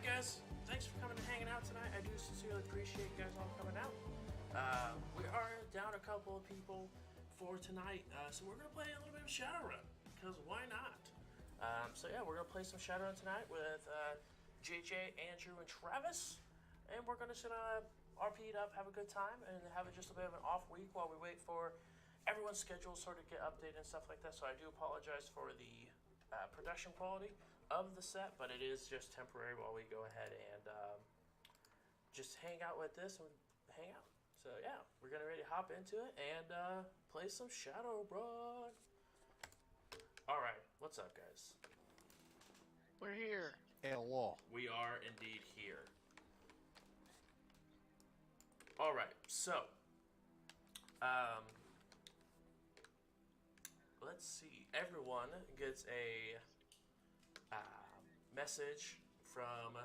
Alright guys, thanks for coming and hanging out tonight. I do sincerely appreciate you guys all coming out. We are down a couple of people for tonight, so we're going to play a little bit of Shadowrun, because why not? So yeah, we're going to play some Shadowrun tonight with JJ, Andrew, and Travis, and we're going to RP it up, have a good time, and have just a bit of an off week while we wait for everyone's schedule sort of get updated and stuff like that, so I do apologize for the production quality of the set, but it is just temporary while we go ahead and just hang out with this and hang out. So yeah, we're gonna ready to hop into it and play some Shadowrun. Alright, what's up guys? We're here. Hello. We are indeed here. Alright, so let's see. Everyone gets a message from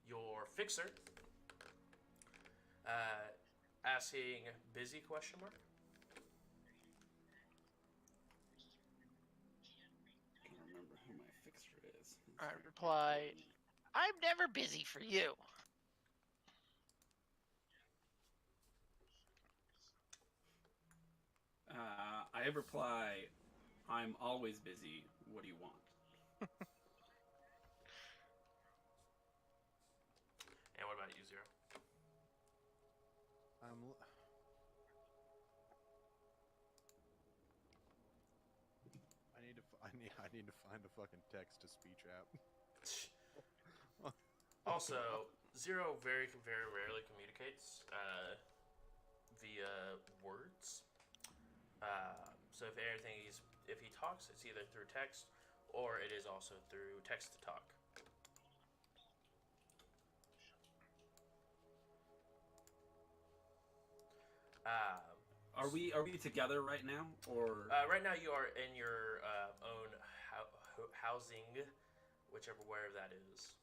your fixer asking busy question mark. I don't remember who my fixer is. I replied, I'm never busy for you. I reply, I'm always busy. What do you want? And what about you, Zero? I need to find a fucking text to speech app. Also, Zero very rarely communicates via words. So if he talks, it's either through text or it is also through text to talk. Are we together right now, or right now you are in your own housing, wherever that is.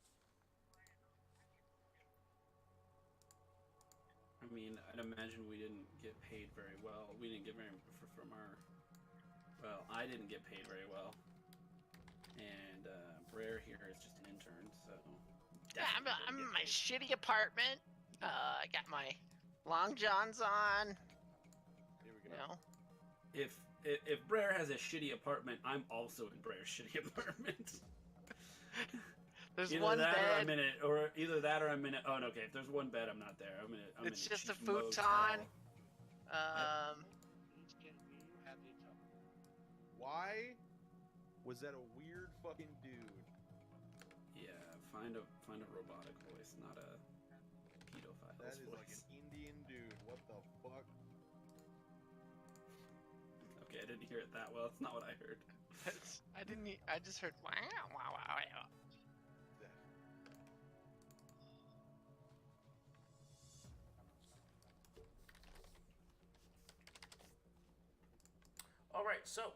I mean, I'd imagine we didn't get paid very well. We didn't get very from our. Well, I didn't get paid very well, and Brer here is just an intern, so. Yeah, I'm in my shitty apartment. I got my long johns on. Here we go. You know, If Brer has a shitty apartment, I'm also in Brer's shitty apartment. there's Either one that, bed. or I'm in it. Oh no, okay. If there's one bed, I'm not there. I'm It's in just a cheap motel. futon. Why was that a weird fucking dude? Yeah, find a robotic voice, not a pedophile That is voice. like an Indian dude. What the fuck? Okay, I didn't hear it that well. It's not what I heard. I just heard wow, wow, wow, wow. Alright, so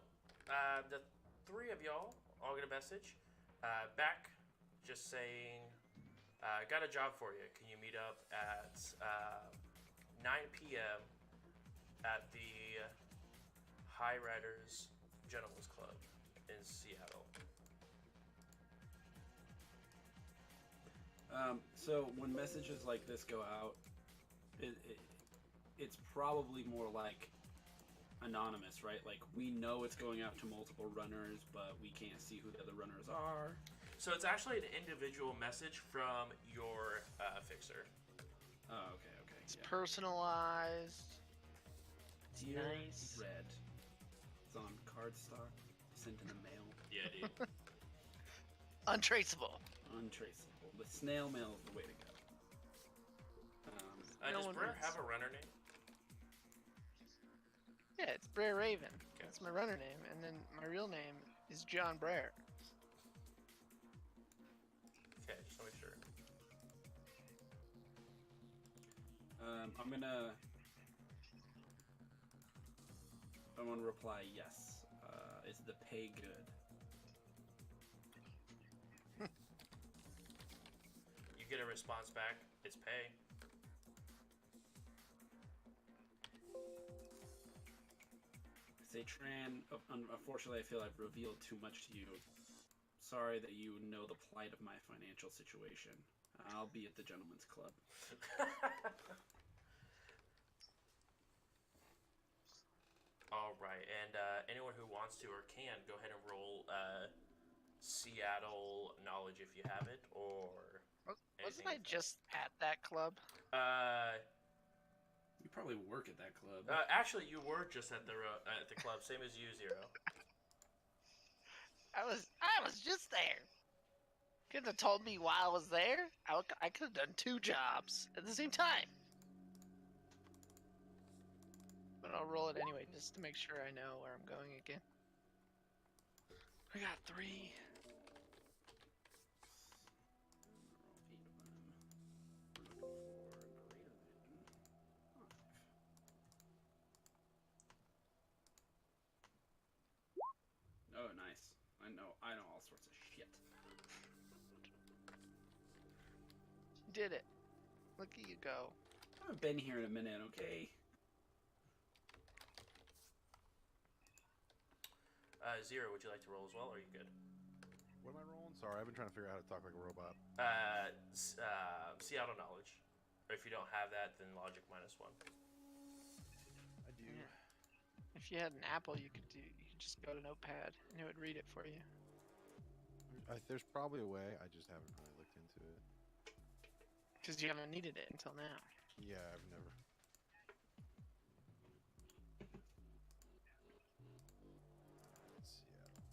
the three of y'all all get a message back just saying, got a job for you. Can you meet up at 9 p.m. at the High Riders Gentlemen's Club in Seattle? So when messages like this go out, it's probably more like anonymous, right? Like, we know it's going out to multiple runners, but we can't see who the other runners are. So it's actually an individual message from your fixer. Oh, okay. It's personalized. It's Dear nice. Red. It's on cardstock, sent in the mail. Yeah, dude. Untraceable. Untraceable. The snail mail is the way to go. Does one Brer wins. have a runner name? Yeah, it's Brer Raven. That's my runner name, and then my real name is John Brer. Okay, just to make sure. I'm gonna reply yes. Is the pay good? You get a response back. It's pay. Say Tran, unfortunately I feel I've revealed too much to you. sorry that you know the plight of my financial situation. I'll be at the gentleman's club. All right, and anyone who wants to or can go ahead and roll Seattle knowledge if you have it, or Wasn't anything I like that. just at that club? You probably work at that club. Actually, you were just at the club, same as you, Zero. I was just there. Couldn't have told me while I was there. I could have done 2 jobs at the same time. But I'll roll it anyway, just to make sure I know where I'm going again. I got 3. Oh, nice. I know all sorts of shit. Did it. Look at you go. I haven't been here in a minute, okay? Zero, would you like to roll as well, or are you good? What am I rolling? Sorry, I've been trying to figure out how to talk like a robot. Seattle knowledge. Or if you don't have that, then logic -1. I do. Yeah. If you had an Apple, you could just go to Notepad and it would read it for you. There's probably a way. I just haven't really looked into it. Because you haven't needed it until now. Yeah, I've never. Seattle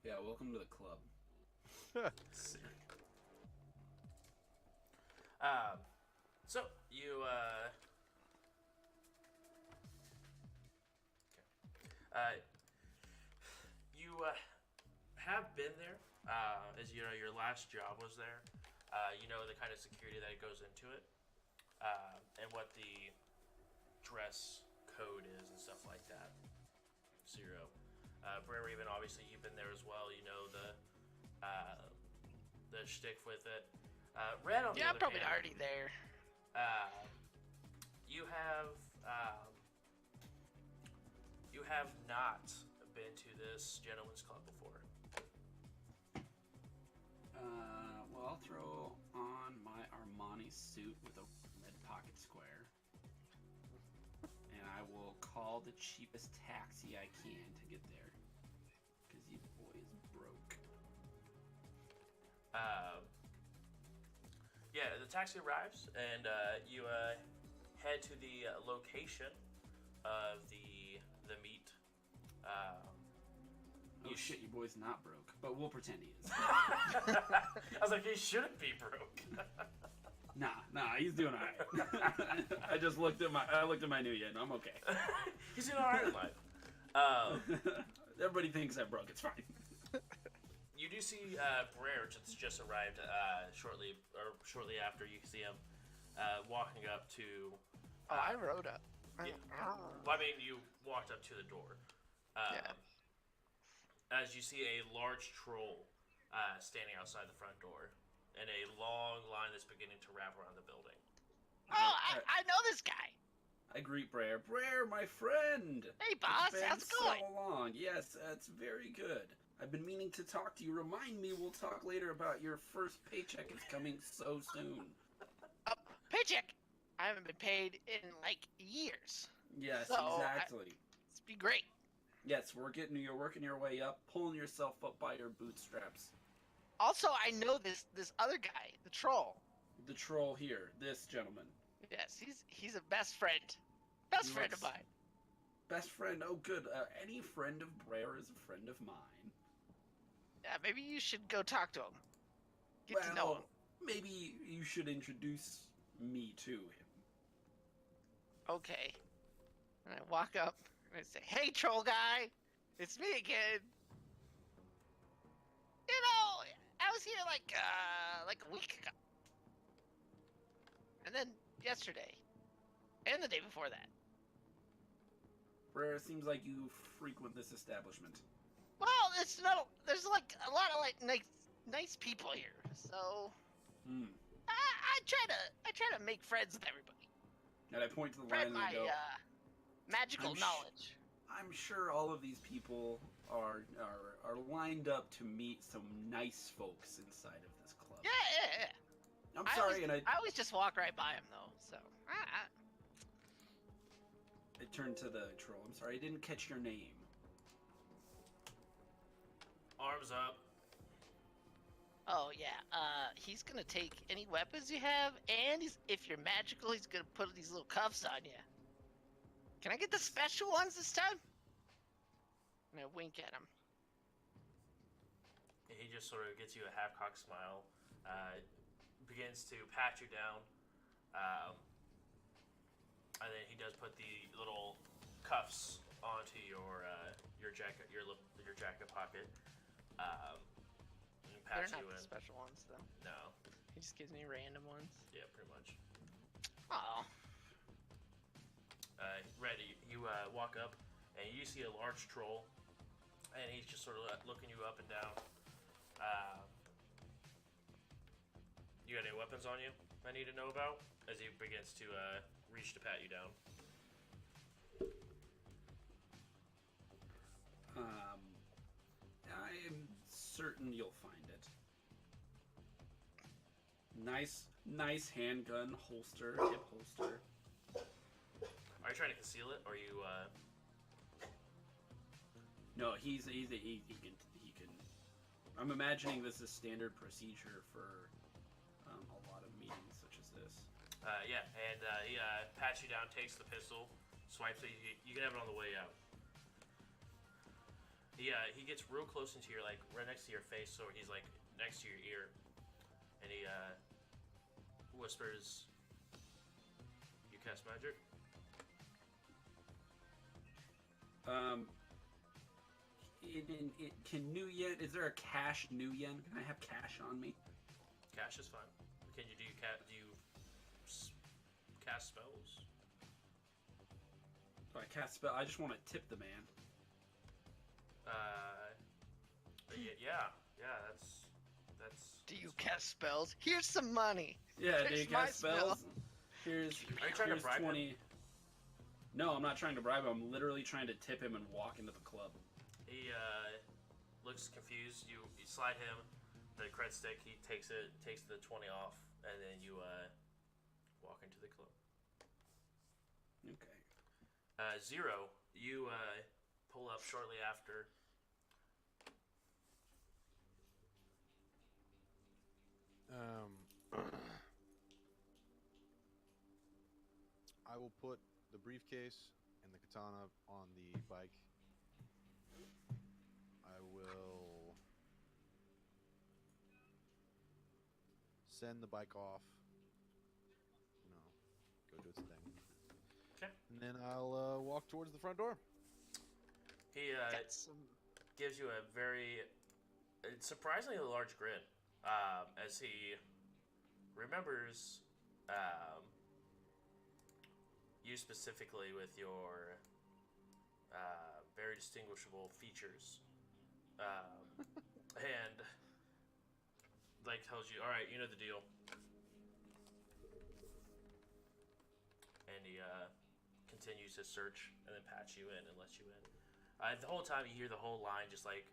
Yeah, welcome to the club. So you you have been there, as you know, your last job was there. You know the kind of security that goes into it, and what the dress code is and stuff like that. Zero. Brer Raven, obviously you've been there as well. You know the shtick with it. Red, on the Yeah, I'm other probably hand, already there. you have not been to this gentleman's club before. Well, I'll throw on my Armani suit with a red pocket square. And I will call the cheapest taxi I can to get there. Because you boys broke. Yeah, the taxi arrives, and you head to the location of the meet. Oh shit, you boys not broke. But we'll pretend he is. I was like, he shouldn't be broke. Nah, he's doing alright. I looked at my new yen. I'm okay. He's doing alright in life. Everybody thinks I'm broke. It's fine. You do see Brer just arrived shortly after. You see him walking up to. Oh, I rode up. Yeah. Well, I mean, you walked up to the door. Yeah. As you see a large troll standing outside the front door, and a long line that's beginning to wrap around the building. Oh, I know this guy. I greet Brer. Brer, my friend. Hey, boss. It's been How's it going? so long. Yes, it's very good. I've been meaning to talk to you. Remind me, we'll talk later about your first paycheck. It's coming so soon. Paycheck. I haven't been paid in like years. Yes, So, exactly. It's be great. Yes, you're working your way up, pulling yourself up by your bootstraps. Also, I know this other guy, the troll. The troll here, this gentleman. Yes, he's a best friend. Best He friend looks- of mine. Best friend, oh good. Any friend of Brer is a friend of mine. Yeah, maybe you should go talk to him. Get to know him. Maybe you should introduce me to him. Okay. And I walk up and I say, "Hey, troll guy, it's me again. You know, I was here like a week ago, and then yesterday, and the day before that. Brer, it seems like you frequent this establishment. Well, it's not. There's like a lot of like nice people here, so Hmm. I try to make friends with everybody. And I point to the Spread line and I my go, magical I'm sh- knowledge. I'm sure all of these people are lined up to meet some nice folks inside of this club. Yeah. I'm sorry, I always just walk right by them though. So I turned to the troll. I'm sorry, I didn't catch your name. Arms up. Oh yeah. He's gonna take any weapons you have, and if you're magical, he's gonna put these little cuffs on you. Can I get the special ones this time? And I wink at him. He just sort of gets you a half-cocked smile, begins to pat you down, and then he does put the little cuffs onto your jacket, your jacket pocket, and They're pats not you the in. special ones though. No, He just gives me random ones. yeah, pretty much. Oh. Red, you walk up, and you see a large troll, and he's just sort of looking you up and down. You got any weapons on you I need to know about? As he begins to reach to pat you down. I am certain you'll find it. Nice handgun holster, hip holster. Are you trying to conceal it, or are you? No, he can. I'm imagining this is standard procedure for a lot of meetings such as this. Yeah, and he pats you down, takes the pistol, swipes it. You can have it on the way out. He gets real close into your, like, right next to your face, so he's like next to your ear, and he whispers, "You cast magic?" Can New Yen? Is there a cash New Yen? Can I have cash on me? Cash is fine. Can you do cast spells? So I cast spell. I just want to tip the man. Yeah. That's. Do you cast spells? Here's some money. Yeah, do you Here's my cast spells? Here's Are you trying to bribe 20. him? No, I'm not trying to bribe him. I'm literally trying to tip him and walk into the club. He looks confused. You slide him the cred stick. He takes the 20 off, and then you walk into the club. Okay. Zero, you pull up shortly after. I will put the briefcase and the katana on the bike. I will send the bike off. Go do its thing. Okay. And then I'll walk towards the front door. He Got some. gives you a very surprisingly large grin as he remembers you specifically with your very distinguishable features, and like tells you, all right, you know the deal, and he continues his search and then pats you in and lets you in. The whole time you hear the whole line just like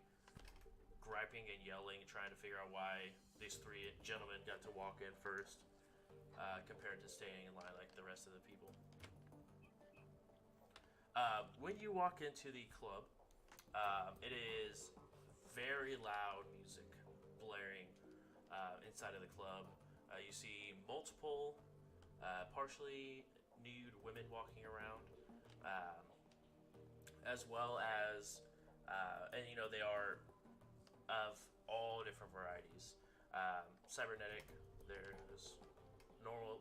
griping and yelling, trying to figure out why these three gentlemen got to walk in first, compared to staying in line like the rest of the people. When you walk into the club, it is very loud music blaring inside of the club. You see multiple partially nude women walking around, as well as, and you know, they are of all different varieties. Cybernetic, there's normal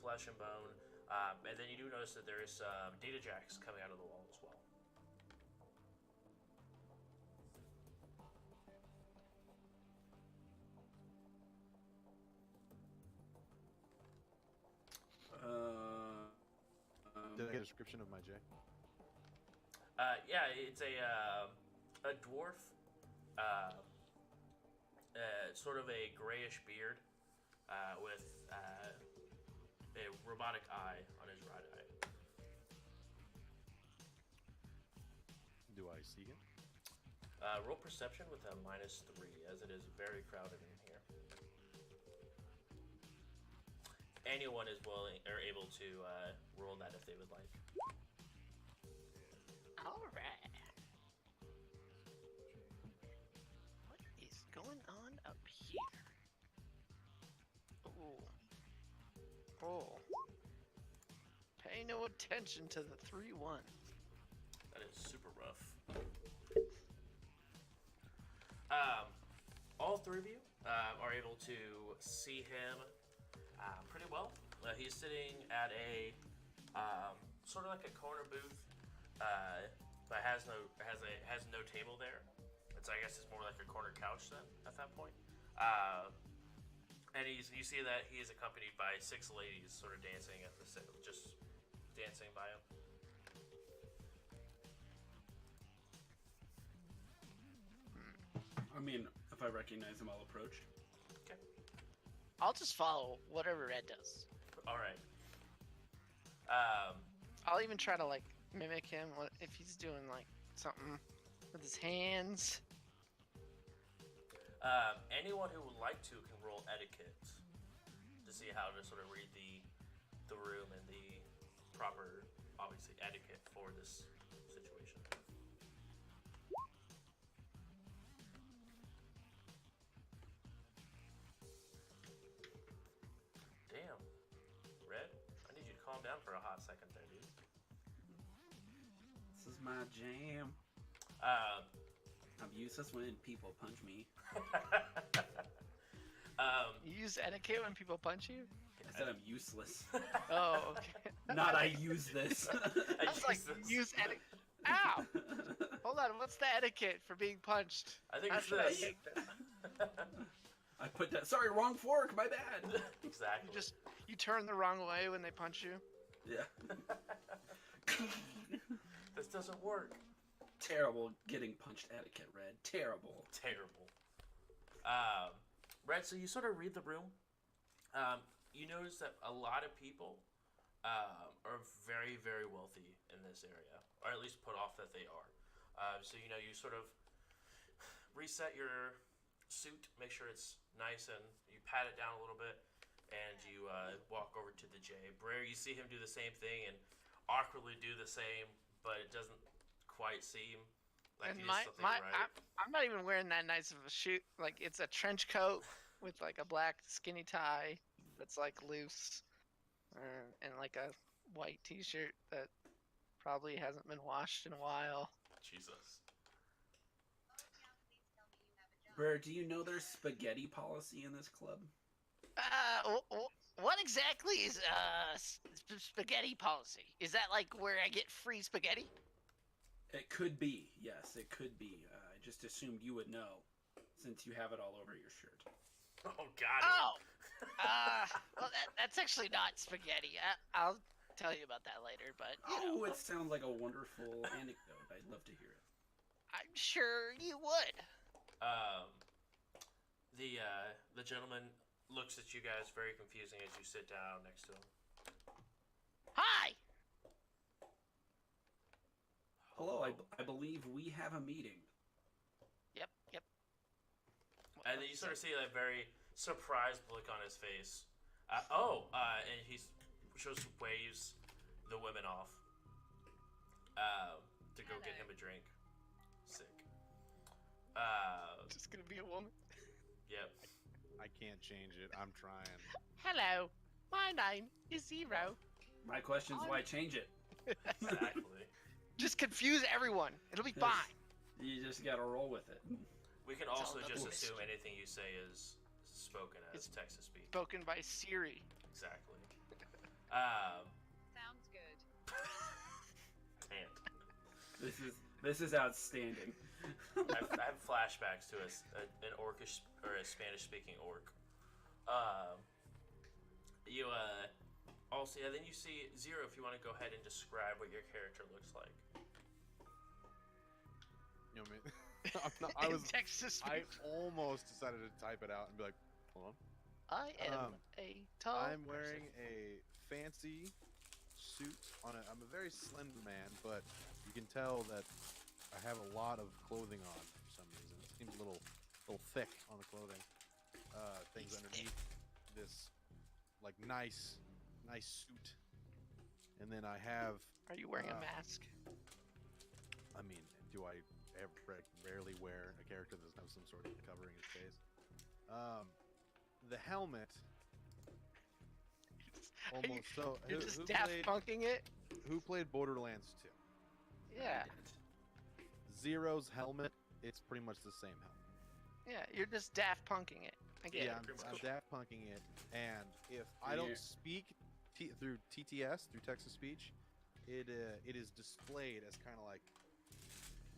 flesh and bone, and then you do notice that there's data jacks coming out of the wall as well. Did I get a description of my J? Yeah, it's a dwarf, uh, sort of a grayish beard, with a robotic eye on his right eye. Do I see him? Roll perception with a -3, as it is very crowded in here. Anyone is willing or able to roll that if they would like. All right. What is going on up here? Ooh. Oh. Pay no attention to the 3 1s. That is super rough. All three of you are able to see him pretty well. He's sitting at a sort of like a corner booth, but has no table there. It's I guess it's more like a corner couch then at that point. And you see that he is accompanied by 6 ladies, sort of dancing at just dancing by him. I mean, if I recognize him, I'll approach. Okay. I'll just follow whatever Red does. All right. I'll even try to like mimic him if he's doing like something with his hands. Anyone who would like to can roll etiquette to see how to sort of read the room and the proper, obviously, etiquette for this situation. Damn. Red, I need you to calm down for a hot second there, dude. This is my jam. I'm useless when people punch me. You use etiquette when people punch you? I said I'm useless. Oh, okay. Not I use this. I was like, use etiquette. Ow! Hold on, what's the etiquette for being punched? I think How it's should I this. take this? I put that. Sorry, wrong fork. My bad. Exactly. You turn the wrong way when they punch you. Yeah. This doesn't work. Terrible getting punched etiquette, Red. Terrible. Terrible. Red, so you sort of read the room. You notice that a lot of people are very, very wealthy in this area, or at least put off that they are. So you sort of reset your suit, make sure it's nice, and you pat it down a little bit, and you walk over to the J. Brer, you see him do the same thing and awkwardly do the same, but it doesn't quite seem like And he did something right. I'm not even wearing that nice of a shoot. Like, it's a trench coat with like a black skinny tie that's like loose, and like a white t-shirt that probably hasn't been washed in a while. Jesus. Brer, do you know there's spaghetti policy in this club? What exactly is spaghetti policy? Is that like where I get free spaghetti? It could be. Yes, it could be. I just assumed you would know, since you have it all over your shirt. Oh, God. Oh, well, that's actually not spaghetti. I'll tell you about that later. But Oh, it sounds like a wonderful anecdote. I'd love to hear it. I'm sure you would. The gentleman looks at you guys very confusing as you sit down next to him. Hi. Hello, I believe we have a meeting. Yep. And then you sort of see that very surprised look on his face. And he waves the women off to go get him a drink. Sick. Just gonna be a woman. Yep. I can't change it. I'm trying. Hello, my name is Zero. My question's why change it? Exactly. Just confuse everyone. It'll be fine. You just gotta roll with it. We can all also the just best. assume anything you say is spoken as It's Texas speak. Spoken by Siri. Exactly. Sounds good. Can't. This is outstanding. I have flashbacks to an orcish or a Spanish-speaking orc. Also, then you see Zero. If you want to go ahead and describe what your character looks like. You know what I mean? I'm not, I was. Texas. I almost decided to type it out and be like, hold on. I am a tall. I'm wearing a fancy suit on a. I'm a very slender man, but you can tell that I have a lot of clothing on for some reason. It seems a little thick on the clothing. Things He's underneath this, like nice suit, and then I have. Are you wearing a mask? I mean, do I ever rarely wear a character that doesn't have some sort of covering his face? The helmet. Almost so. You're just Daft Punking it? Who played Borderlands 2? Yeah. Zero's helmet, it's pretty much the same helmet. Yeah, you're just Daft Punking it. I get Yeah, it. I'm Daft Punking it, and if I don't speak through TTS, through text to speech, it is displayed as kind of like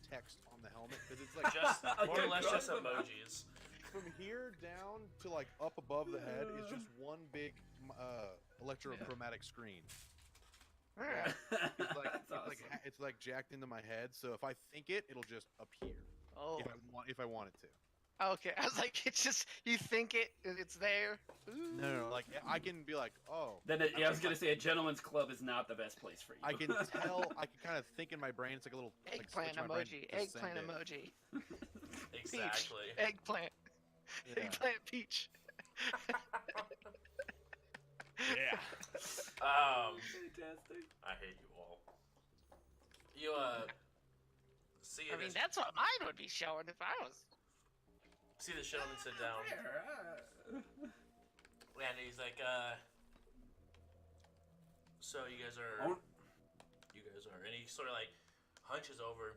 text on the helmet because it's like Just more or less just emojis. from here down to like up above the head is just one big electrochromatic screen. Alright. It's like jacked into my head, so if I think it, it'll just appear. Oh. If I want it to. Okay, I was like, it's just, you think it's there. Ooh. No, like I can be like, oh. Then I was gonna say a gentleman's club is not the best place for you. I can tell. I can kind of think in my brain. It's like a little Eggplant like, emoji. Eggplant emoji. Exactly. Peach. Eggplant. Yeah. Eggplant peach. Yeah. Fantastic. I hate you all. You see I mean, this, that's what mine would be showing if I was. see this gentleman sit down, and he's like, so you guys are, and he sort of like hunches over.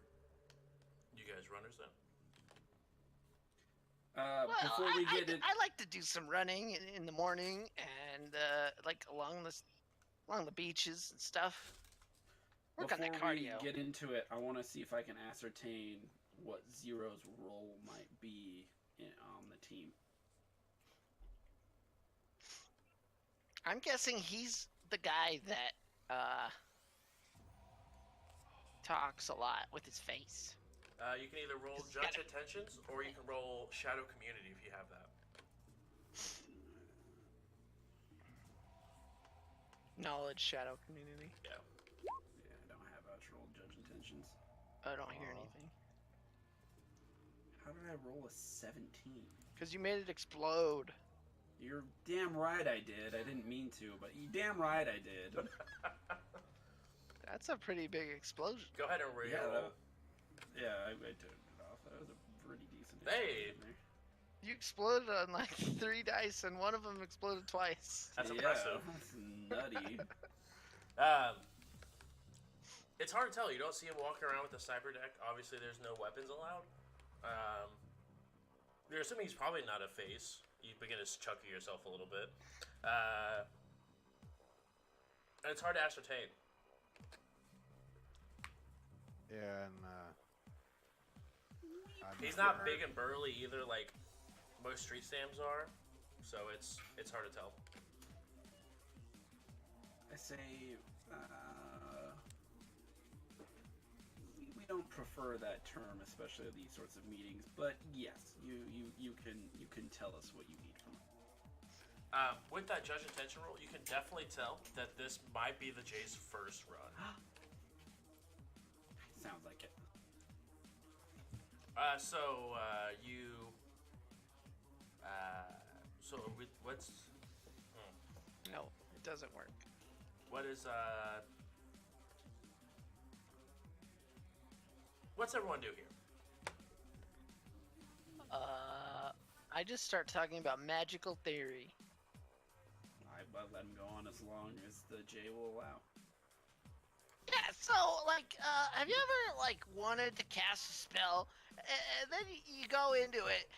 You guys runners then? Well, Before we get in, I like to do some running in the morning and like along the beaches and stuff. Work on that before we cardio. get into it, I want to see if I can ascertain what Zero's role might be on the team. I'm guessing he's the guy that talks a lot with his face. You can either roll Just Judge gotta- Attentions, or you can roll Shadow Community if you have that. Knowledge shadow community. Yeah. Yeah, I don't have actual judge intentions. I don't hear Aw. anything. How did I roll a 17? Because you made it explode. You're damn right I did. I didn't mean to, but you damn right I did. That's a pretty big explosion. Go ahead and re-roll. Yeah, I turned it off. That was a pretty decent Hey! explosion there. You exploded on like 3 dice, and one of them exploded twice. That's Yeah, impressive. That's nutty. It's hard to tell. You don't see him walking around with the cyber deck. Obviously, there's no weapons allowed. You're assuming he's probably not a face. You begin to chuckle yourself a little bit. And it's hard to ascertain. Yeah, and He's not big and burly either, like most street stamps are. So it's hard to tell. I say, we don't prefer that term, especially at these sorts of meetings. But yes, you can tell us what you need from it. With that Judge Attention roll, you can definitely tell that this might be the Jay's first run. Sounds like it. What's No, it doesn't work. what is what's everyone do here? I just start talking about magical theory. I'll let him go on as long as the J will allow. Yeah, so, like, have you ever, like, wanted to cast a spell, and then you go into it,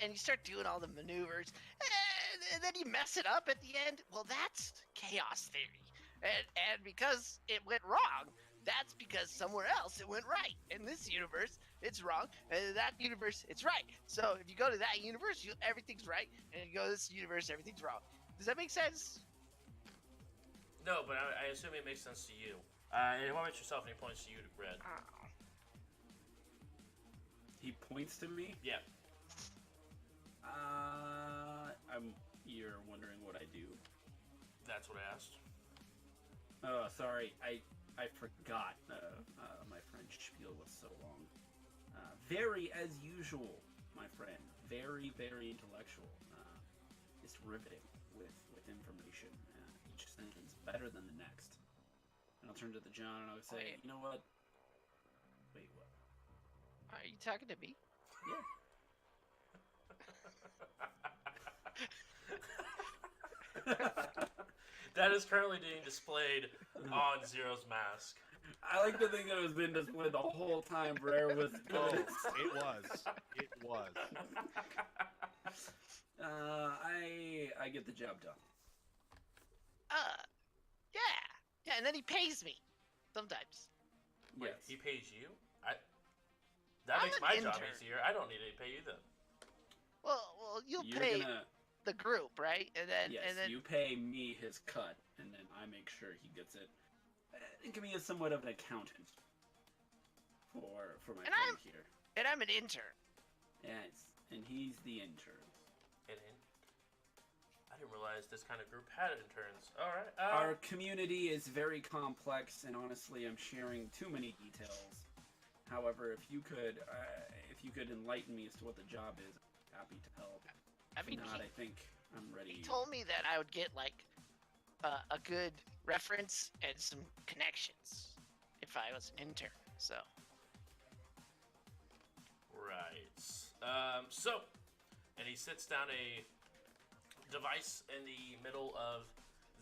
and you start doing all the maneuvers, and then you mess it up at the end? Well, that's chaos theory. And because it went wrong, that's because somewhere else it went right. In this universe, it's wrong, and in that universe, it's right. So if you go to that universe, everything's right, and you go to this universe, everything's wrong. Does that make sense? No, but I assume it makes sense to you. And what about yourself? And he points to you, Red. He points to me. Yeah. You're wondering what I do. That's what I asked. Oh, sorry. I forgot. My French spiel was so long. Very as usual, my friend. Very, very intellectual. It's riveting with information. Each sentence better than the next. And I'll turn to the John and I'll say, Wait. you know what? Wait, what? Are you talking to me? Yeah. That is currently being displayed on Zero's mask. I like to think it was been displayed the whole time Brer was. Oh, it was. It was. I get the job done. Yeah. Yeah, and then he pays me. Sometimes. Wait, Yes. he pays you? That I'm makes an my job intern. easier. I don't need to pay you then. Well, you'll You're pay gonna. the group, right? And then, Yes, and then, you pay me his cut, and then I make sure he gets it. Think of me as somewhat of an accountant for my And friend here. and I'm an intern. Yes, and he's the intern. I didn't realize this kind of group had interns. All right. Our community is very complex, and honestly, I'm sharing too many details. However, if you could enlighten me as to what the job is, I'm happy to help. I If mean, not, I think I'm ready. he told me that I would get like a good reference and some connections if I was an intern. So Right. And he sits down a device in the middle of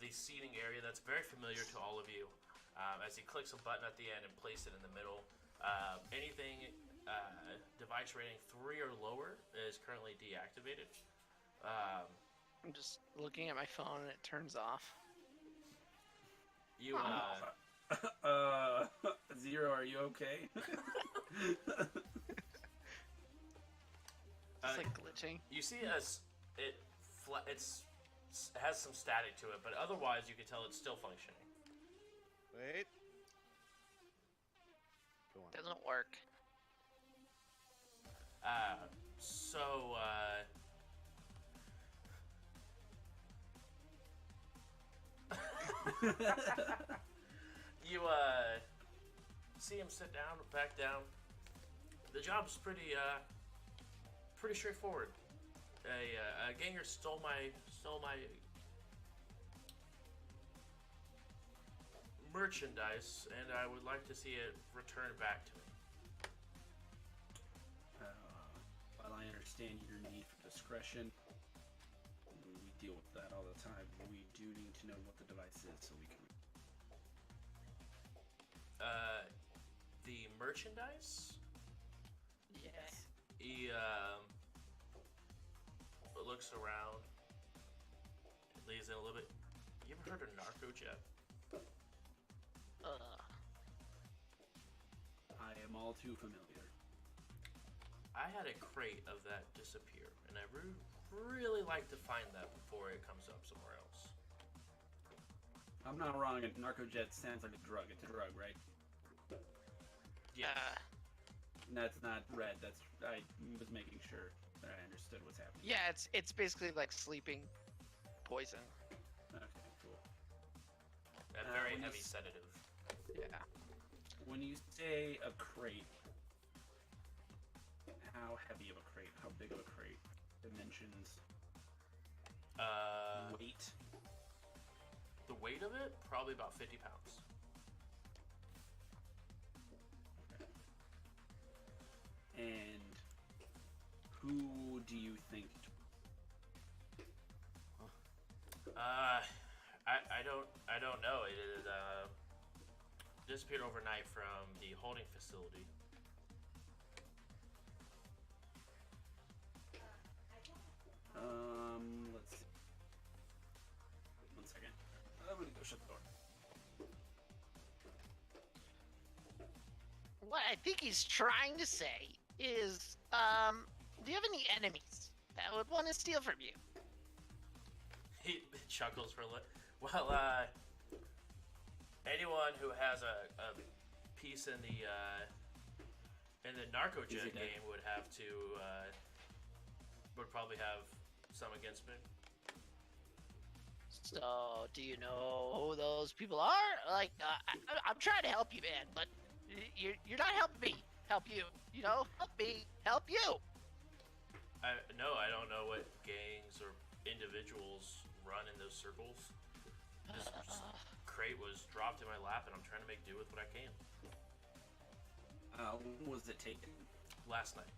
the seating area that's very familiar to all of you. As he clicks a button at the end and places it in the middle. Anything device rating 3 or lower is currently deactivated. I'm just looking at my phone and it turns off. You Zero, are you okay? It's like glitching. you see as it has some static to it, but otherwise you can tell it's still functioning. Wait. Go on. Doesn't work. So you see him sit down, back down. The job's pretty straightforward. A ganger stole my merchandise, and I would like to see it returned back to me. While I understand your need for discretion, we deal with that all the time. We do need to know what the device is so we can. The merchandise. Yes. He looks around, leans in a little bit. You ever heard of Narcojet? I am all too familiar. I had a crate of that disappear, and I really like to find that before it comes up somewhere else. I'm not wrong. Narcojet sounds like a drug. It's a drug, right? Yes. And that's not red. I was making sure that I understood what's happening. Yeah, it's basically like sleeping poison. Okay, cool. A very when you heavy sedative. Yeah. When you say a crate, how heavy of a crate? How big of a crate? Dimensions? Weight? The weight of it, probably about 50 pounds. And who do you think? I don't know. It disappeared overnight from the holding facility. Let's see. 1 second. I'm gonna go shut the door. What I think he's trying to say is, do you have any enemies that would want to steal from you? He chuckles for a little. Well, anyone who has a piece in the And the Narco Is he Jet dead? game would have to, would probably have some against me. So, do you know who those people are? Like, I'm trying to help you, man, but you're not helping me. Help you. You know, help me. Help you. No, I don't know what gangs or individuals run in those circles. This crate was dropped in my lap, and I'm trying to make do with what I can. When was it taken? Last night.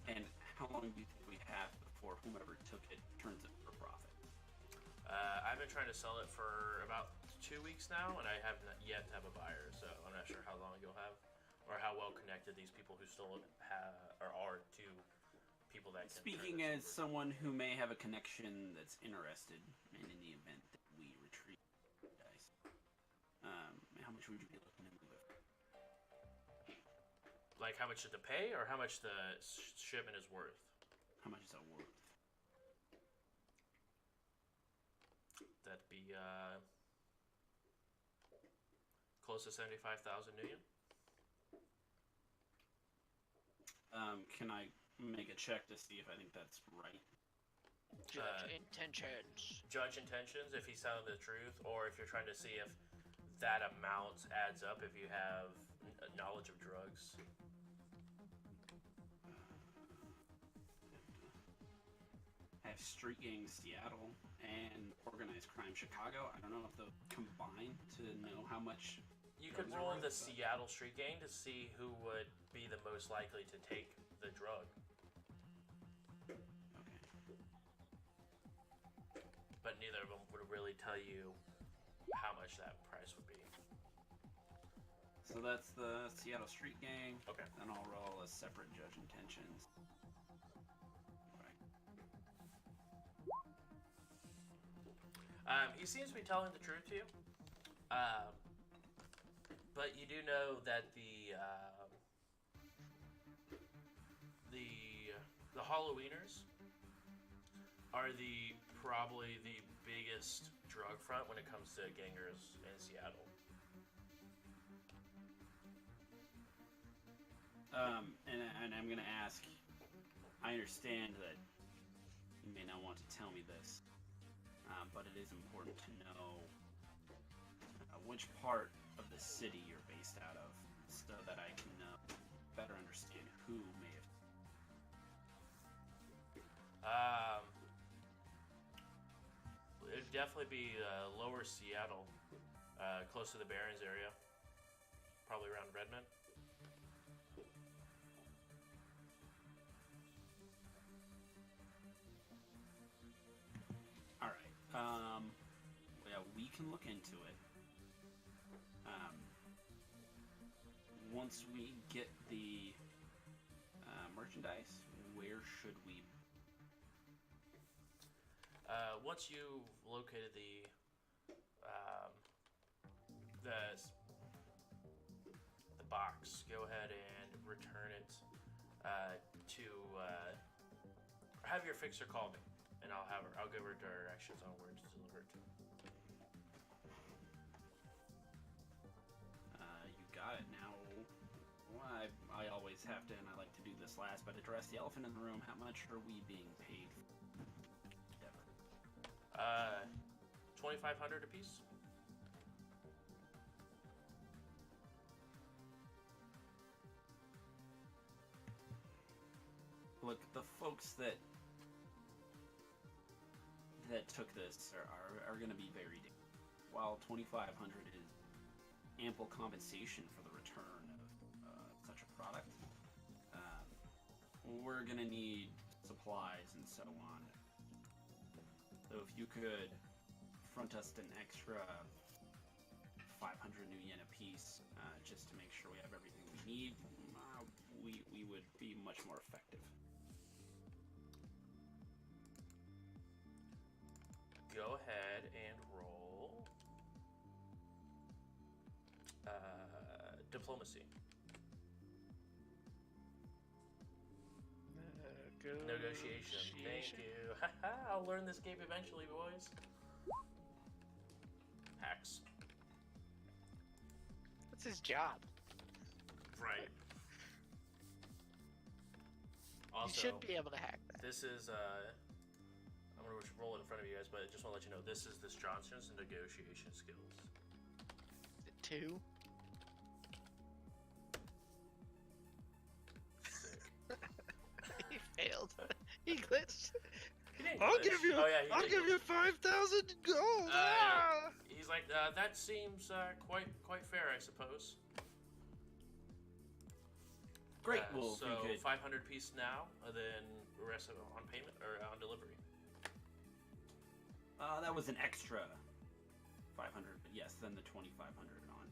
And how long do you think we have before whomever took it turns it for profit? I've been trying to sell it for about 2 weeks now, and I have not yet to have a buyer, so I'm not sure how long you'll have, or how well connected these people who stole it are to people that can Speaking turn as this over. someone who may have a connection that's interested, and in the event that we retrieve the dice, how much would you be looking to move it for? Like how much to pay, or how much the shipment is worth? How much is that worth? That'd be close to 75,000 million. Can I make a check to see if I think that's right? Judge intentions. Judge intentions, if he's telling the truth, or if you're trying to see if that amount adds up, if you have knowledge of drugs. I have Street Gang Seattle and Organized Crime Chicago. I don't know if they'll combine to know how much. You could drugs are roll worth, the but- Seattle Street Gang to see who would be the most likely to take the drug. Okay. But neither of them would really tell you how much that price would be. So that's the Seattle Street Gang. Okay. Then I'll roll a separate Judge Intentions. Right. He seems to be telling the truth to you. But you do know that the Halloweeners are probably the biggest drug front when it comes to gangers in Seattle. And I'm gonna ask. I understand that you may not want to tell me this, but it is important to know which part of the city you're based out of, so that I can better understand who may have. It'd definitely be lower Seattle, close to the Barrens area, probably around Redmond. All right. Well, we can look into it. Once we get the merchandise, where should we? Once you've located the box, go ahead and return it to have your fixer call me, and I'll give her directions on where to deliver it to. You got it. Now, I always have to, and I like to do this last, but address the elephant in the room. How much are we being paid for? 2,500 apiece. Look, the folks that took this are going to be very different. While 2,500 is ample compensation for the return of such a product, we're going to need supplies and so on. So if you could front us an extra 500 new yen a piece, just to make sure we have everything we need, we would be much more effective. Go ahead and roll diplomacy. Negotiation. Thank you. I'll learn this game eventually, boys. Hacks. What's his job? Right. Also, You should be able to hack that. this is I'm gonna roll it in front of you guys, but I just want to let you know this is this Johnson's negotiation skills. Is it 2? Sick. He failed. He glitched. He didn't I'll glitch. give you. Oh yeah, he I'll did give you 5,000 gold. Ah! He's like, that seems quite fair, I suppose. Great. Well, So we could. 500 piece now, and then the rest of it on payment or on delivery. That was an extra 500. But yes, then the 2,500 on.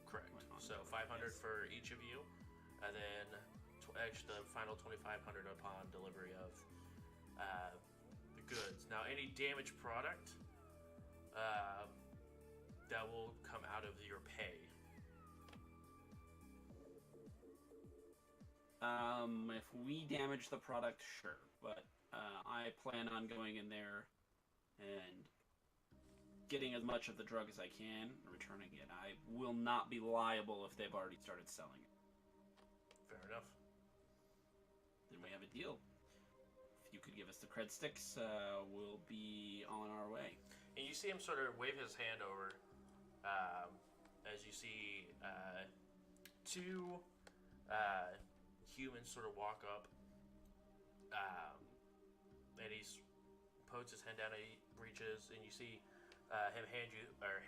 Correct. Right on So delivery, 500 yes. for each of you, and then actually the final 2,500 upon delivery of the goods. Now, any damaged product that will come out of your pay. If we damage the product, sure, but I plan on going in there and getting as much of the drug as I can, and returning it. I will not be liable if they've already started selling it. Fair enough. Then we have a deal. If you could give us the cred sticks, we'll be on our way. And you see him sort of wave his hand over as you see two humans sort of walk up, and he puts his hand down and he reaches, and you see him hand you, or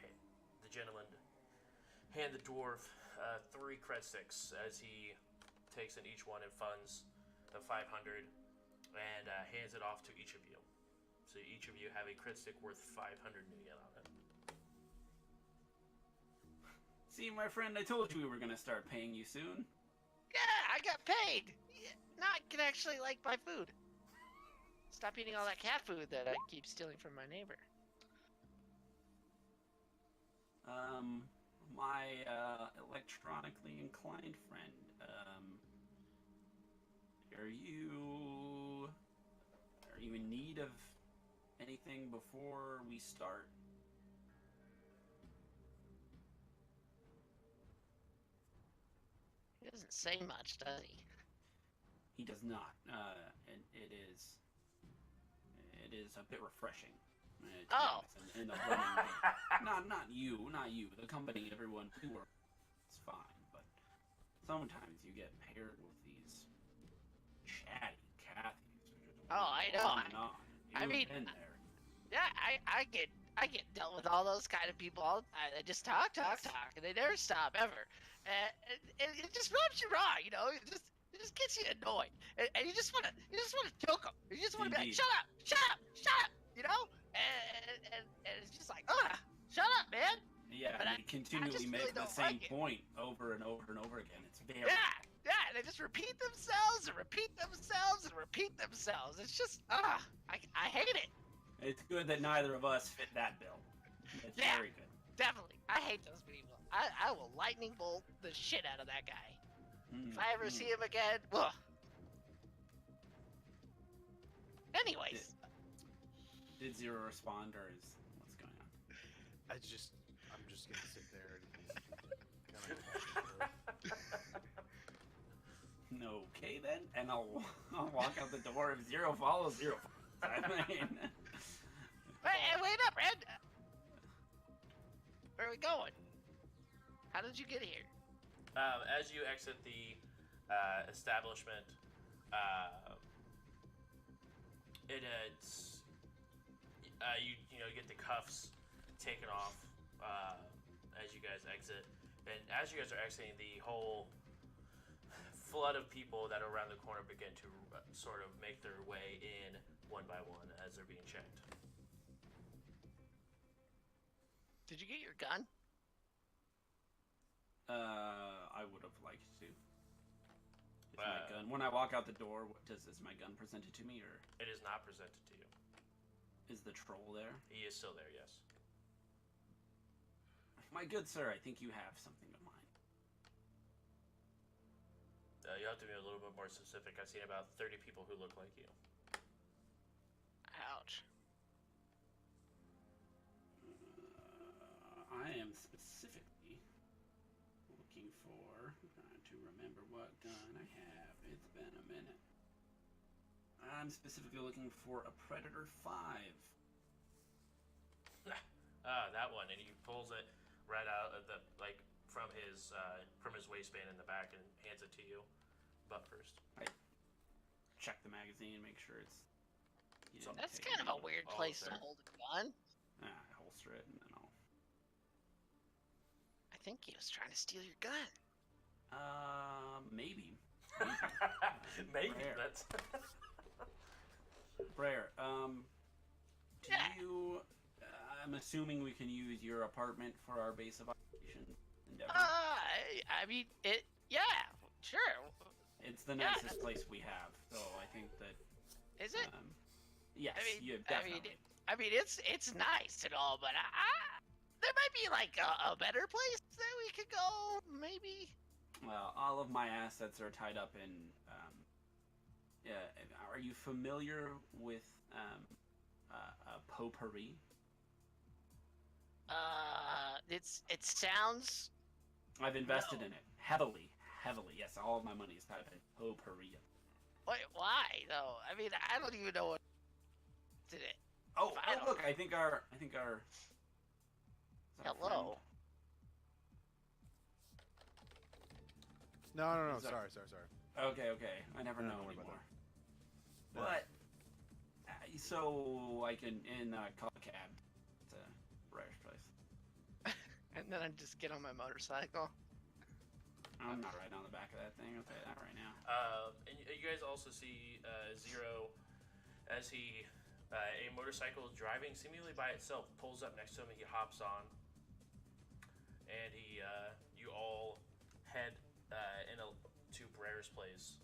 the gentleman hand the dwarf 3 cred sticks as he takes in each one and funds the 500 and hands it off to each of you. So each of you have a crit stick worth 500 million on it. See, my friend, I told you we were going to start paying you soon. Yeah, I got paid. Yeah, now I can actually like buy food. Stop eating all that cat food that I keep stealing from my neighbor. My electronically inclined friend, are you in need of anything before we start? He doesn't say much, does he? He does not, and it is a bit refreshing. To be Oh. honest, in the running, not you, the company, everyone who works, it's fine, but sometimes you get paired with these chatty Cathys. who just Oh, I go know. on and on. I You've mean, been there. Yeah, I get dealt with all those kind of people all the time. They just talk, and they never stop ever. And it just rubs you raw, you know. It just gets you annoyed, and you just wanna choke them. You just wanna be like, Indeed. shut up, you know. And it's just like, shut up, man. Yeah, but and I they continually just make really the don't same like it. point over and over and over again. It's very Yeah, and they just repeat themselves and repeat themselves and repeat themselves. It's just, I hate it. It's good that neither of us fit that bill. It's Yeah. very good. Definitely, I hate those people. I will lightning bolt the shit out of that guy. If I ever see him again, ugh. Anyways, Did Zero respond, or is what's going on? I'm just gonna sit there and kind of. Okay then, and I'll walk out the door. If Zero follows, Zero follows. I mean, wait up, Red. Where are we going? How did you get here? As you exit the establishment, it's you know, you get the cuffs taken off as you guys exit, and as you guys are exiting, the whole flood of people that are around the corner begin to sort of make their way in one by one as they're being checked. Did you get your gun? I would have liked to. Is my gun, when I walk out the door, is my gun presented to me, or It is not presented to you. is the troll there? He is still there, yes. My good sir, I think you have something of mine. You have to be a little bit more specific. I've seen about 30 people who look like you. Ouch. I am specifically looking for. Trying to remember what gun I have. It's been a minute. I'm specifically looking for a Predator 5. That one, and he pulls it right out of the from his waistband in the back and hands it to you, butt first. I check the magazine, make sure it's. So That's kind of a weird place to hold a gun. I holster it and then I'll. I think he was trying to steal your gun. Maybe. Maybe Rare. that's. Brer, do Yeah. you? I'm assuming we can use your apartment for our base of operation endeavor. I mean, it. Yeah, sure. It's the yeah. nicest place we have, so I think that. Is it? Yes, I mean, you definitely. I mean, it's nice and all, but there might be like a better place that we could go, maybe. Well, all of my assets are tied up in. Are you familiar with potpourri? It sounds. I've invested No. in it heavily. Yes, all of my money is tied up in potpourri. Wait, why though? I mean, I don't even know what did it. Oh, I don't- look! I think our. is that our Hello. No. Is that- Sorry. friend? Okay. I never No, know don't worry about anymore. No. But so I can call a cab to Brer's place. And then I just get on my motorcycle. I'm not riding on the back of that thing. I'll tell you that right now. And you guys also see Zero as he a motorcycle driving seemingly by itself pulls up next to him and he hops on, and you all head to Brer's place.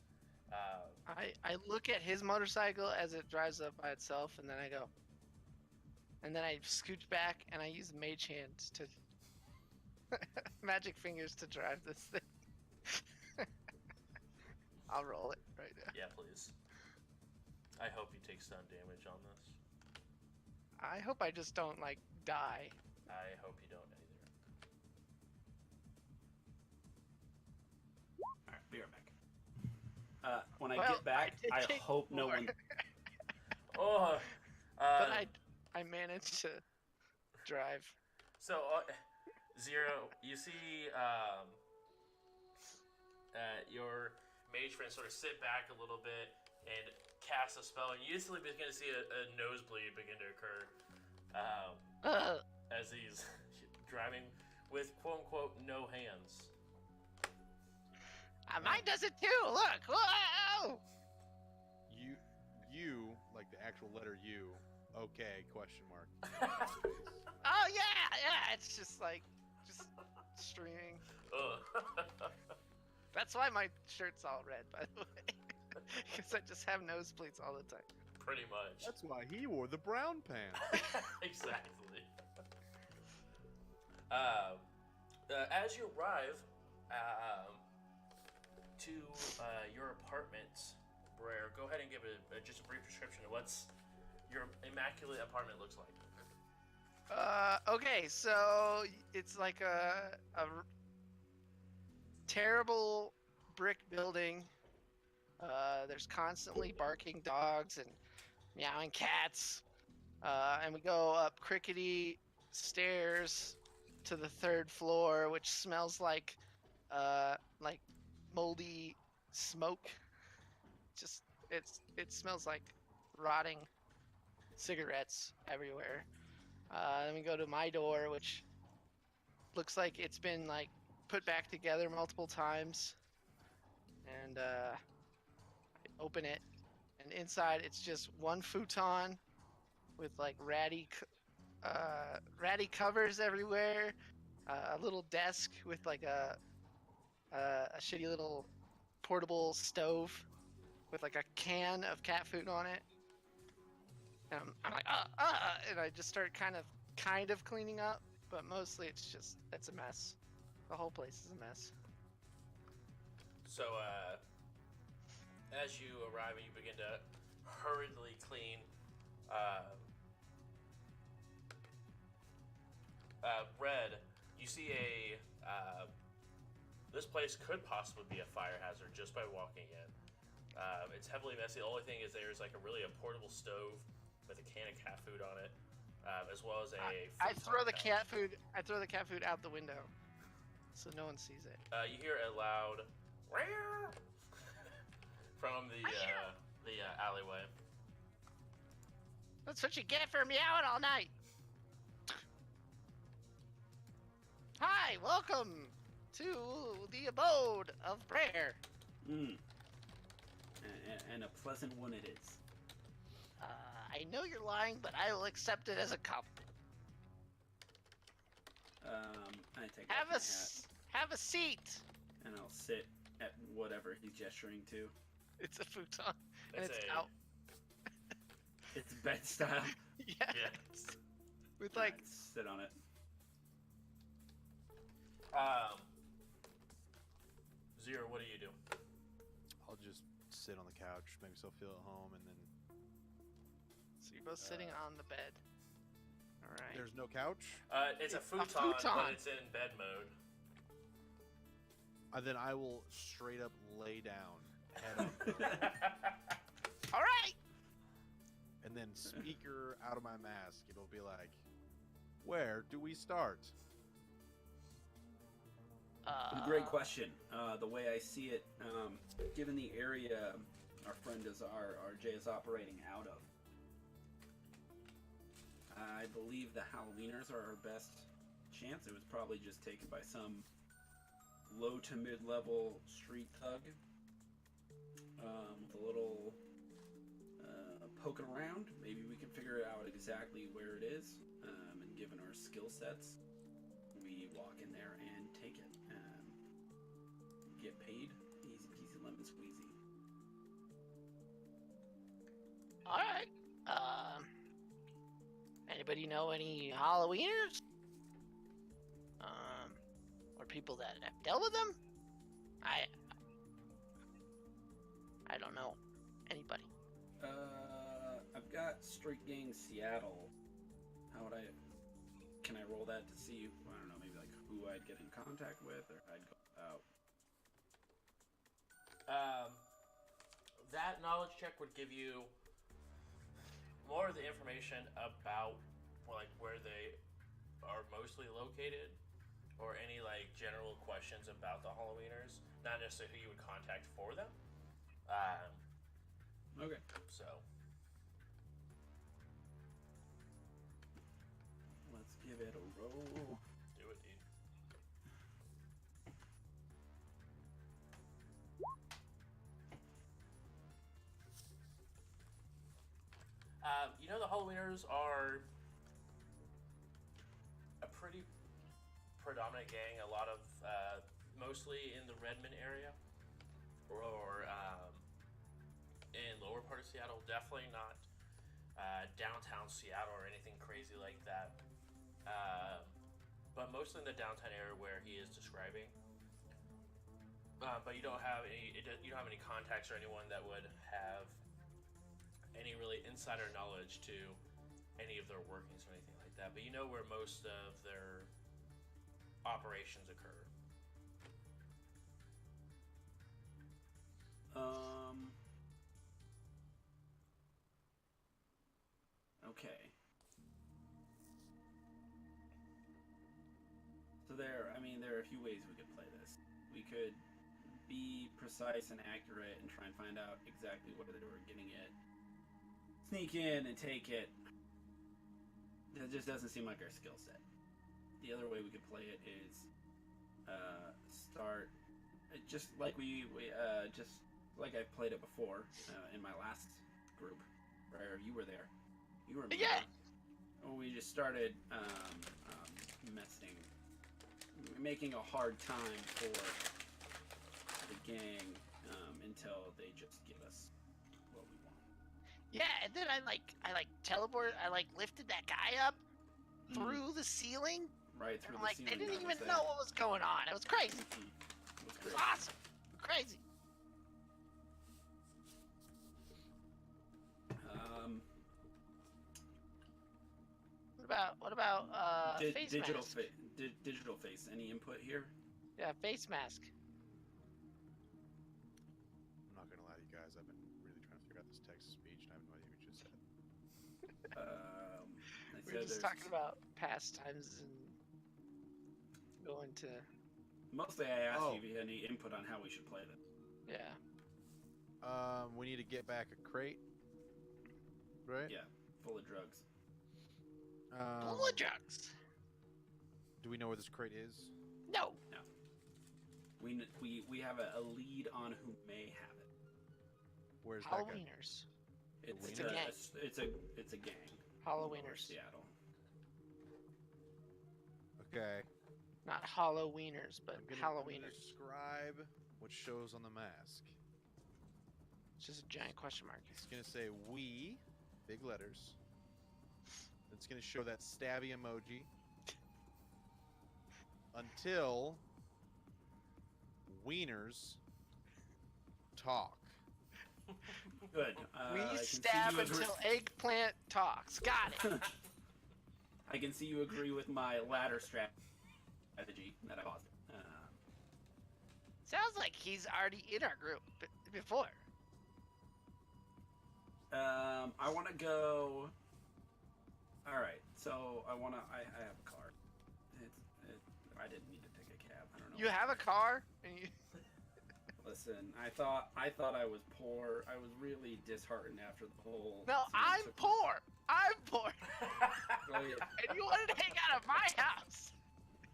I look at his motorcycle as it drives up by itself, and then I go. And then I scooch back, and I use Mage Hand to magic fingers to drive this thing. I'll roll it right now. Yeah, please. I hope you take stun damage on this. I hope I just don't like die. I hope you don't either. All right, be right back. When I Well, get back, did I take hope no more. one. Oh, But I managed to drive. So, Zero, you see your mage friend sort of sit back a little bit and cast a spell, and you instantly begin to see a nosebleed begin to occur as he's driving with quote-unquote no hands. Mine does it too. Look. Whoa! You like the actual letter U. Okay? Question mark. Oh yeah. It's just streaming. Ugh. That's why my shirt's all red, by the way, because I just have nosebleeds all the time. Pretty much. That's why he wore the brown pants. Exactly. As you arrive to your apartment, Brer, go ahead and give just a brief description of what's your immaculate apartment looks like. Okay, so it's like a terrible brick building. There's constantly barking dogs and meowing cats. And we go up crickety stairs to the third floor, which smells like moldy smoke. It smells like rotting cigarettes everywhere. Then we go to my door, which looks like it's been like put back together multiple times. And I open it, and inside it's just one futon with like ratty covers everywhere. A little desk with like a shitty little portable stove with like a can of cat food on it. And I'm like, and I just start kind of cleaning up, but mostly it's a mess. The whole place is a mess. So, as you arrive and you begin to hurriedly clean, Red, you see this place could possibly be a fire hazard just by walking in. It's heavily messy. The only thing is there's like a portable stove with a can of cat food on it, as well as a. I throw the futon cat food. I throw the cat food out the window, so no one sees it. You hear a loud from the alleyway. That's what you get for meowing all night. Hi, welcome to the abode of prayer. And a pleasant one it is. I know you're lying, but I will accept it as a compliment. I take off my hat Have a seat. and I'll sit at whatever he's gesturing to. It's a futon, and It's it's a- out. It's bed style. Yeah. Yes. With like, I'd sit on it. Zero, what do you do? I'll just sit on the couch, make myself feel at home, and then so you're both sitting on the bed. All right. there's no couch. It's a It's a futon, futon. but it's in bed mode. Then I will straight up lay down, head up, All right. and then speaker out of my mask. It'll be like, "Where do we start?" Great question. The way I see it, given the area our friend RJ is operating out of, I believe the Halloweeners are our best chance. It was probably just taken by some low to mid-level street thug with a little poking around. Maybe we can figure out exactly where it is, and given our skill sets, we walk in there and take it. Get paid, easy peasy lemon squeezy. All right. Anybody know any Halloweeners? Or people that have dealt with them? I don't know anybody. I've got Street Gang Seattle. How would I? Can I roll that to see? I don't know, maybe like who I'd get in contact with, or I'd go out. That knowledge check would give you more of the information about like where they are mostly located, or any like general questions about the Halloweeners, not necessarily who you would contact for them. Okay. So Let's give it a roll. do it, dude. You know, the Halloweeners are a pretty predominant gang. A lot of, mostly in the Redmond area, or in lower part of Seattle. Definitely not downtown Seattle or anything crazy like that. But mostly in the downtown area where he is describing. But you don't have any. You don't have any contacts or anyone that would have any really insider knowledge to any of their workings or anything like that. But you know where most of their operations occur. Okay. So there are a few ways we could play this. We could be precise and accurate and try and find out exactly where they were getting it. Sneak in and take it. That just doesn't seem like our skill set. The other way we could play it is start just like just like I played it before in my last group, where you were there. You remember? Yeah. We just started making a hard time for the gang until they just give us what we want. Yeah, and then I lifted that guy up through the ceiling. Right through I'm the like, they ceiling. didn't that even was know what was going on. It was crazy. It was It was great. awesome. Crazy. What about face digital mask? digital face. Any input here? Yeah, face mask. got this text to speech, and I have no idea what you just said. I We said were just there's- talking about pastimes and going to Mostly, I asked Oh. you if you had any input on how we should play this. yeah. We need to get back a crate, right? Yeah, full of drugs. Full of drugs. Do we know where this crate is? No. We have a lead on who may have it. Where's that guy? Halloweeners. It's a a gang. it's a gang. Over Halloweeners. Seattle. Okay. Not Halloweeners, but I'm gonna Halloweeners. describe what shows on the mask. It's just a giant question mark. It's gonna say "we," big letters. It's gonna show that stabby emoji until wieners talk. Good. We I can see stab you agree- until eggplant talks. Got it. I can see you agree with my ladder strategy that I posited. Sounds like he's already in our group before. I want to go. All right, so I have a car. I didn't need to take a cab. I don't know. You have a car, and you. Listen, I thought I was poor. I was really disheartened after the whole. No, scene I'm took- poor. I'm poor, Oh, yeah. and you wanted to hang out at my house.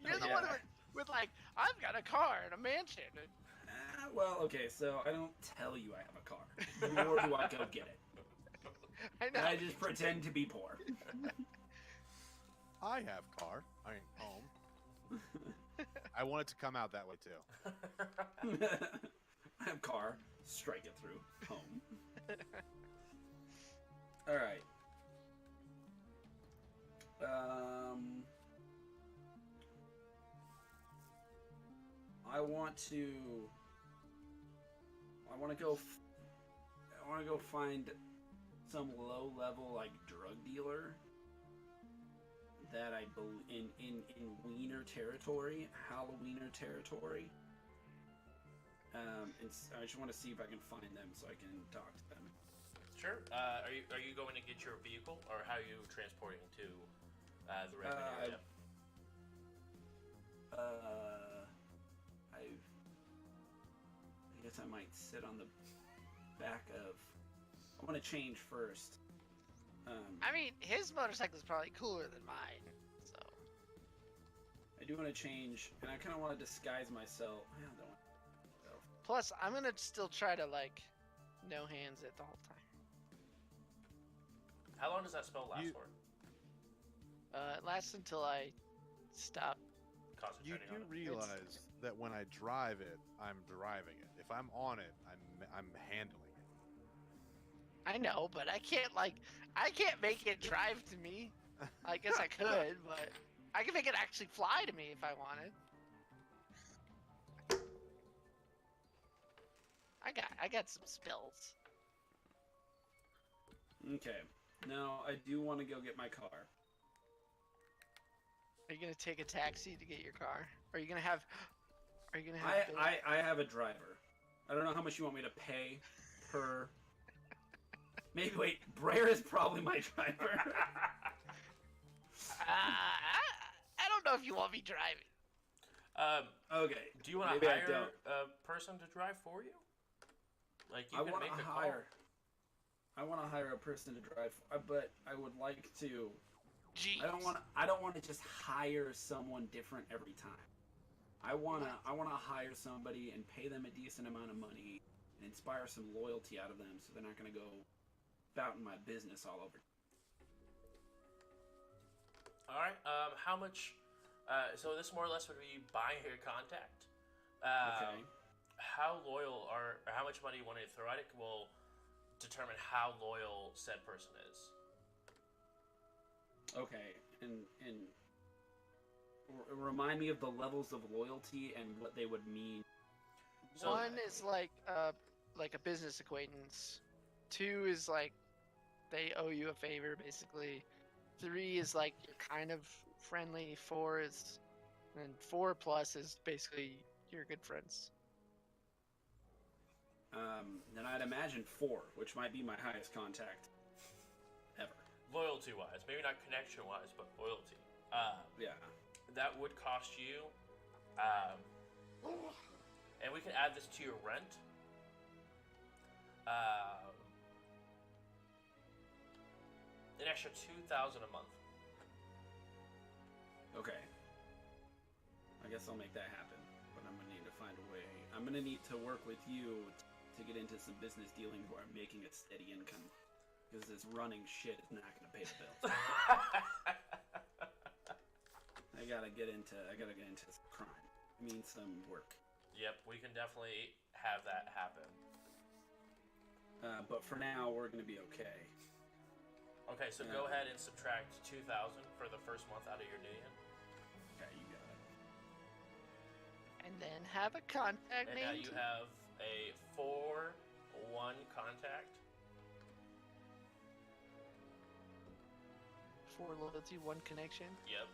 You're the one Yeah. with like, I've got a car and a mansion. And Well, okay, so I don't tell you I have a car, nor do I go get it. I know. I just pretend to be poor. I have car. I ain't home. I want it to come out that way too. I have car. Strike it through. Home. All right. I want to go find some low-level like drug dealer that I believe in Wiener territory, Halloweener territory. I just want to see if I can find them so I can talk to them. Sure. Are you going to get your vehicle, or how are you transporting to the Redmond area? I guess I might sit on the back of. I want to change first. I mean, his motorcycle is probably cooler than mine. So I do want to change, and I kind of want to disguise myself. I don't want myself. plus, I'm gonna still try to like, no hands it the whole time. How long does that spell last You- for? It lasts until I stop. You Concentrating do on it. realize that when I drive it, I'm driving it. If I'm on it, I'm handling it. I know, but I can't make it drive to me. I guess I could, but I can make it actually fly to me if I wanted. I got some spills. Okay. Now I do want to go get my car. Are you gonna take a taxi to get your car? Are you gonna have? Are you gonna have? I have a driver. I don't know how much you want me to pay per. Maybe wait. Brer is probably my driver. I don't know if you want me driving. Okay. Do you want Maybe to I hire don't. a person to drive for you? Like you I can want make to a hire. I want to hire a person to drive, but I would like to. Jeez. I don't want to just hire someone different every time. I wanna hire somebody and pay them a decent amount of money and inspire some loyalty out of them, so they're not gonna go spouting my business all over. All right. How much? So this more or less would be buying your contact. Okay. How loyal or how much money you want to throw at it will determine how loyal said person is. Okay, and remind me of the levels of loyalty and what they would mean. So- One is like a business acquaintance. 2 is like they owe you a favor, basically. 3 is like you're kind of friendly. 4 is, and 4+ is basically you're good friends. then I'd imagine 4, which might be my highest contact ever. Loyalty-wise, maybe not connection-wise, but loyalty. Yeah. That would cost you, and we can add this to your rent. An extra 2,000 a month. Okay. I guess I'll make that happen, but I'm gonna need to find a way. I'm gonna need to work with you to get into some business dealings where I'm making a steady income, because this running shit is not gonna pay the bills. I gotta get into some crime. I mean, some work. Yep, we can definitely have that happen. But for now, we're gonna be okay. Okay, so go ahead and subtract 2,000 for the first month out of your Nuyen. Okay, you got it. And then have a contact And now name. you have a 4-1 contact. 4 loyalty, 1 connection. Yep.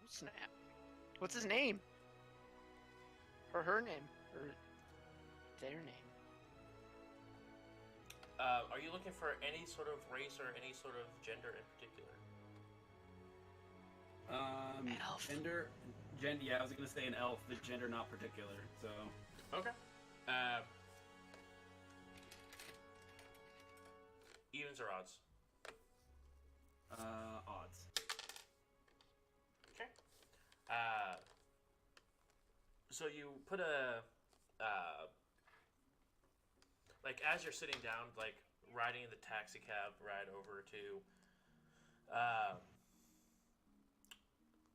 Oh, snap. What's his name? Or her name? Or their name? Are you looking for any sort of race or any sort of gender in particular? Elf. Yeah, I was gonna say an elf, but gender not particular. So. Okay. Evens or odds? Odds. Okay. So you put a like as you're sitting down, like riding in the taxi cab ride over to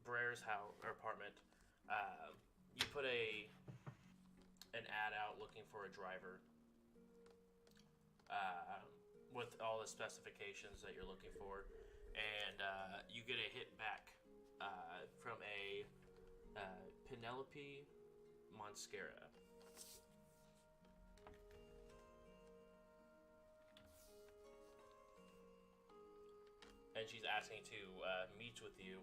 Brer's house or apartment, you put an ad out looking for a driver with all the specifications that you're looking for, and you get a hit back from a Penelope Monscara. And she's asking to meet with you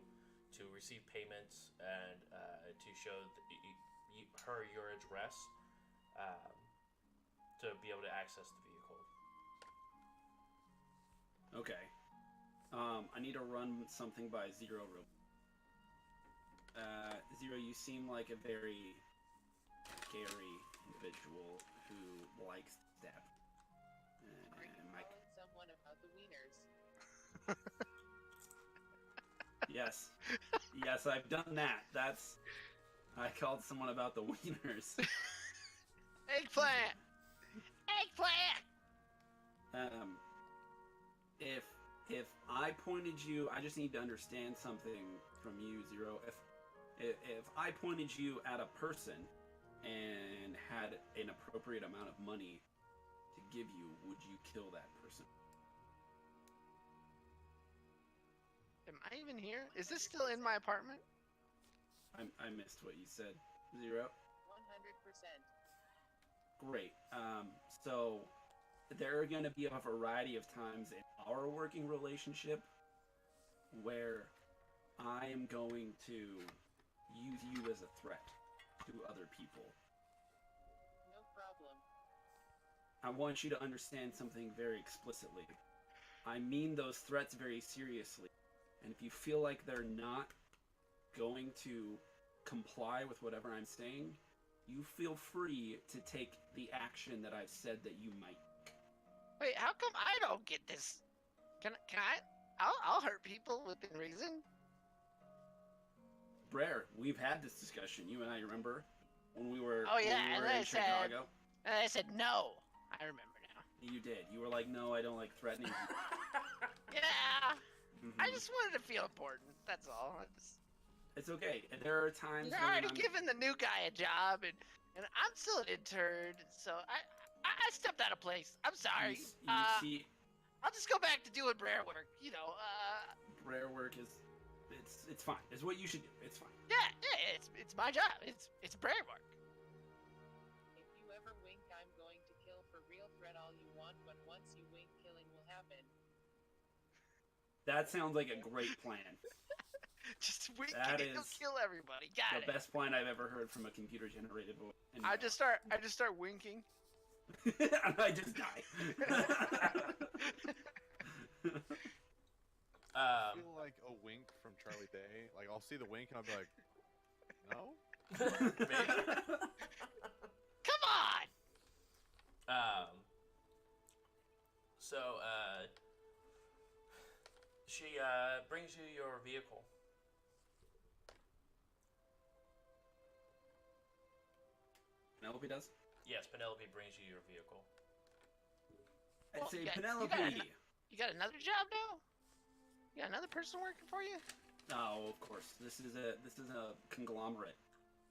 to receive payments and to show her your address to be able to access the vehicle. Okay. I need to run something by Zero real. Zero, you seem like a very scary individual who likes that. Are you Mike. calling someone about the wieners? Yes. Yes, I've done that. I called someone about the wieners. Eggplant! Eggplant! If I pointed you, I just need to understand something from you, Zero. If I pointed you at a person and had an appropriate amount of money to give you, would you kill that person? Am I even here? Is this still in my apartment? I missed what you said, Zero. 100%. Great. So there are going to be a variety of times in our working relationship where I am going to use you as a threat to other people. No problem. I want you to understand something very explicitly. I mean those threats very seriously. And if you feel like they're not going to comply with whatever I'm saying, you feel free to take the action that I've said that you might. Wait, how come I don't get this? Can I? I'll hurt people within reason. Brer, we've had this discussion, you and I, remember? When we were, Oh, yeah, when we and were I in said- Chicago? And I said no. I remember now. You did. You were like, no, I don't like threatening people. Yeah. Mhm. I just wanted to feel important. That's all. It's okay. And there are times You're when already I'm... giving the new guy a job, and I'm still an intern, so I stepped out of place. I'm sorry. You see, I'll just go back to doing Brer work. You know, Brer work is... It's fine. It's what you should do. It's fine. yeah, it's my job. It's Brer work. If you ever wink, I'm going to kill for real. Threat all you want, but once you wink, killing will happen. That sounds like a great plan. Just wink That and it'll is kill everybody. Got The it. best plan I've ever heard from a computer-generated voice. And I just start winking. and I just die. I feel like a wink from Charlie Day. Like I'll see the wink and I'll be like, no. Maybe. Come on. So, she brings you your vehicle. Penelope does. Yes, Penelope brings you your vehicle. I'd Well, say you got- Penelope. You got another job now? You got another person working for you? Oh, of course. This is a conglomerate.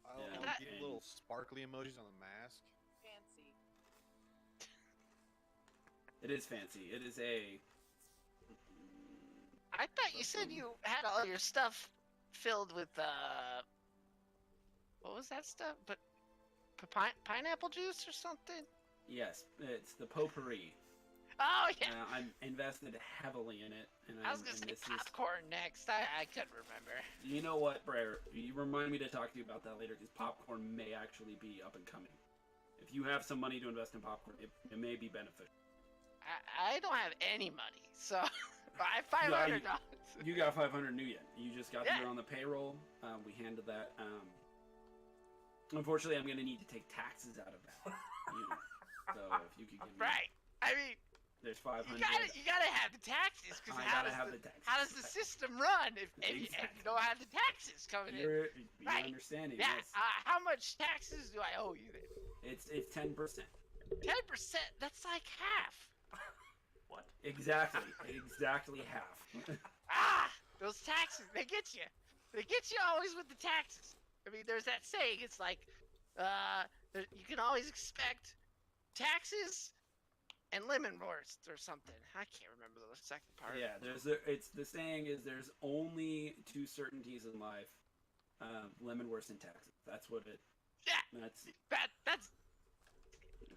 I'll Yeah. give little sparkly emojis on the mask. Fancy. It is fancy. It is a. I thought you said you had all your stuff filled with what was that stuff? But pineapple juice or something? Yes, it's the potpourri. Oh yeah. I'm invested heavily in it, and I was gonna and say this is. popcorn next. I couldn't remember. You know what, Brer? You remind me to talk to you about that later, because popcorn may actually be up and coming. If you have some money to invest in popcorn, it may be beneficial. I don't have any money, so I have $500. You got 500 new yen. You just got Yeah. you're on the payroll. We handled that. Unfortunately, I'm gonna need to take taxes out of that. So if you could give me, Right. I mean, there's 500. you gotta have the taxes because I how gotta does have the, the taxes. how does the system run if you Exactly. don't have the taxes coming in? You're Right. understanding. Yeah. Yes. How much taxes do I owe you then? It's 10%. 10%. That's like half. What? Exactly half. Those taxes, they get you. They get you always with the taxes. I mean, there's that saying, it's like, you can always expect taxes and lemon wurst or something. I can't remember the second part. Yeah, it's the saying is there's only two certainties in life: lemon worse than taxes. That's what it. Yeah, That's that's.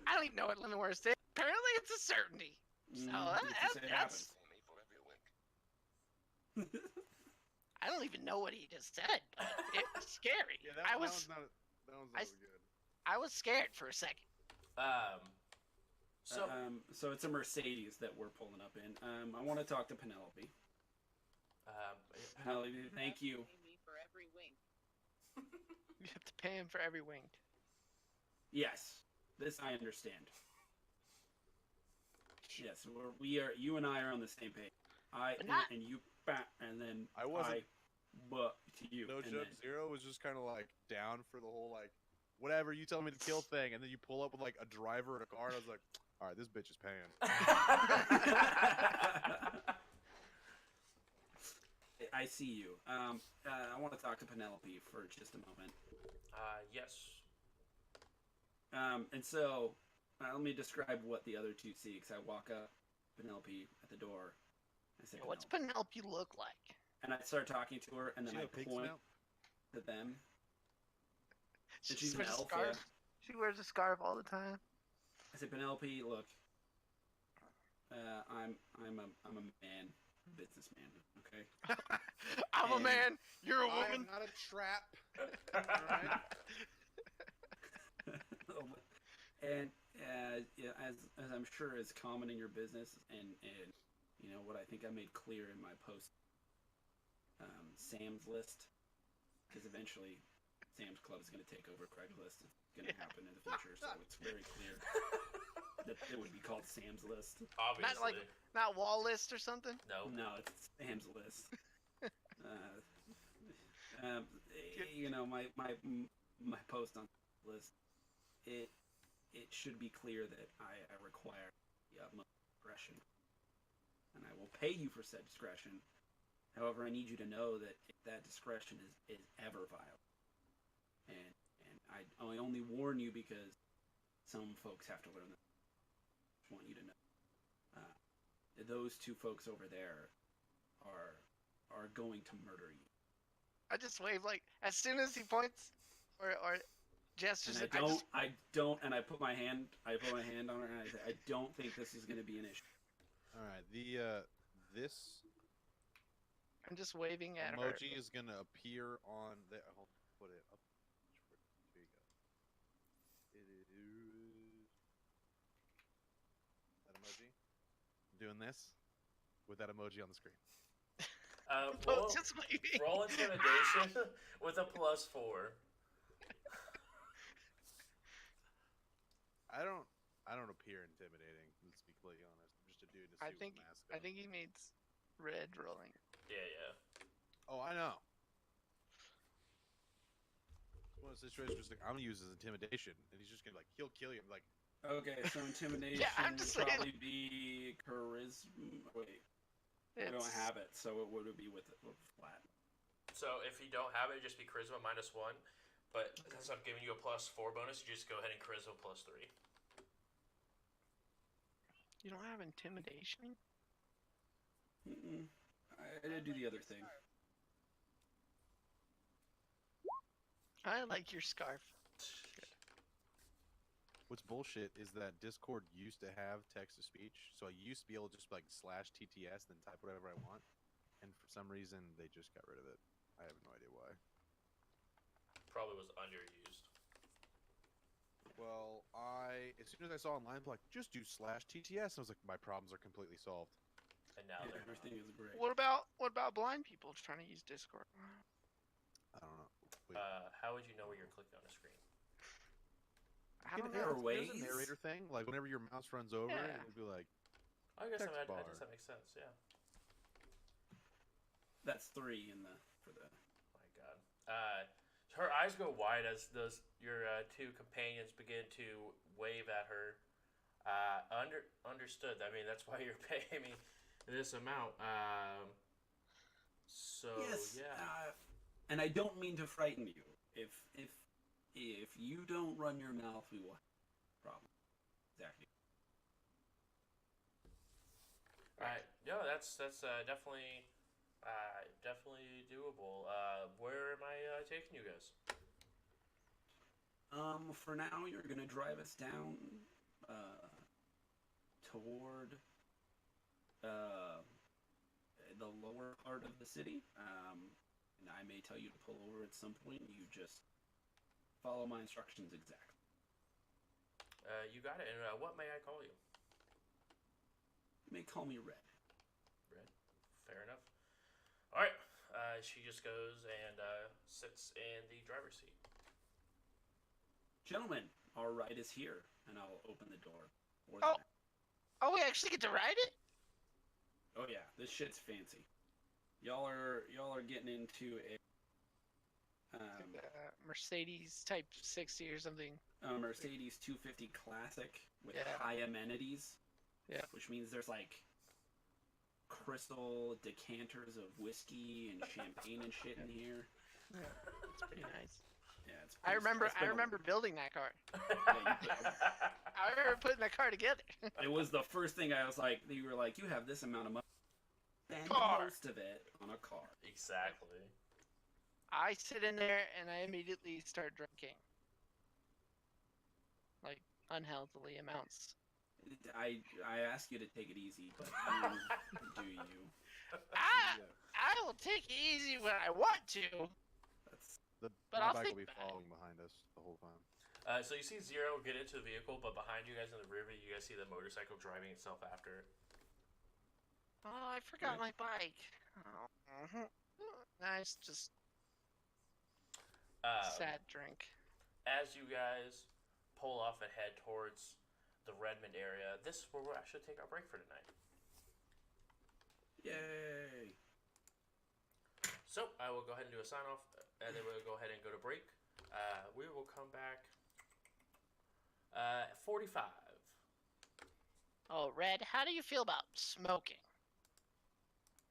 I don't even know what lemon wurst is. Apparently, it's a certainty. So it that's. happens. I don't even know what he just said, but it was scary. Yeah, I that was one's not I- good. I was scared for a second. So, So it's a Mercedes that we're pulling up in. I want to talk to Penelope. Penelope, thank you. Pay me for every wink. You have to pay him for every wing. Yes, this I understand. Yes, we are. You and I are on the same page. But not- and you, and then I wasn't- but to you. No and joke. then- Zero was just kind of like down for the whole like whatever you tell me to kill thing, and then you pull up with like a driver and a car, and I was like, all right, this bitch is paying. I see you. I want to talk to Penelope for just a moment. yes. And so, let me describe what the other two see. Because I walk up, Penelope at the door. I say, What's Penelope. Penelope look like? And I start talking to her, and then See I how pigs point smell? to them. She she's an wears a elf, scarf. yeah. She wears a scarf all the time. I said, Penelope, look. I'm a man, businessman. Okay. I'm a And- man. You're a I am woman. not a trap. Alright? And yeah, as I'm sure is common in your business, and you know what I think I made clear in my post, Sam's List, because eventually Sam's Club is going to take over Craigslist. It's going to happen in the future, so it's very clear that it would be called Sam's List. Obviously. Not wall list or something. No. No, it's Sam's List. You know, my post on the list, it should be clear that I require the utmost discretion, and I will pay you for said discretion. However, I need you to know that if that discretion is ever violated, and I only warn you because some folks have to learn that. I just want you to know. Those two folks over there are going to murder you. I just wave like as soon as he points or gestures. And I don't, and I put my hand on her, and I say, I don't think this is going to be an issue. All right. This I'm just waving at her. Emoji is gonna appear on the. I'll put it up. Here you go. It is that emoji. I'm doing this with that emoji on the screen. Roll, Just waving. roll intimidation with a +4. I don't appear intimidating. Let's be completely honest. I'm just a dude in a suit with a mask on. I think he means red rolling. Yeah. Oh, I know. One of the situations was like, I'm gonna use his intimidation, and he's just gonna like, he'll kill you. I'm like, Okay, so intimidation I'm would just saying. probably be charisma. Wait, I don't have it, so it would be with flat. So if you don't have it, it'd just be charisma -1. But since I'm giving you a +4 bonus, you just go ahead and charisma +3. You don't have intimidation? Mm-mm. I did do the other thing. I like your scarf. what's bullshit is that Discord used to have text to speech, so I used to be able to just like /TTS, then type whatever I want, and for some reason they just got rid of it. I have no idea why. Probably was underused. Well, as soon as I saw online, like, just do /TTS, and I was like, my problems are completely solved. And now Yeah, they're everything is great. What about blind people trying to use Discord? I don't know. Wait, how would you know where you're clicking on the screen? I don't There know. are there's a ways? narrator thing, like whenever your mouse runs over it, Yeah. it'd be like, I guess Text I bar. guess that makes sense. Yeah. That's 3 for the. My God. Her eyes go wide as your two companions begin to wave at her. Understood. I mean, that's why you're paying me this amount. So Yes. yeah. And I don't mean to frighten you. If you don't run your mouth, we will have a problem. Exactly. Alright. No, that's definitely doable. Where am I taking you guys? For now, you're gonna drive us down toward the lower part of the city. And I may tell you to pull over at some point. You just follow my instructions exactly. You got it. And what may I call you? You may call me Red. Red. Fair enough. All right. She just goes and sits in the driver's seat. Gentlemen, our ride is here, and I'll open the door. For Oh. them. Oh, we actually get to ride it? Oh yeah, this shit's fancy. Y'all are getting into a Mercedes Type 60 or something. Mercedes 250 Classic with Yeah. high amenities. Yeah. Which means there's like crystal decanters of whiskey and champagne and shit in here. It's pretty nice. Yeah, it's. I pretty- remember building that car. Yeah, you- I remember putting that car together. it was the first thing I was like. You were like, you have this amount of money. Spend Car. most of it on a car. Exactly. I sit in there and I immediately start drinking. Like unhealthily amounts. I ask you to take it easy, but you do you. I Yeah. will take it easy when I want to. That's The But my I'll bike think will be about it. following behind us the whole time. So you see Zero get into the vehicle, but behind you guys in the rear view, you guys see the motorcycle driving itself after it. Oh, I forgot my bike. Oh, nice, just sad drink. As you guys pull off and head towards the Redmond area, this is where we'll actually take our break for tonight. yay. So I will go ahead and do a sign off, and then we'll go ahead and go to break. We will come back at 45. Oh, Red, how do you feel about smoking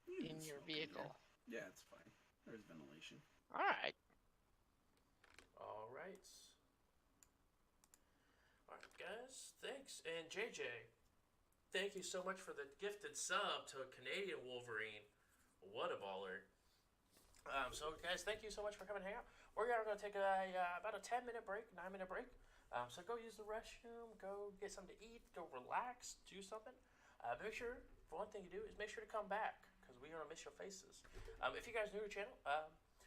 You in can your smoke in vehicle? here. Yeah, it's fine. There's ventilation. All right. All right. All right, guys. Thanks. And JJ, thank you so much for the gifted sub to a Canadian Wolverine. What a baller. So, guys, thank you so much for coming and hang out. We're going to take about a 10-minute break, 9-minute break. So go use the restroom, go get something to eat, go relax, do something. Make sure, for one thing to do, is make sure to come back. because we're gonna miss your faces. If you guys are new to the channel,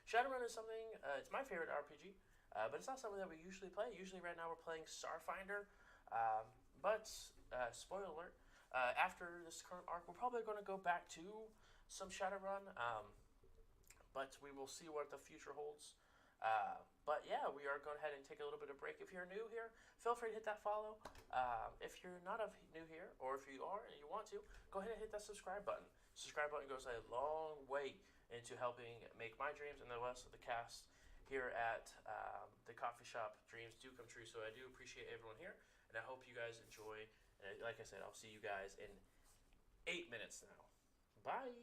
Shadowrun is something. It's my favorite RPG, but it's not something that we usually play. Usually, right now we're playing Starfinder, but spoiler alert. After this current arc, we're probably going to go back to some Shadowrun, but we will see what the future holds. But yeah, we are going ahead and take a little bit of break. If you're new here, feel free to hit that follow. If you're not new here, or if you are and you want to, go ahead and hit that subscribe button. Subscribe button goes a long way into helping make my dreams and the rest of the cast here at the coffee shop dreams do come true. So I do appreciate everyone here, and I hope you guys enjoy. And like I said, I'll see you guys in 8 minutes now. Bye.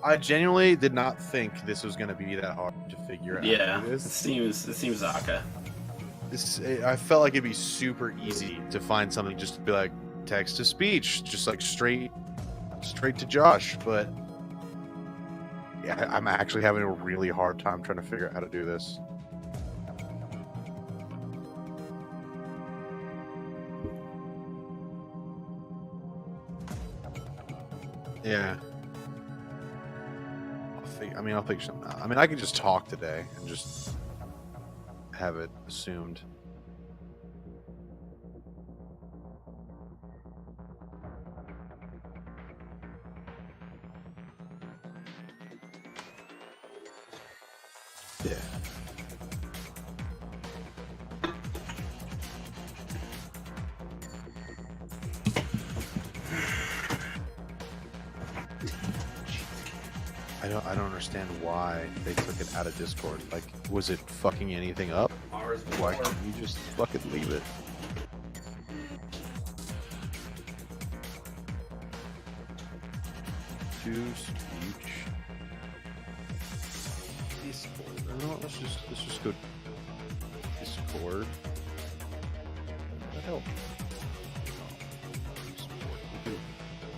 I genuinely did not think this was going to be that hard to figure out. Yeah, It it is. seems Zaka. I felt like it'd be super easy to find something just to be like text to speech, just like straight to Josh. But yeah, I'm actually having a really hard time trying to figure out how to do this. Yeah. I'll figure something out. I mean, I can just talk today and just have it assumed. Yeah. I don't understand why they took it out of Discord. Like, was it fucking anything up? Ours Why before. can't you just fucking leave it? To speech. Discord. You know what? Let's just go Discord. What the hell? Discord.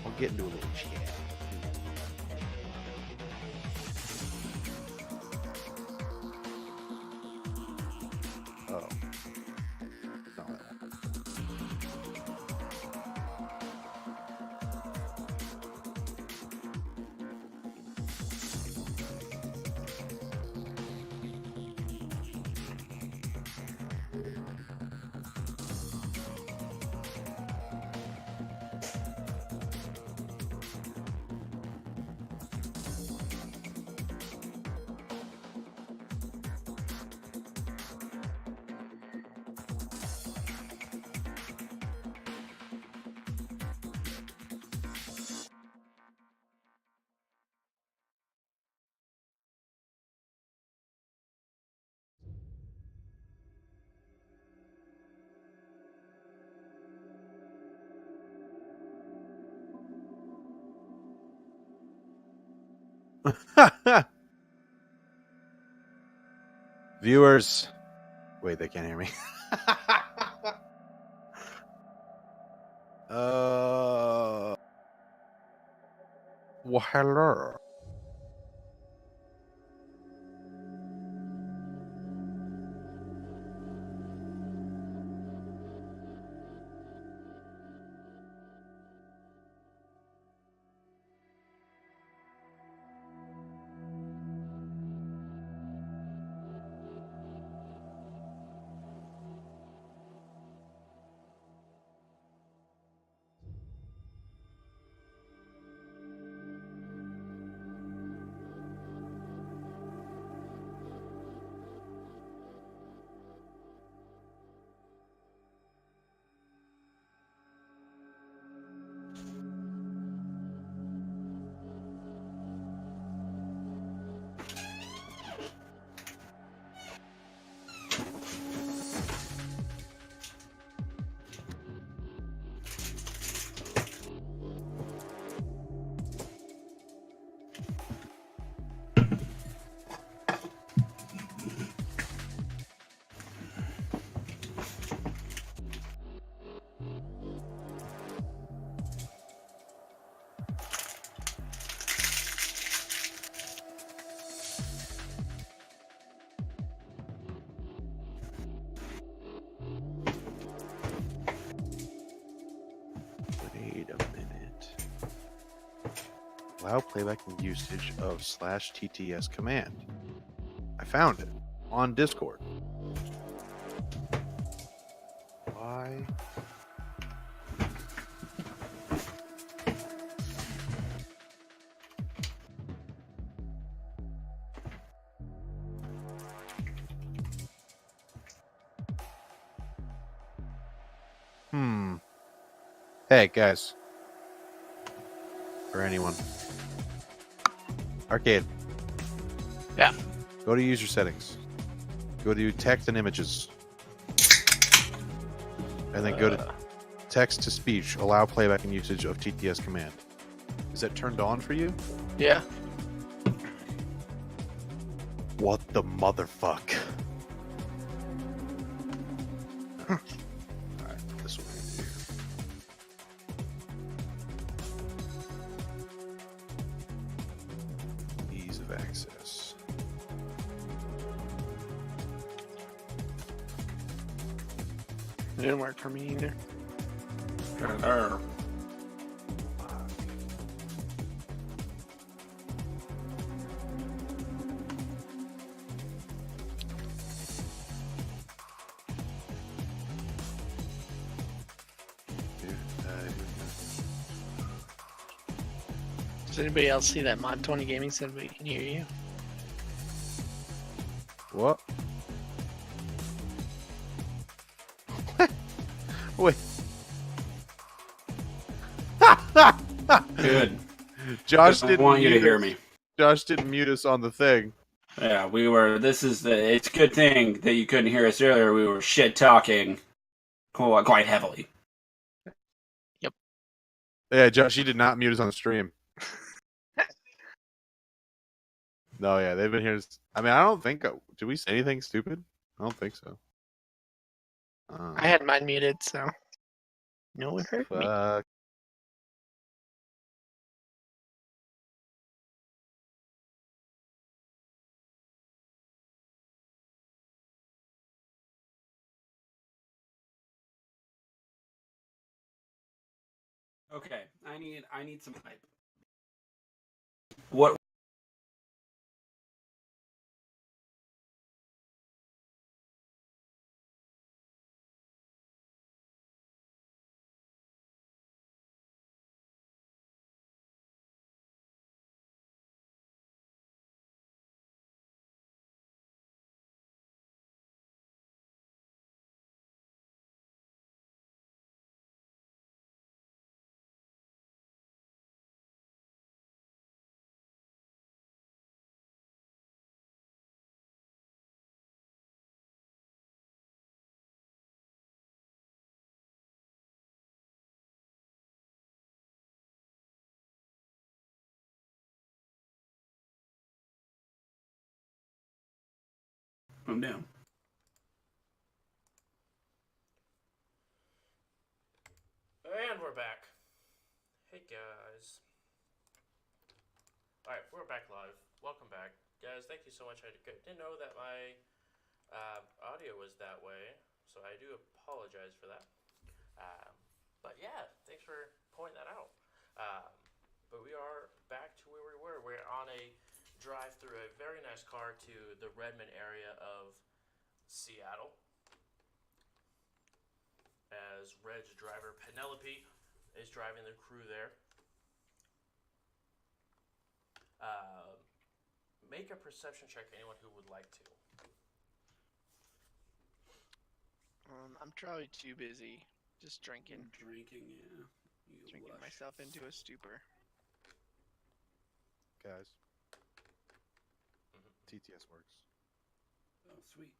I'll get into a little chat. Oh. Not that one. Viewers, wait, they can't hear me. Well, hello. Wait a minute. Allow playback and usage of /TTS command. I found it on Discord. Why? Hey, guys. Or anyone. Arcade. Yeah. Go to user settings. Go to text and images. And then go to text to speech. Allow playback and usage of TTS command. Is that turned on for you? Yeah. What the motherfuck? Alright, this is what we do. Ease of access. It didn't work for me either. Does anybody else see that Mod 20 Gaming said we can hear you? What? Wait. Good. Josh I didn't want you to mute hear us. me. Josh didn't mute us on the thing. Yeah, we were. It's a good thing that you couldn't hear us earlier. We were shit talking quite heavily. Yeah, Josh, he did not mute us on the stream. No, yeah, they've been here. I mean, I don't think. Did we say anything stupid? I don't think so. I had mine muted, so no one heard me. Fuck. Okay, I need some hype. What? I'm down. And we're back. Hey guys. Alright, we're back live. Welcome back. Guys, thank you so much. I didn't know that my audio was that way, so I do apologize for that. But yeah, thanks for pointing that out. But we are back to where we were. We're on a drive through a very nice car to the Redmond area of Seattle. As Reg's driver Penelope is driving the crew there. Make a perception check, anyone who would like to. I'm probably too busy just drinking Drinking, yeah. You drinking lush. myself into a stupor. Guys. TTS works. Oh, sweet.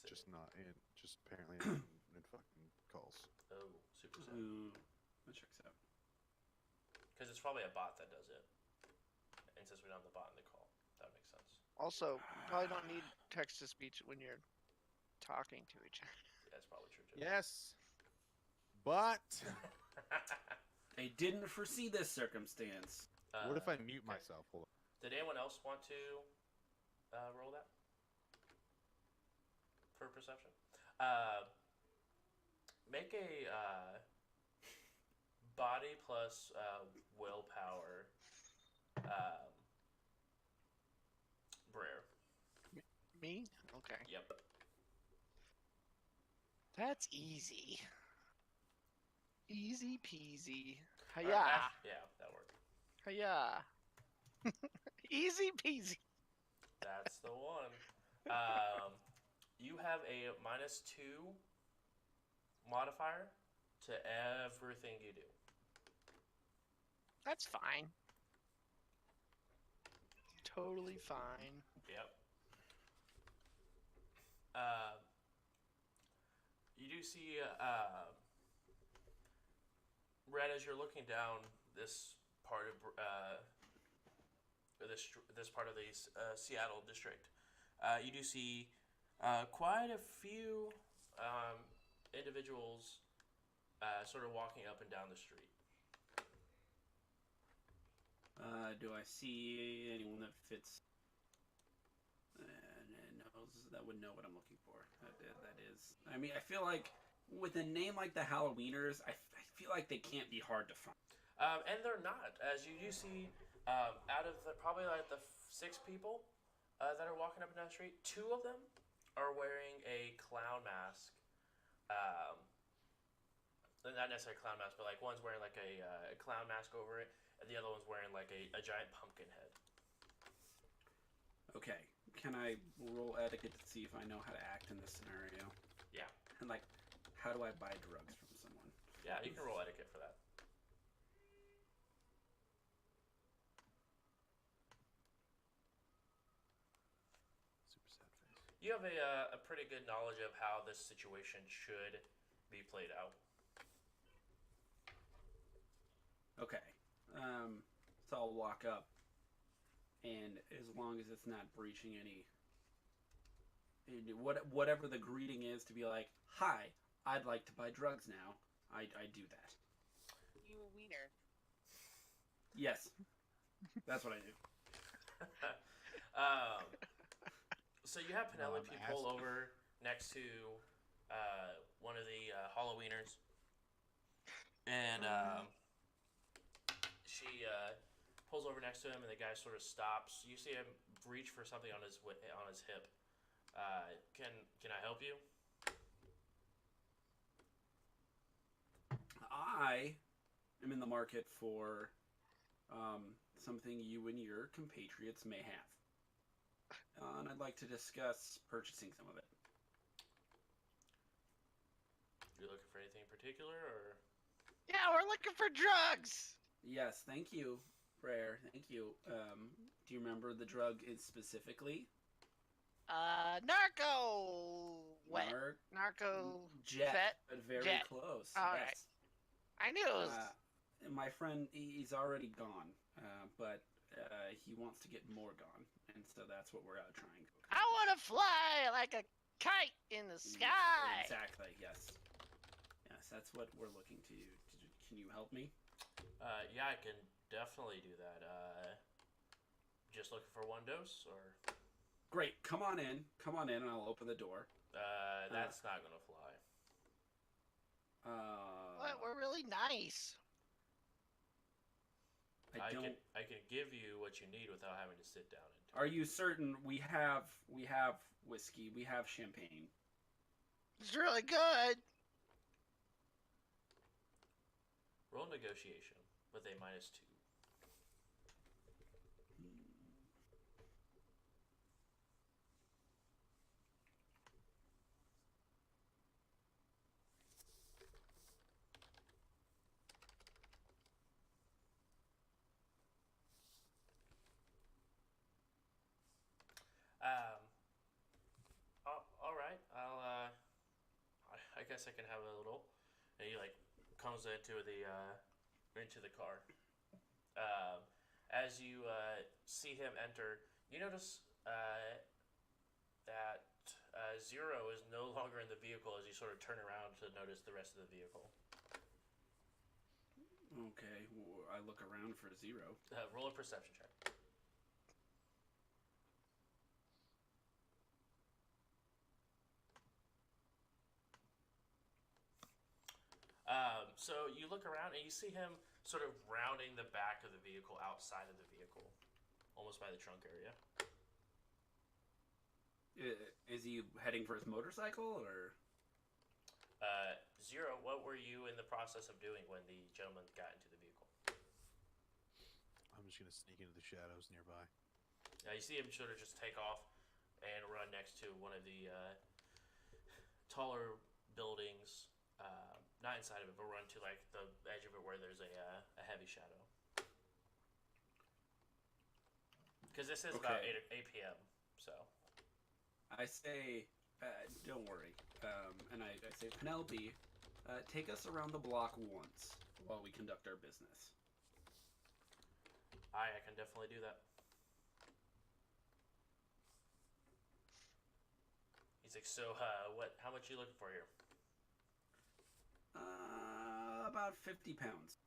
Just not in. Just apparently in fucking calls. Oh, super sad. Ooh, that checks out. Because it's probably a bot that does it. And since we don't have the bot in the call, that makes sense. Also, you probably don't need text to speech when you're talking to each other. Yeah, that's probably true too. Yes. But They didn't foresee this circumstance. what if I mute myself? Hold on. Did anyone else want to roll that? For perception? Make a body plus willpower Brer. Me? Okay. Yep. That's easy. Easy peasy. Or, Hiya. yeah, that worked. Hiya. Easy peasy. That's the one. You have a -2 modifier to everything you do. That's fine. Totally fine. Yep. You do see, Red, as you're looking down this part of this part of the Seattle district, you do see quite a few individuals sort of walking up and down the street. Do I see anyone that fits? That would know what I'm looking for. That is. I mean, I feel like with a name like the Halloweeners, I feel like they can't be hard to find. And they're not, as you do see, out of probably like the 6 people that are walking up and down the street, 2 of them are wearing a clown mask. Not necessarily a clown mask, but like one's wearing like a clown mask over it, and the other one's wearing like a giant pumpkin head. Okay, can I roll etiquette to see if I know how to act in this scenario? Yeah. And like, how do I buy drugs from someone? Yeah, you can roll etiquette for that. Super sad face. You have a pretty good knowledge of how this situation should be played out. Okay. So I'll walk up, and as long as it's not breaching any, whatever the greeting is, to be like, "Hi, I'd like to buy drugs now." I do that. You a wiener. Yes, that's what I do. So you have No, Penelope I'm pull asking. over next to one of the Halloweeners, and she pulls over next to him, and the guy sort of stops. You see him reach for something on his hip. Can I help you? I am in the market for something you and your compatriots may have. And I'd like to discuss purchasing some of it. You looking for anything in particular, or? Yeah, we're looking for drugs. Yes, thank you, Rare. Thank you. Do you remember the drug is specifically? Narco. Wet. Narco. Jet, Vet? but very Jet. close. All yes. right. I knew it was. My friend, he's already gone, but he wants to get more gone, and so that's what we're out trying. I want to fly like a kite in the sky. Exactly. Yes. Yes, that's what we're looking to do. Can you help me? Yeah, I can definitely do that. Just looking for one dose, or? Great. Come on in, and I'll open the door. That's not gonna fly. What? We're really nice. I don't. I can give you what you need without having to sit down and talk. Are you certain we have whiskey, we have champagne? It's really good. Roll negotiation with a -2. All right. I guess I can have a little. And he like comes into the car. As you see him enter, you notice that Zero is no longer in the vehicle. As you sort of turn around to notice the rest of the vehicle. Okay. Well, I look around for Zero. Roll a perception check. So you look around and you see him sort of rounding the back of the vehicle outside of the vehicle, almost by the trunk area. Is he heading for his motorcycle or? Zero, what were you in the process of doing when the gentleman got into the vehicle? I'm just gonna sneak into the shadows nearby. You see him sort of just take off and run next to one of the taller buildings. Not inside of it, but run to like the edge of it where there's a heavy shadow. Because this is about 8 p.m. So I say, don't worry. And I say, Penelope, take us around the block once while we conduct our business. I can definitely do that. He's like, so what? How much are you looking for here? About 50 pounds.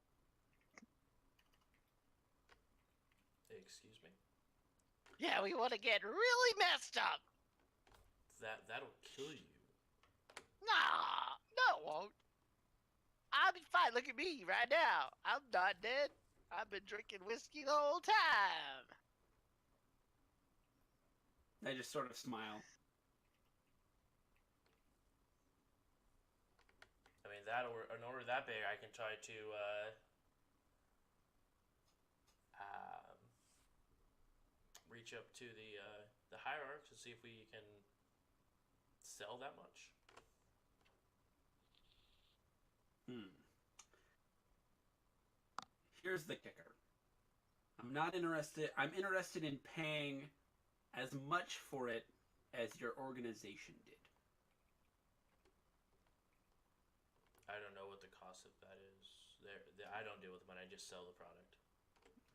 Excuse me. Yeah, we want to get really messed up. That'll kill you. Nah, no, it won't. I'll be fine. Look at me right now. I'm not dead. I've been drinking whiskey the whole time. I just sort of smile. I mean, an order that big, I can try to reach up to the the hierarchs to see if we can sell that much. Here's the kicker. I'm not interested. I'm interested in paying as much for it as your organization did. I don't know what the cost of that is. I don't deal with the money. I just sell the product.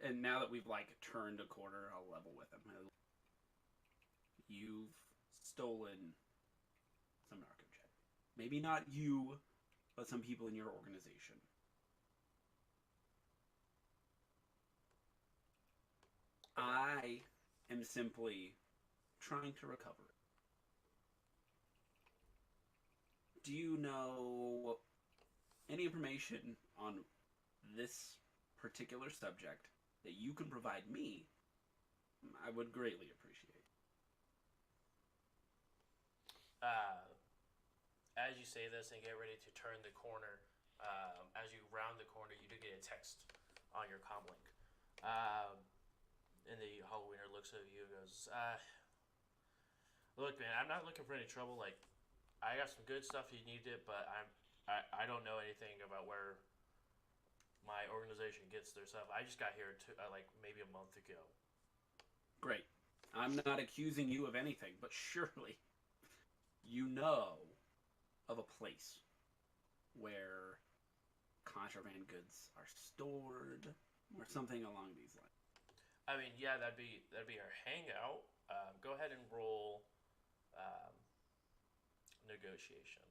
And now that we've like turned a corner, I'll level with him. You've stolen some narcojet. Maybe not you, but some people in your organization. I am simply trying to recover it. Do you know any information on this particular subject that you can provide me? I would greatly appreciate. As you say this and get ready to turn the corner, as you round the corner, you do get a text on your comlink. And the Halloweener looks at you and goes, look, man, I'm not looking for any trouble. Like, I got some good stuff you needed, but I don't know anything about where my organization gets their stuff. I just got here like maybe a month ago. Great. I'm not accusing you of anything, but surely you know of a place where contraband goods are stored or something along these lines. I mean, yeah, that'd be our hangout. Go ahead and roll negotiation.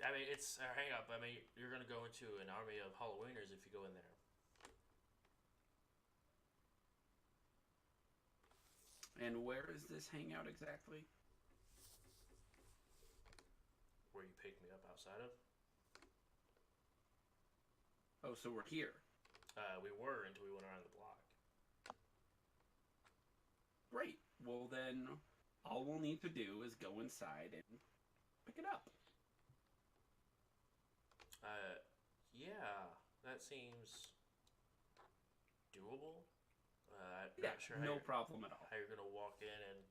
I mean, it's our hangout, but I mean, you're gonna go into an army of Halloweeners if you go in there. And where is this hangout exactly? Where you picked me up outside of? Oh, so we're here. We were until we went around the block. Great. Well, then all we'll need to do is go inside and pick it up. Yeah, that seems doable. I'm Yeah, not sure no problem at all. how you're gonna walk in and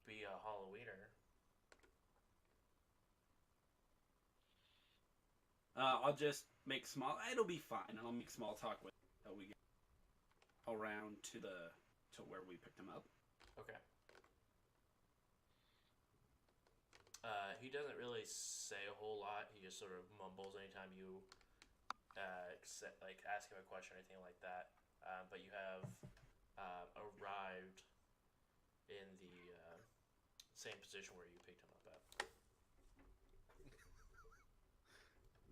be a Halloweener. I'll just make small. It'll be fine. I'll make small talk with until we get around to where we picked him up. Okay. He doesn't really say a whole lot. He just sort of mumbles anytime you ask him a question or anything like that. But you have arrived in the same position where you picked him up at.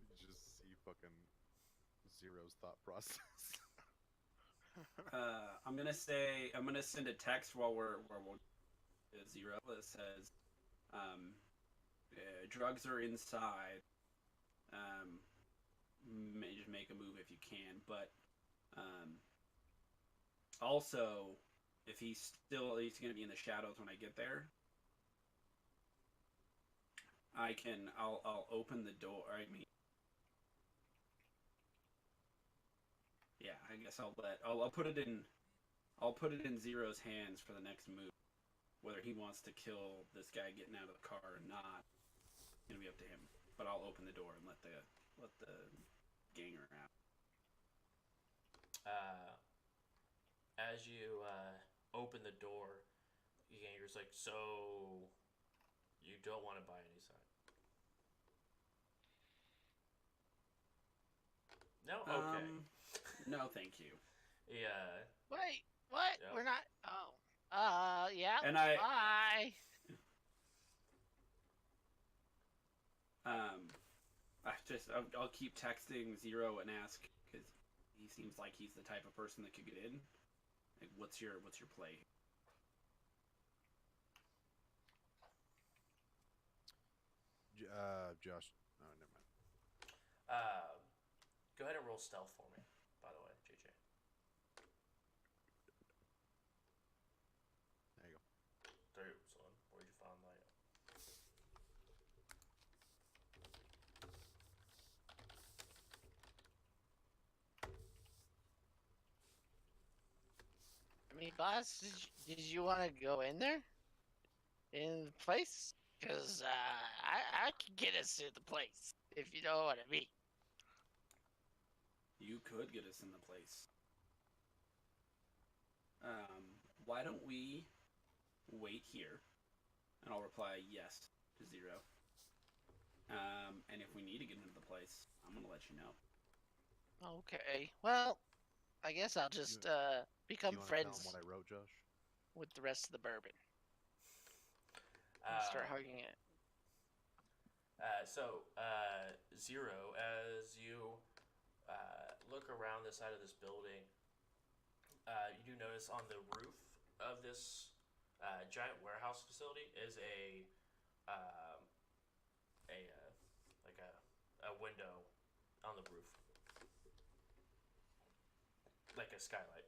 You just see fucking Zero's thought process. I'm gonna send a text while we're Zero that says, drugs are inside. Just make a move if you can, but also if he's gonna be in the shadows when I get there. I'll open the door. I mean, yeah, I guess I'll put it in Zero's hands for the next move. Whether he wants to kill this guy getting out of the car or not, it's gonna be up to him. But I'll open the door and let the ganger out. As you open the door, the ganger's like, "So you don't want to buy any side?" No. Okay. No, thank you. Yeah. Wait, what? Yep. We're not. Oh. Yeah. And Bye. I'll keep texting Zero and ask, because he seems like he's the type of person that could get in. Like, what's your play? Josh. Oh, never mind. Go ahead and roll stealth for me, by the way, JJ. There you go. Hey, boss, did you want to go in there? In the place? Because I can get us to the place, if you know what I mean. You could get us in the place. Why don't we wait here? And I'll reply yes to Zero. And if we need to get into the place, I'm gonna let you know. Okay, well, I guess I'll just Do become you want to tell friends him what I wrote, Josh? with the rest of the bourbon and start hugging it. Zero, as you look around the side of this building, you do notice on the roof of this giant warehouse facility is a window on the roof, like a skylight.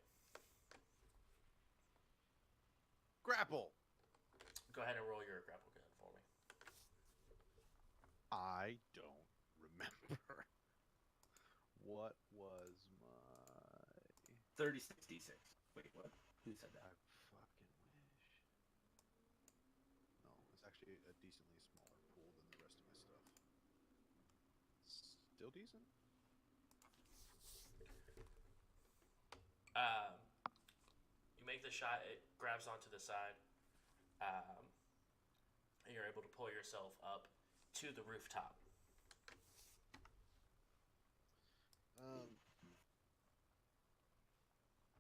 Grapple! Go ahead and roll your grapple gun for me. I don't remember. What was my... 3066. Wait, what? Who said I that? fucking wish. No, it's actually a decently smaller pool than the rest of my stuff. Still decent? You make the shot, it grabs onto the side, and you're able to pull yourself up to the rooftop.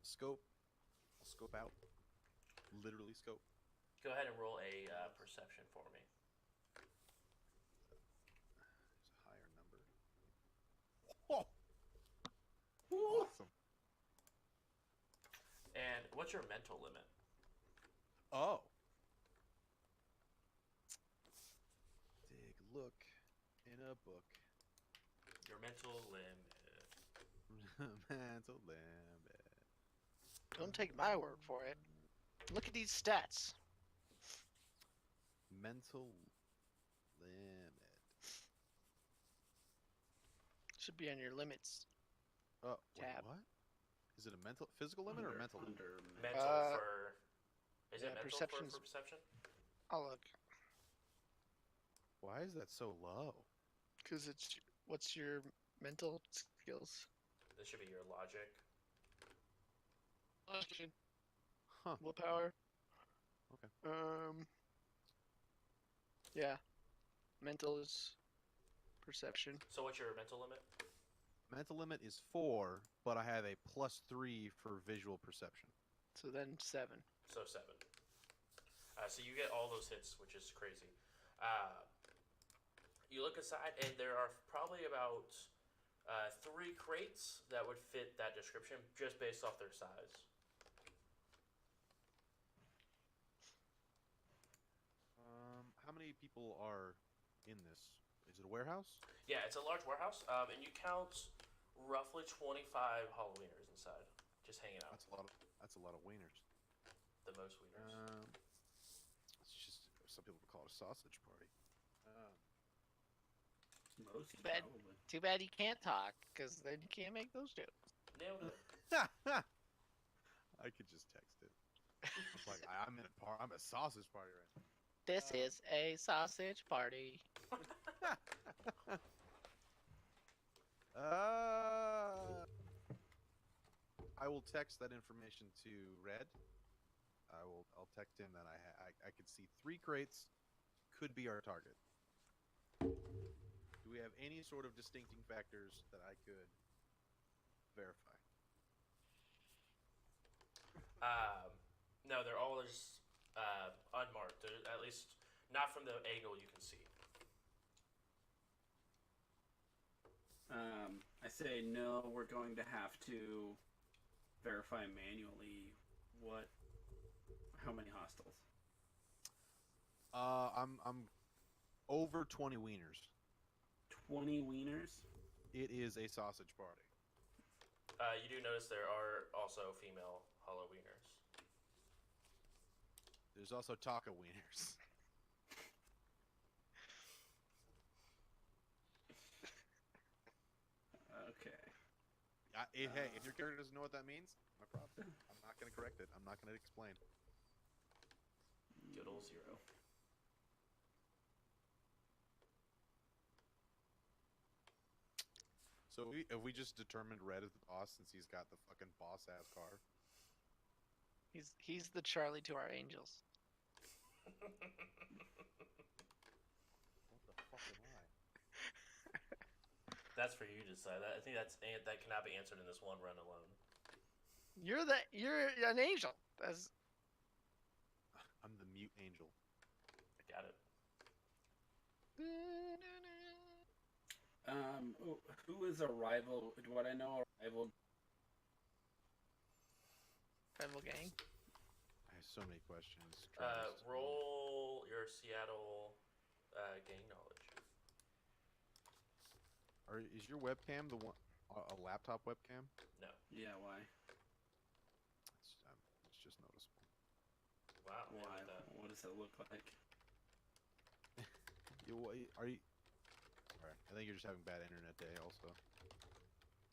Scope. I'll scope out. Literally scope. Go ahead and roll a perception for me. There's a higher number. Oh! Awesome. And what's your mental limit? Oh. Take a look in a book. Your mental limit. Mental limit. Don't take my word for it. Look at these stats. Mental limit. Should be on your limits. Oh, wait, Tab. what? Is it a physical limit or mental limit? Mental Uh, for. Is it yeah, mental perception's- for perception? I'll look. Why is that so low? Because it's what's your mental skills? This should be your logic. Huh. Willpower. Okay. Yeah. Mental is perception. So what's your mental limit? Mental limit is 4, but I have a +3 for visual perception. So then 7. So 7. So you get all those hits, which is crazy. You look aside, and there are probably about 3 crates that would fit that description just based off their size. How many people are in this? Is it a warehouse? Yeah, it's a large warehouse, and you count roughly 25 Halloweeners inside, just hanging out. That's a lot of wieners. The most wieners. It's just some people call it a sausage party. Most, bad. probably. Too bad you can't talk, because then you can't make those jokes. Nailed it. I could just text it. It's like I'm a sausage party right now. This is a sausage party. I will text that information to Red. I'll text him that I could see 3 crates could be our target. Do we have any sort of distincting factors that I could verify? No, they're all just unmarked. They're, at least not from the angle you can see. I say no. We're going to have to verify manually. How many hostiles? I'm over 20 wieners. 20 wieners. It is a sausage party. You do notice there are also female Halloweeners. There's also taco wieners. Okay. Hey, if your character doesn't know what that means, no problem. I'm not gonna correct it. I'm not gonna explain. Good old Zero. So have we just determined Red is the boss since he's got the fucking boss ass car? He's the Charlie to our Angels. What the fuck am I? That's for you to decide. I think that cannot be answered in this one run alone. You're an angel. That's I'm the mute angel. I got it. Who is a rival? What I know, a rival. Rival gang. I have so many questions. Travis. Roll your Seattle gang knowledge. Is your webcam the one a laptop webcam? No. Yeah, why? It's just noticeable. Wow. man, Why? with that. What does it look like? Are you? Alright, I think you're just having bad internet day. Also,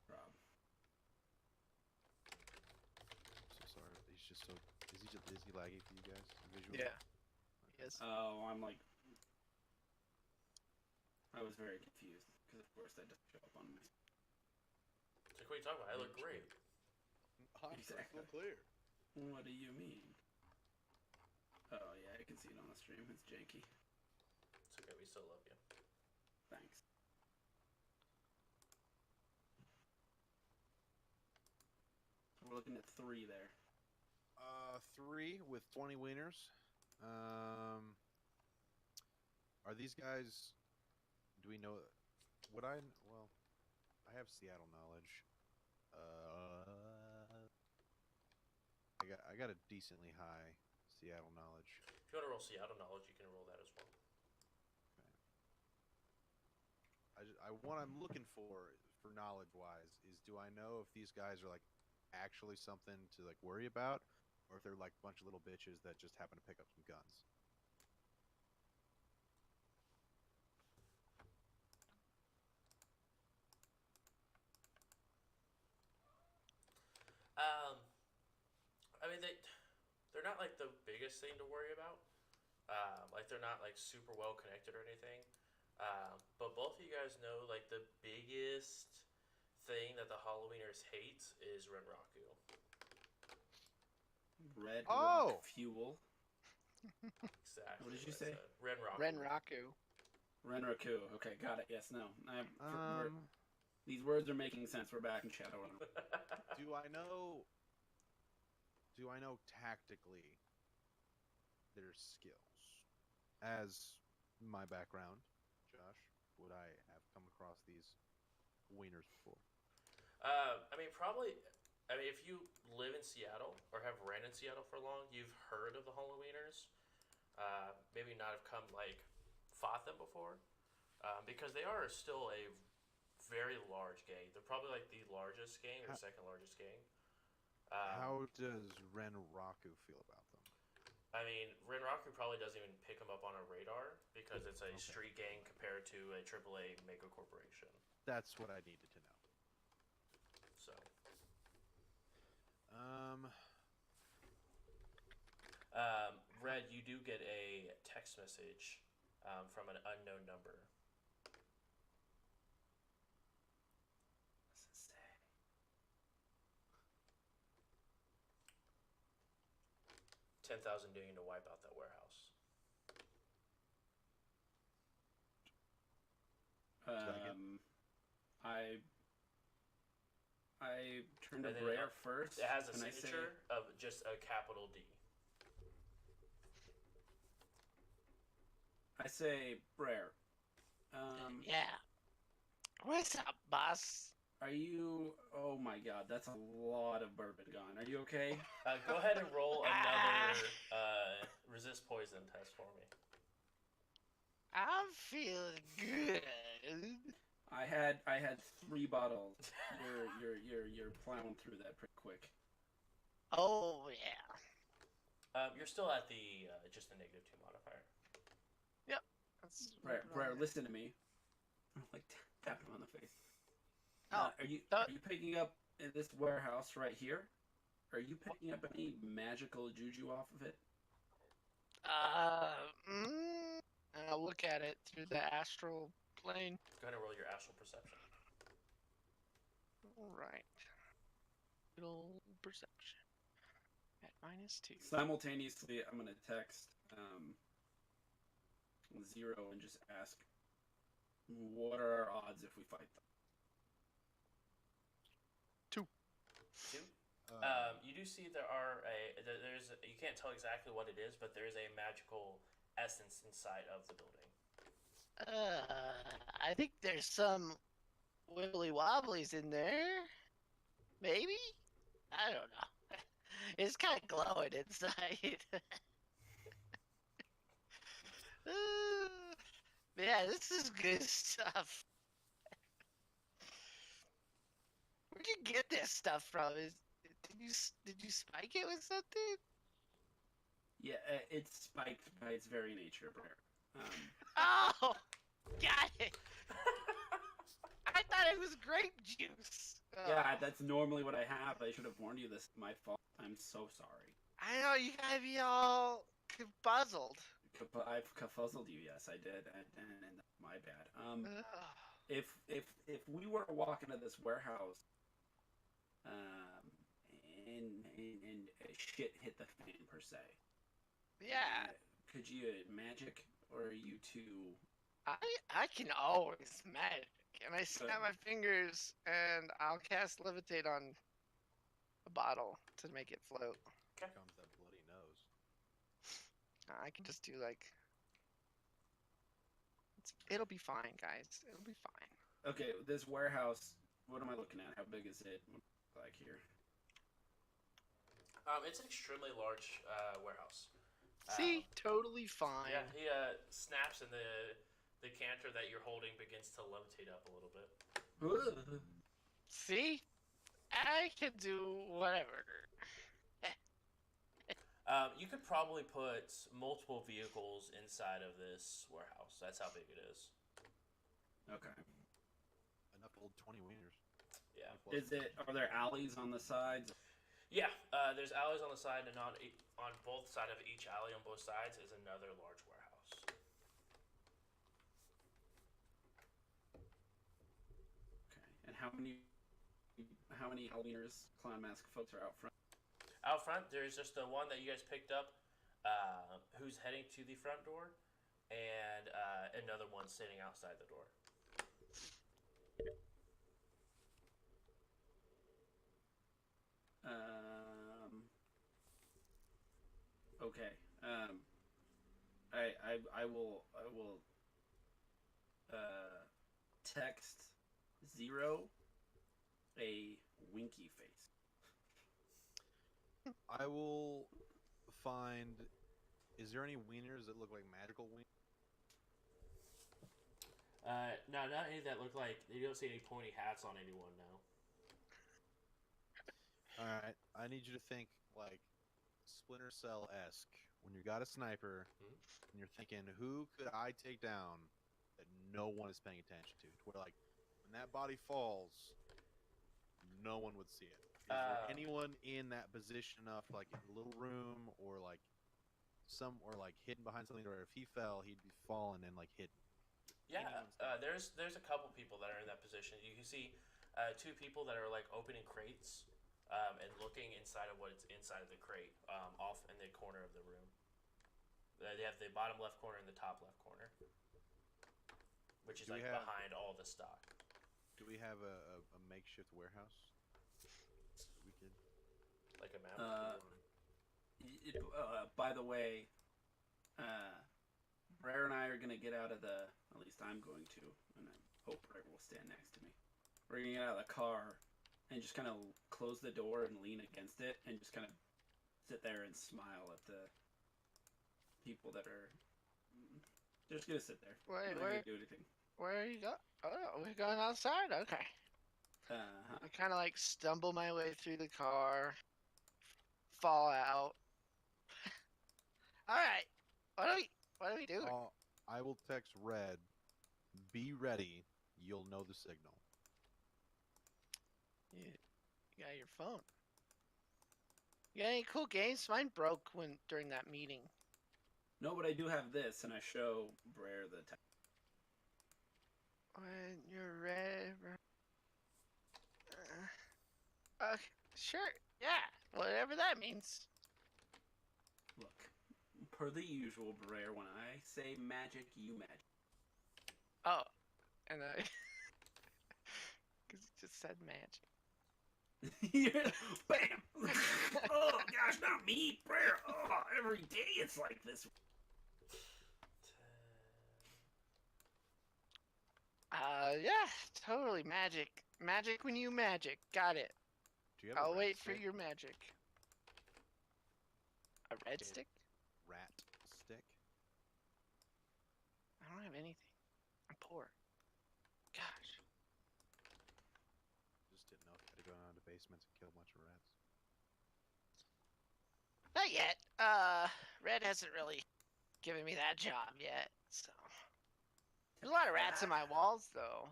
Rob. so sorry. He's just so. Is he laggy for you guys visually? Yeah. Yes. Oh, I'm like. I was very confused because of course that doesn't show up on my. It's like, what are you talking about? I look great. Exactly. Clear. What do you mean? Oh yeah, I can see it on the stream. It's janky. It's okay. We still love you. Thanks. We're looking at 3 there. 3 with 20 wieners. Are these guys? Do we know? I have Seattle knowledge. I got a decently high Seattle knowledge. If you want to roll Seattle knowledge, you can roll that as well. What I'm looking for knowledge wise is, do I know if these guys are like actually something to like worry about, or if they're like a bunch of little bitches that just happen to pick up some guns? I mean, they're not like the biggest thing to worry about. Like they're not like super well connected or anything. But both of you guys know like the biggest thing that the Halloweeners hate is Renraku. Red Oh! rock fuel. Exactly. What did you I say? said. Renraku. Renraku. Renraku. Okay, got it. Yes, no. These words are making sense. We're back in Shadowrun. Do I know tactically their skills? As my background, Josh, would I have come across these wieners before? I mean, probably. I mean, if you live in Seattle or have ran in Seattle for long, you've heard of the Halloweeners. Maybe not have come like fought them before, because they are still a very large gang. They're probably like the largest gang or second largest gang. How does Renraku feel about them? I mean, Renraku probably doesn't even pick them up on a radar because it's a street gang compared to a AAA mega corporation. That's what I needed to know. So, Red, you do get a text message from an unknown number. What's it say? 10,000 doing to wipe out that warehouse. I turned to And then Brer first. It has a and signature of just a capital D. I say Brer. Yeah. What's up, boss? Are you? Oh my God, that's a lot of bourbon gone. Are you okay? Go ahead and roll another resist poison test for me. I'm feeling good. I had 3 bottles. You're plowing through that pretty quick. Oh yeah. You're still at the just the -2 modifier. That's Brer, listen to me. Like tap him on the face. Oh, Are you picking up in this warehouse right here? Are you picking up any magical juju off of it? I'll look at it through the astral plane. Go ahead and roll your astral perception. All right. Little perception at -2. Simultaneously, I'm gonna text Zero and just ask, what are our odds if we fight them? 2. You do see you can't tell exactly what it is, but there is a magical essence inside of the building. I think there's some wibbly wobblies in there. Maybe? I don't know. It's kind of glowing inside. Yeah, this is good stuff. Where'd you get this stuff from? Did you spike it with something? Yeah, it's spiked by its very nature, Brer. Oh, got it. I thought it was grape juice. Yeah, that's normally what I have. I should have warned you. This is my fault. I'm so sorry. I know you gotta be all puzzled. I've confuzzled you. Yes, I did, and that's my bad. If we were to walk into this warehouse, and shit hit the fan per se, Yeah, could you magic, or are you too? I can always magic, and I snap my fingers, and I'll cast levitate on a bottle to make it float. Here comes that bloody nose. I can just do like. It'll be fine, guys. It'll be fine. Okay, this warehouse. What am I looking at? How big is it? What does it look like here? It's an extremely large warehouse. See, totally fine. Yeah, he snaps, and the canter that you're holding begins to levitate up a little bit. See, I can do whatever. You could probably put multiple vehicles inside of this warehouse. That's how big it is. Okay. Enough to hold 20 wieners. Yeah. Are there alleys on the sides? Yeah. There's alleys on the side, and on both sides of each alley on both sides is another large warehouse. Okay. And how many Halloweeners, Clown Mask folks are out front? Out front, there's just the one that you guys picked up, who's heading to the front door, and another one sitting outside the door. Okay. I will text Zero a winky face. I will find. Is there any wieners that look like magical wieners? No, not any that look like. You don't see any pointy hats on anyone now. Alright, I need you to think like Splinter Cell-esque. When you got a sniper, and you're thinking, who could I take down that no one is paying attention to? To where, like, when that body falls, no one would see it. Is there anyone in that position enough, like in a little room, or like hidden behind something, or if he fell, he'd be fallen and like hidden? Yeah, there's a couple people that are in that position. You can see 2 people that are like opening crates and looking inside of what's inside of the crate, off in the corner of the room. They have the bottom left corner and the top left corner, which is behind all the stock. Do we have a makeshift warehouse? We could Like a map. By the way, Brer and I are gonna get out of the. At least I'm going to, and I hope Brer will stand next to me. We're gonna get out of the car and just kind of close the door and lean against it, and just kind of sit there and smile at the people that are. Just gonna sit there. Wait, Not gonna do anything. where are you going? Oh, we're going outside? Okay. I kind of like stumble my way through the car, fall out. All right, what are we doing? I will text Red. Be ready. You'll know the signal. You got your phone. You got any cool games? Mine broke during that meeting. No, but I do have this, and I show Brer the. When you're ready. Sure. Yeah. Whatever that means. Look, per the usual, Brer. When I say magic, you magic. Oh, and I. Because you just said magic. Yeah, bam! Oh gosh, not me, Brer. Oh, every day it's like this. Yeah, totally magic. Magic when you magic. Got it. Do you have a I'll rat wait for stick? your magic. A red Did- stick? Rat stick? I don't have anything. I'm poor. Gosh. Just didn't know if I had to go down to basements and kill a bunch of rats. Not yet. Red hasn't really given me that job yet, so. There's a lot of rats in my walls, though.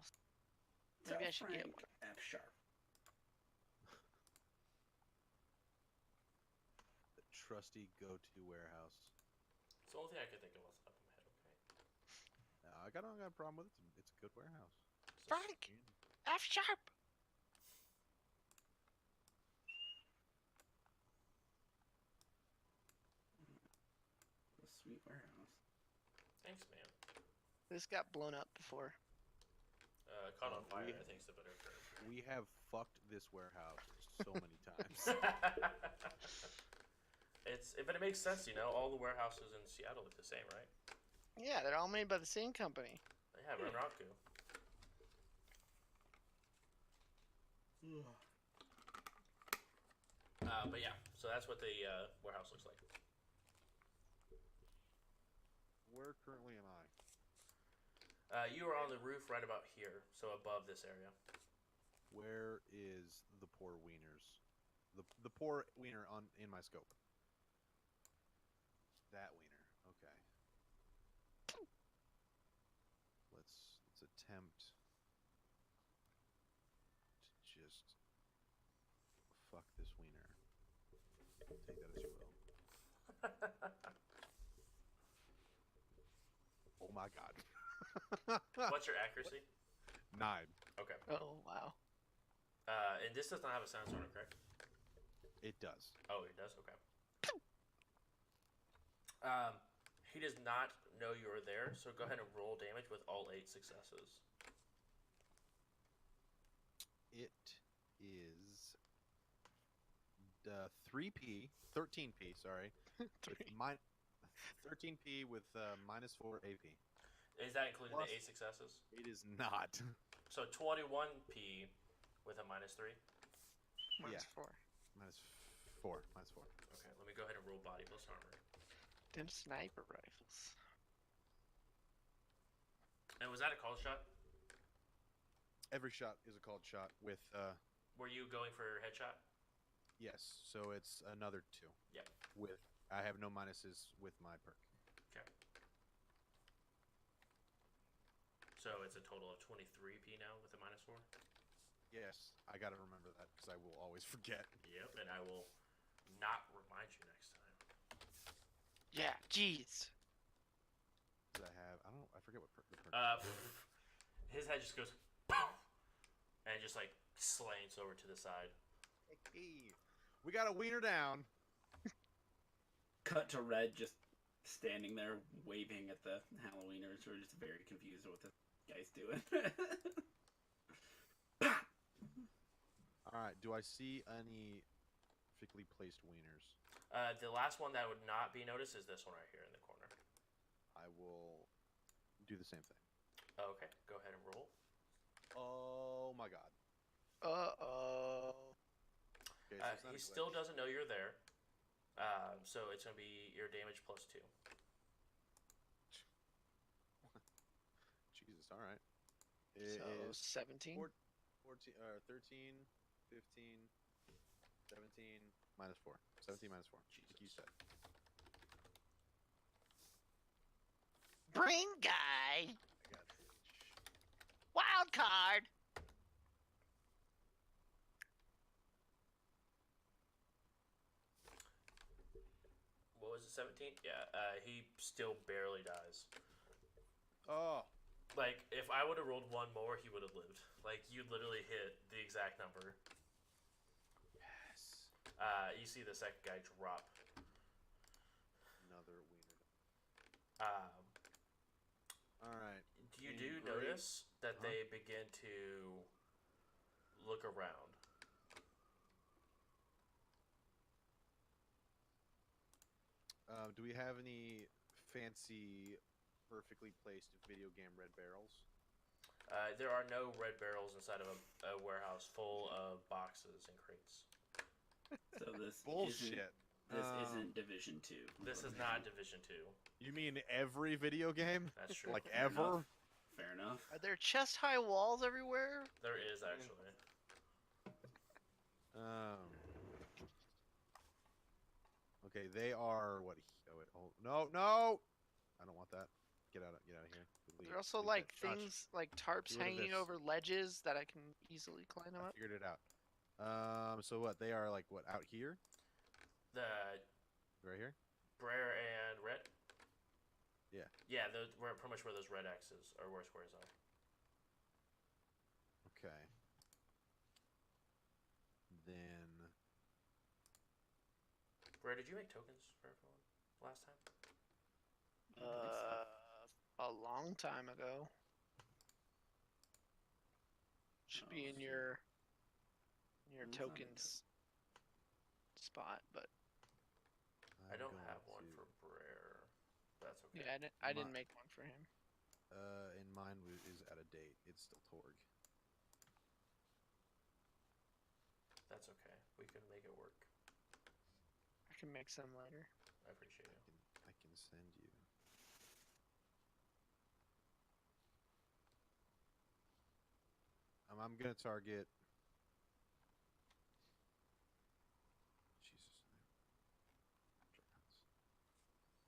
Maybe I should get Frank F. Sharp. The trusty go-to warehouse. It's the only thing I could think of off the top of my head. Okay. I don't got a problem with it. It's a good warehouse. So Frank! F sharp! A sweet warehouse. Thanks, man. This got blown up before. Caught on Oh, fire, we- I think is the better term. We have fucked this warehouse so many times. But it makes sense, you know. All the warehouses in Seattle look the same, right? Yeah, they're all made by the same company. Yeah, Renraku. But yeah, so that's what the warehouse looks like. Where currently am I? You are on the roof right about here, so above this area. Where is the poor wieners? The poor wiener in my scope. That wiener. Okay. Let's attempt to just fuck this wiener. Take that as you will. Oh my god. What's your accuracy? 9. Okay. Oh, wow. And this does not have a sound sonar, correct? It does. Oh, it does? Okay. He does not know you are there, so go ahead and roll damage with all 8 successes. It is 13p, sorry. With 13p with -4 AP. Is that including Plus- the 8 successes? It is not. So 21p with a -3. Minus Yeah. 4. -4. -4. Okay, let me go ahead and roll body plus armor. Them sniper rifles. And was that a called shot? Every shot is a called shot with, Were you going for headshot? yes, so it's another 2. Yep. I have no minuses with my perk. Okay. So it's a total of 23p now with a -4? Yes, I gotta remember that because I will always forget. Yep, and I will not remind you next time. Yeah, jeez. I forget what the perk His head just goes and just like slants over to the side. Hey, we got a wiener down. Cut to Red just standing there waving at the Halloweeners who are just very confused at what this guy's doing. Alright, do I see any perfectly placed wieners? The last one that would not be noticed is this one right here in the corner. I will do the same thing. Okay, go ahead and roll. Oh my god. Uh-oh. Okay, so it's not He a still glitch. doesn't know you're there. So it's going to be your damage plus 2. Jesus, alright. It So, is 17? 14, 13, 15, 17, -4. 17 -4. Like you said. Brain guy! I got it. Wild card! was it 17? Yeah. He still barely dies. Oh, Like, if I would have rolled one more, he would have lived. Like, you literally hit the exact number. yes. You see the second guy drop. Another wiener. Um, All right. you Any do great- notice that Huh? they begin to look around. Do we have any fancy, perfectly placed video game red barrels? There are no red barrels inside of a warehouse full of boxes and crates. So this Bullshit. Isn't Division 2. This is not Division 2. You mean every video game? That's true. Like Fair ever? enough. Fair enough. Are there chest high walls everywhere? There is, actually. Okay, they are what? Oh, wait, oh no, no! I don't want that. Get out of here. Leave, There are also leave like that. Josh, things like tarps get rid of hanging this. over ledges that I can easily climb I up. figured it out. So what? They are like what? Out here? The Right here? Brer and Red? Yeah. Yeah, those were pretty much where those red X's or where squares are. Okay. Then Brer, did you make tokens for everyone last time? A long time ago. Should be in Oh, your It's not in tokens spot, but I I'm don't going have one to- for Brer. That's okay. yeah, I didn't My- make one for him. And mine is out of date. It's still Torg. That's okay. We can make it work. I can make some later. I appreciate it. I can send you. I'm gonna target. Jesus.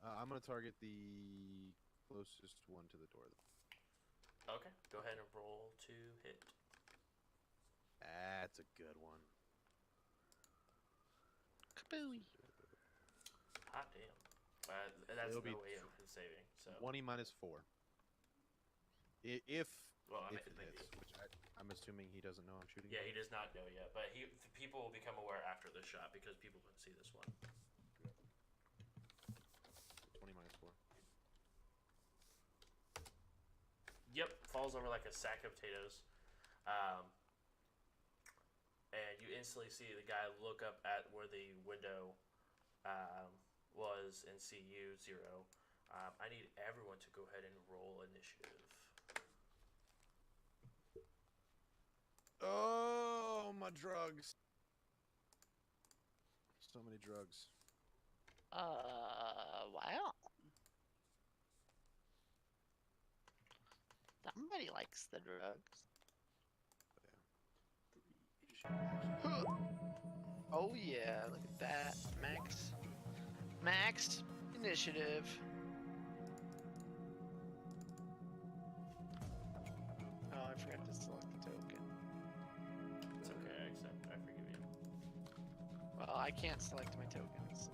I'm gonna target the closest one to the door. Okay, go ahead and roll to hit. That's a good one. Kabooey. Hot damn. That's It'll no be way of his saving. So 20 minus 4. If well, I if mean, it hits, which I'm assuming he doesn't know I'm shooting. yeah, he does not know yet, but people will become aware after this shot because people couldn't see this one. 20 minus 4. Yep, falls over like a sack of potatoes. And you instantly see the guy look up at where the window was and see you, Zero. I need everyone to go ahead and roll initiative. Oh, my drugs. So many drugs. Wow. Somebody likes the drugs. Oh yeah, look at that. Max initiative. Oh, I forgot to select the token. It's okay, I accept. I forgive you. Well, I can't select my tokens.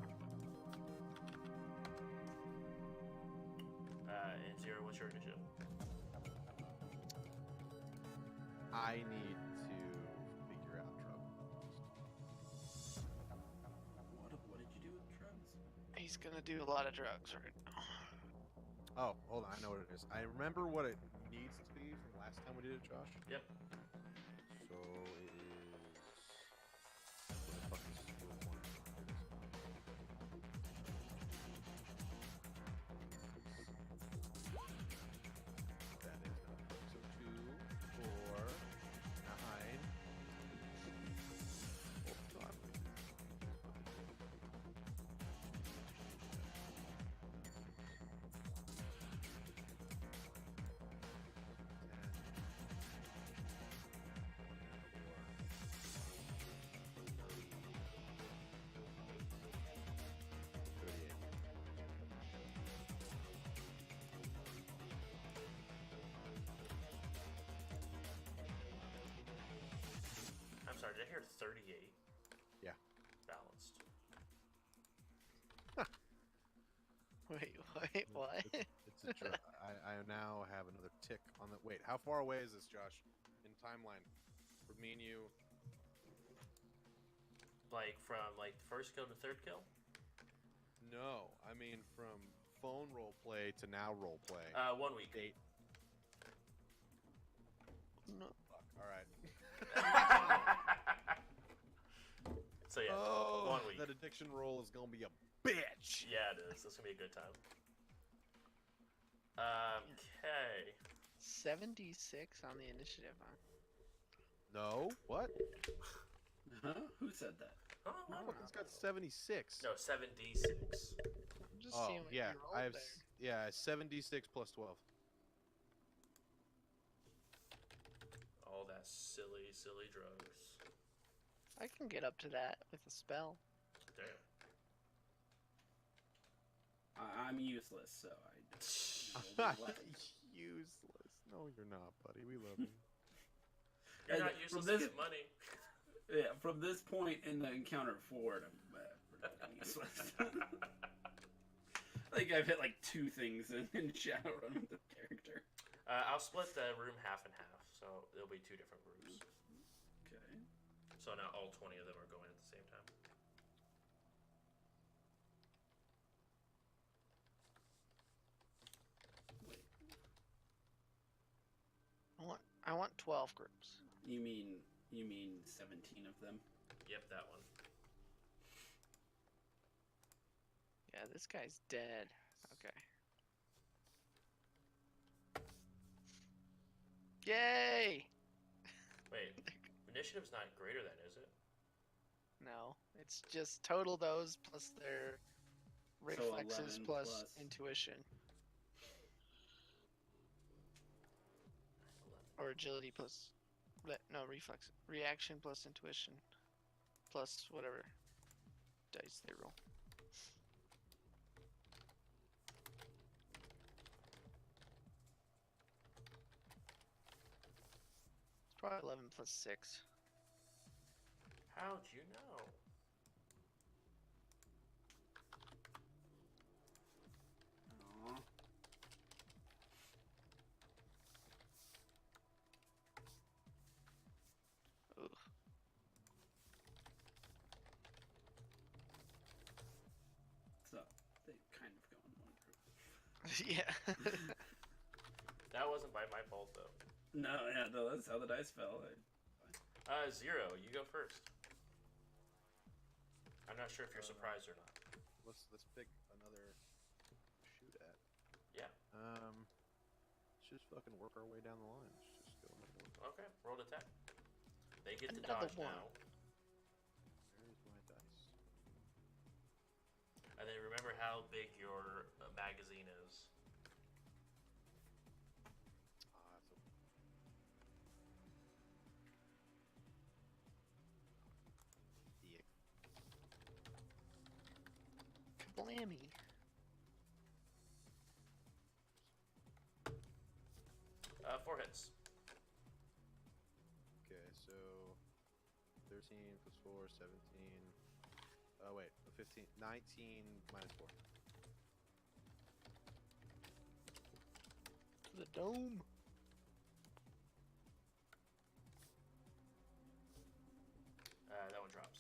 And Zero, what's your initiative? I need to figure out drugs. What did you do with drugs? He's gonna do a lot of drugs right now. Oh, hold on. I know what it is. I remember what it needs to be from last time we did it, Josh. Yep. So it is. Where the fuck is this little one? That is not. So 2, 4, 9. Hold on. I'm sorry, did I hear 38? Yeah. Balanced. Wait, what? It's a I now have another tick on the. Wait, how far away is this, Josh? In timeline, for me and you. Like from like first kill to third kill? No, I mean from phone roleplay to now roleplay. 1 week. Date. No. Fuck. All right. So yeah, Oh, 1 week. that addiction roll is gonna be a bitch. Yeah, it is. This is gonna be a good time. Okay. 76 on the initiative, huh? No. What? Huh? Who said that? Oh, I don't It's got 76. no, 7d6. I'm just Oh seeing what yeah, you rolled I have there. 7d6 plus 12. All that silly, silly drugs. I can get up to that with a spell. Damn. I'm useless, so Useless. No, you're not, buddy. We love you. You're not From useless this- to get money. Yeah, from this point in the encounter forward, I'm pretty useless. I think I've hit like 2 things in Shadowrun with the character. I'll split the room half and half, so there'll be 2 different groups. Okay. So now all 20 of them are going at the same time. Wait. I want 12 groups. You mean 17 of them? Yep, that one. Yeah, this guy's dead. Okay. Yay! Wait, initiative's not greater than, is it? No, it's just total those plus their reflexes 11 plus plus- intuition 11. or agility plus no reflex reaction plus intuition plus whatever dice they roll. It's probably 11 plus 6. How'd you know? Aw. Ugh. So they kind of go in one group. Yeah. That wasn't by my fault, though. No, yeah, no, that's how the dice fell. 0, you go first. I'm not sure if you're surprised or not. Let's pick another shoot at. Yeah. Let's just fucking work our way down the line. Let's just go another one. Okay, roll to attack. They get to Another dodge one. now. Where's my dice? And then remember how big your magazine is. That's a... Yeah. Kablammy. Uh, 4 hits. Okay, so 13 plus 4, 17. Oh wait, 15, 19 minus 4. The dome. That one drops.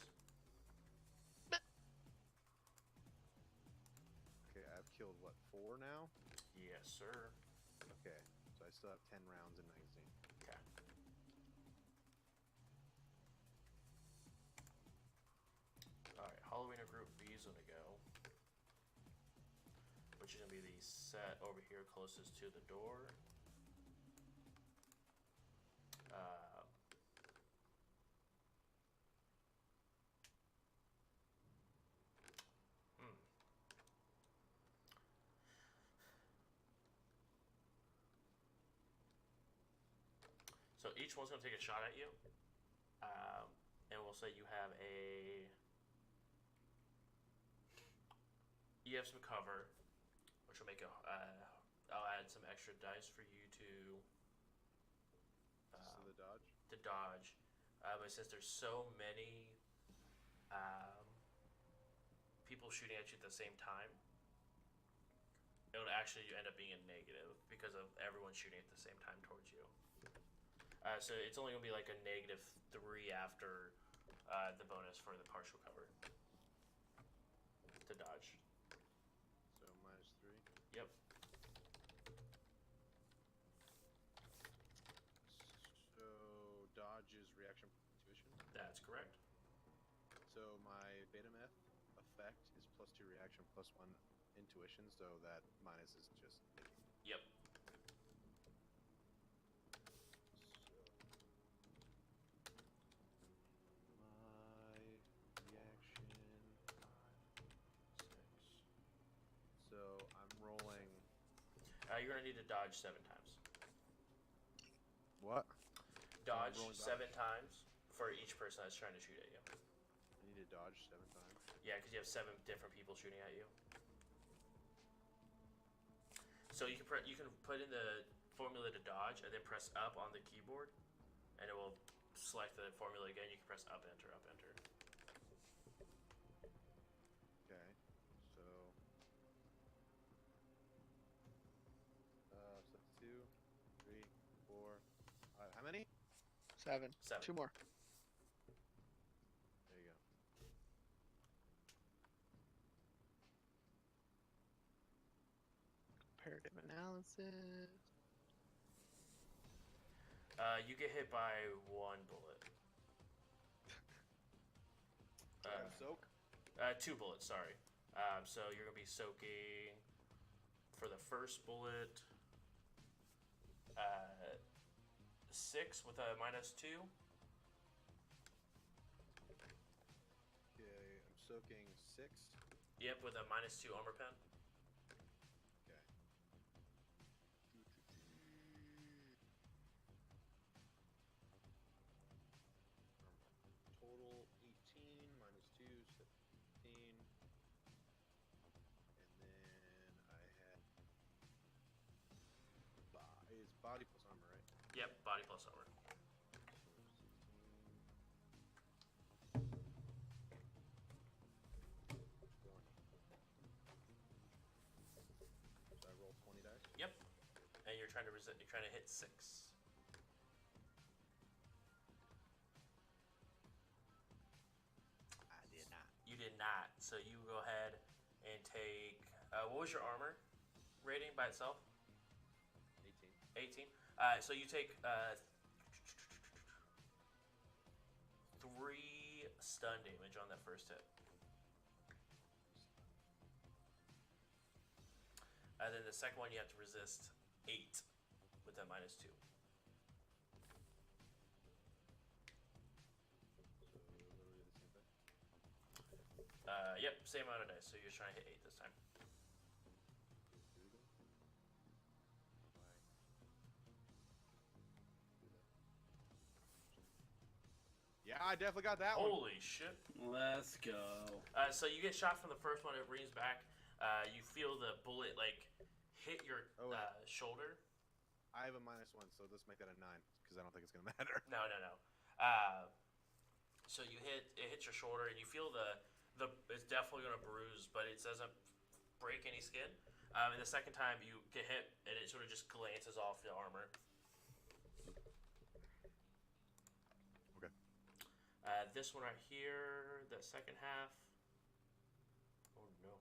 Okay, I've killed what, 4 now? Yes, sir. Okay, so I still have 10 rounds in magazine. Okay. Alright, Halloweener Group B is gonna go. Which is gonna be the set over here closest to the door. Hmm. So each one's gonna take a shot at you. And we'll say you have you have some cover, which will make a, I'll add some extra dice for you to This is the dodge. dodge. But since there's so many people shooting at you at the same time, it would actually end up being a negative because of everyone shooting at the same time towards you. So it's only gonna be like a -3 after the bonus for the partial cover to dodge. So -3. Yep. So dodge is reaction intuition. That's correct. So my beta meth effect is +2 reaction, +1 intuition. So that minus is just making. Yep. My reaction 5, 6. So I'm rolling. You're gonna need to dodge 7 times. What? Dodge rolling 7 dodge. times for each person that's trying to shoot at you. I need to dodge 7 times. Yeah, because you have 7 different people shooting at you. So you can put in the formula to dodge and then press up on the keyboard, and it will select the formula again. You can press up, enter, up, enter. Okay. So. So 2, 3, 4, 5. How many? 7. 7. 2 more. There you go. Comparative analysis. You get hit by 1 bullet. Soak. 2 bullets, sorry. So you're gonna be soaking for the first bullet. 6 with a -2. Okay, I'm soaking 6. Yep, with a -2 armor pen. Okay. Total 18 -2, 17. And then I had. It's body plus armor, right? Yep, body plus armor. So I roll 20 dice. Yep. And you're trying to You're trying to hit 6. I did not. You did not. So you go ahead and take. What was your armor rating by itself? 18. 18. So you take 3 stun damage on that first hit. And then the second one you have to resist 8 with that -2. So literally the same thing. Yep, same amount of dice. So you're trying to hit 8 this time. Yeah, I definitely got that one. Holy shit. Let's go. So you get shot from the first one. It rings back. You feel the bullet like hit your shoulder. I have a -1, so let's make that a 9 because I don't think it's gonna matter. No. So it hits your shoulder, and you feel the it's definitely gonna bruise, but it doesn't break any skin. And the second time you get hit, and it sort of just glances off the armor. Okay. This one right here, the second half. Oh no.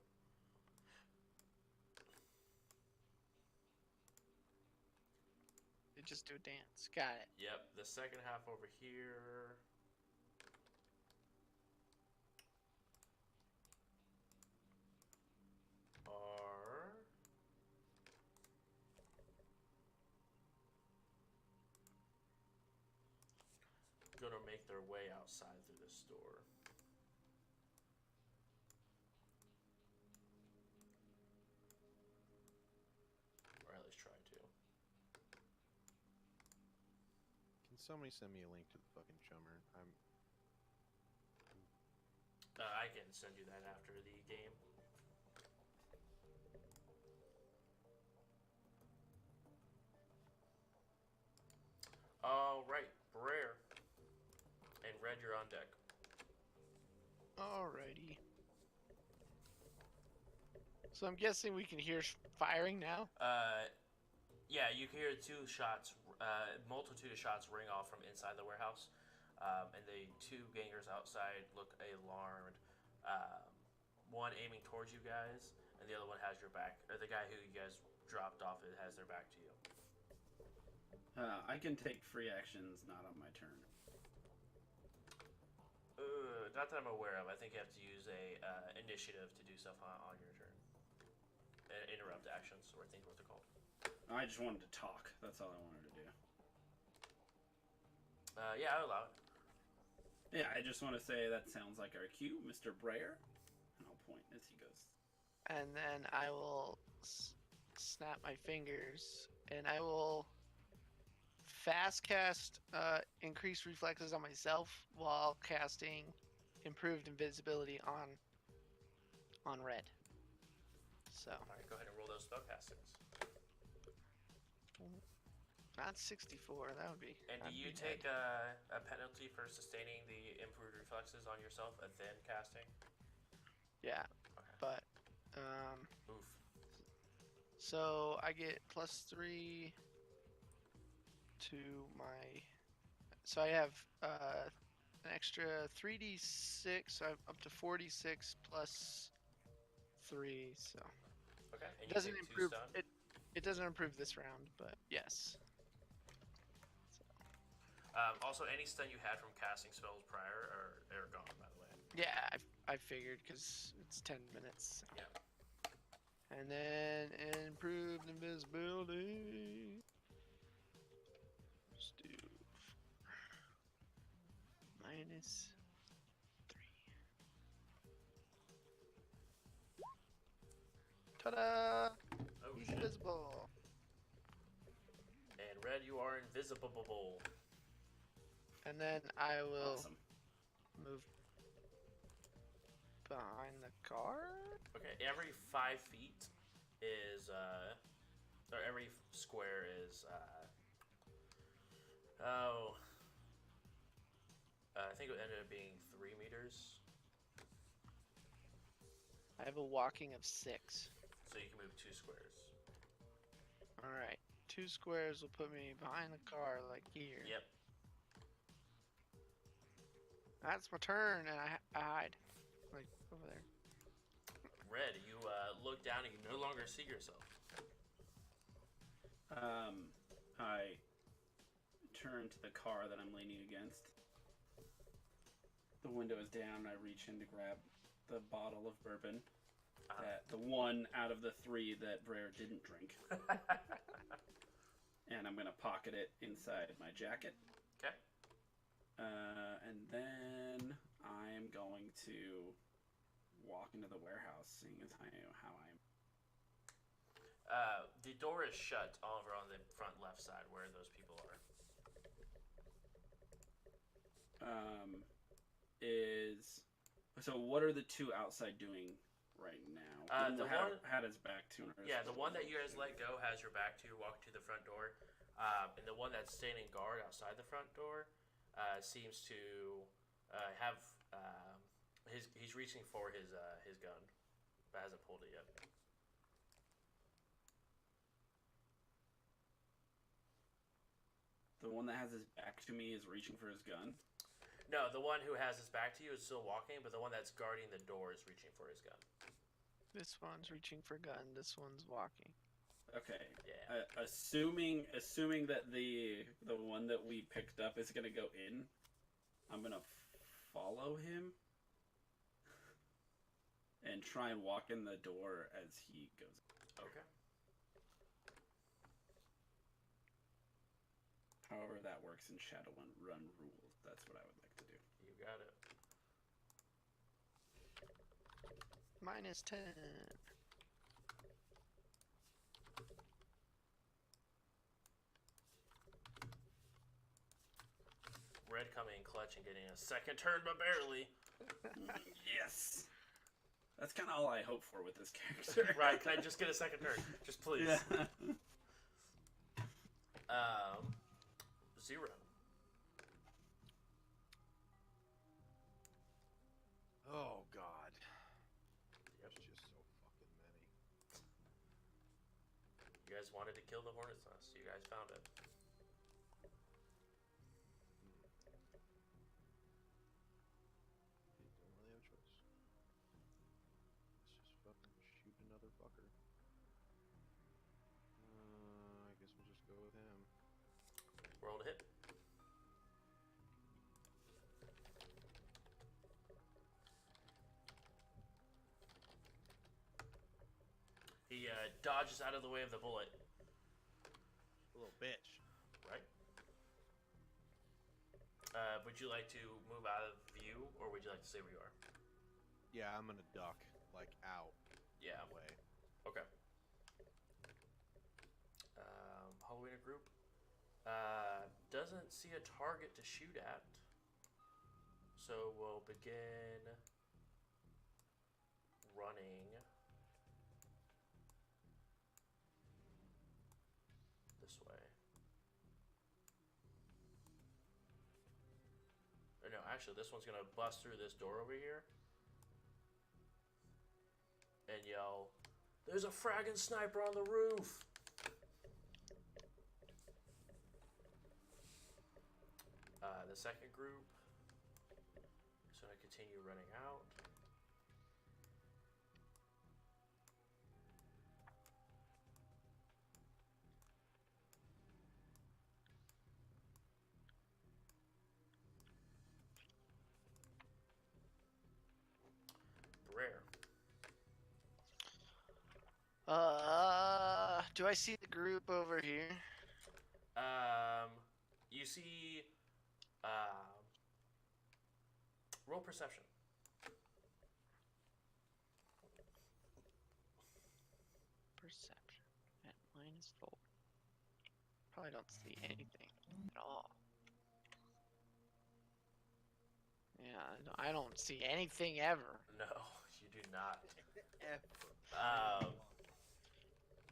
They just do a dance. Got it. Yep, the second half over here. Are gonna make their way outside through this door. Or at least try to. Can somebody send me a link to the fucking chummer? I can send you that after the game. All right, Brer and Red, you're on deck. Alrighty. So I'm guessing we can hear firing now. Yeah, you can hear two shots, multitude of shots ring off from inside the warehouse, and the two gangers outside look alarmed. One aiming towards you guys, and the other one has your back. Or the guy who you guys dropped off it has their back to you. I can take free actions not on my turn. Not that I'm aware of. I think you have to use a initiative to do stuff on your turn. Interrupt actions, or I think what they're called. I just wanted to talk. That's all I wanted to do. Yeah, I allow it. Yeah, I just want to say that sounds like our cue, Mr. Breyer. And I'll point as he goes. And then I will snap my fingers, and I will fast cast increased reflexes on myself while casting improved invisibility on Red. So Alright, go ahead and roll those spellcastings. not 64. That would be. And do I'd you be take dead. a penalty for sustaining the improved reflexes on yourself and then casting? Yeah, Okay. but Oof. so I get +3 to my. So I have an extra 3d6. So I'm up to 46 plus 3. So Okay. And it you doesn't take improve 2 stun. it. It doesn't improve this round, but yes. Also, any stun you had from casting spells prior are gone, by the way. Yeah, I figured because it's 10 minutes. So. Yeah. And then improved invisibility. Let's do -3. Ta-da! Oh, He's shit. invisible. And Red, you are invisible. And then I will Awesome. move behind the car. Okay, every 5 feet is, or every square is, I think it ended up being 3 meters, I have a walking of 6. so you can move 2 squares. Alright. 2 squares will put me behind the car, like here. Yep. That's my turn, and I hide. Like, over there. Red, you look down and you no longer see yourself. I turn to the car that I'm leaning against. The window is down. I reach in to grab the bottle of bourbon. That the one out of the 3 that Brer didn't drink. And I'm gonna pocket it inside my jacket. Okay. And then I'm going to walk into the warehouse, seeing as I know how I'm. The door is shut over on the front left side where those people are. So what are the 2 outside doing right now? The had, one had his back to. Yeah, the one that you guys let go has your back to. Walk to the front door, and the one that's standing guard outside the front door seems to have he's reaching for his gun, but hasn't pulled it yet. The one that has his back to me is reaching for his gun. No, the one who has his back to you is still walking, but the one that's guarding the door is reaching for his gun. This one's reaching for gun. This one's walking. Okay. Yeah. Assuming that the one that we picked up is gonna go in, I'm gonna follow him and try and walk in the door as he goes. Okay. However that works in Shadowrun rules. That's what I would like to do. You got it. -10. Red coming in clutch and getting a second turn, but barely. Yes. That's kind of all I hope for with this character. Right? Can I just get a second turn? Just please. Yeah. 0. Oh God. Yep. There's just so fucking many. guys wanted to kill the hornet's nest. You guys found it. You don't really have a choice. Let's just fucking shoot another fucker. I guess we'll just go with him. Roll to hit. He dodges out of the way of the bullet. Little bitch. Right. Would you like to move out of view, or would you like to stay where you are? Yeah, I'm gonna duck, like, out. Yeah. That way. Okay. Halloween group. Doesn't see a target to shoot at. So we'll begin running this way. Or no, actually, this one's gonna bust through this door over here and yell, "There's a fragging sniper on the roof!" The second group is going to continue running out. Rare. Do I see the group over here? You see, roll perception. Perception at -4. Probably don't see anything at all. Yeah, I don't see anything ever. No, you do not. Ever.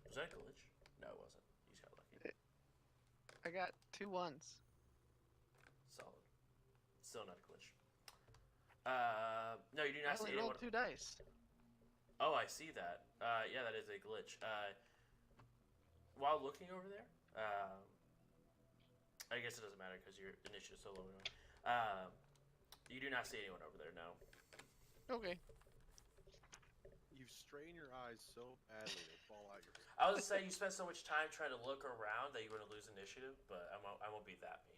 Was that a glitch? No, it wasn't. You just got lucky. I got 2 1s. Solid. Still not a glitch. No, you do I not see only anyone. rolled 2 dice. Oh, I see that. Yeah, that is a glitch. While looking over there, I guess it doesn't matter because your initiative's so low anyway. You do not see anyone over there, no. Okay. You strain your eyes so badly they fall out your. I was gonna say you spent so much time trying to look around that you were gonna lose initiative, but I won't be that mean.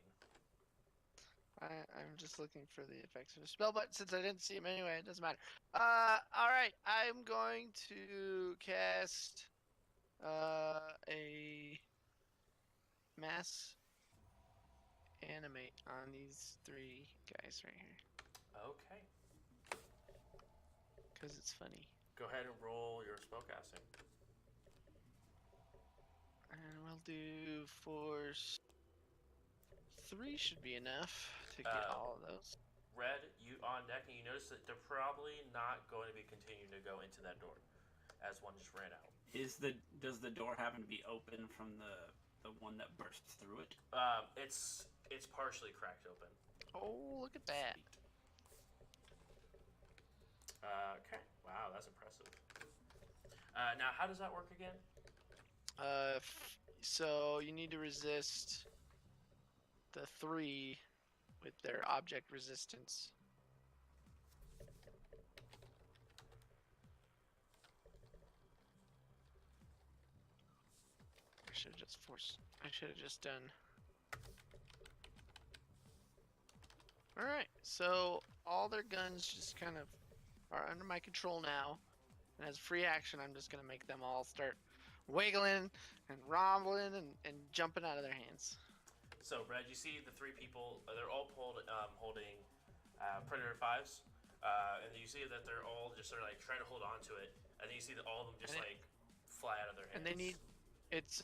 I'm just looking for the effects of the spell, but since I didn't see him anyway, it doesn't matter. Alright, I'm going to cast a mass animate on these 3 guys right here. Okay. Because it's funny. Go ahead and roll your spellcasting. And we'll do force 3 should be enough to get all of those. Red, you on deck, and you notice that they're probably not going to be continuing to go into that door, as one just ran out. Does the door happen to be open from the one that bursts through it? It's partially cracked open. Oh, look at that. Okay. Wow, that's impressive. Now, how does that work again? So you need to resist the 3 with their object resistance. I should have just done. Alright, so all their guns just kind of are under my control now. And as free action, I'm just gonna make them all start wiggling and rumbling and jumping out of their hands. So, Brad, you see the 3 people, they're all holding Predator 5s. And you see that they're all just sort of like trying to hold on to it. And then you see that all of them just like fly out of their hands. And they need, it's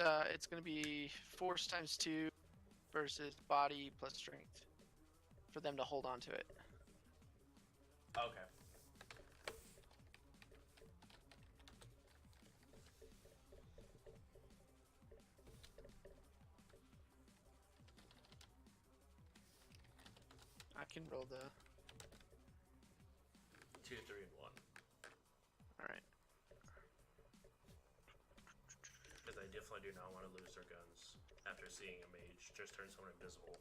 gonna be force times 2 versus body plus strength for them to hold on to it. Okay. I can roll the. 2, 3, and 1. All right. Because I they definitely do not want to lose their guns after seeing a mage just turn someone invisible.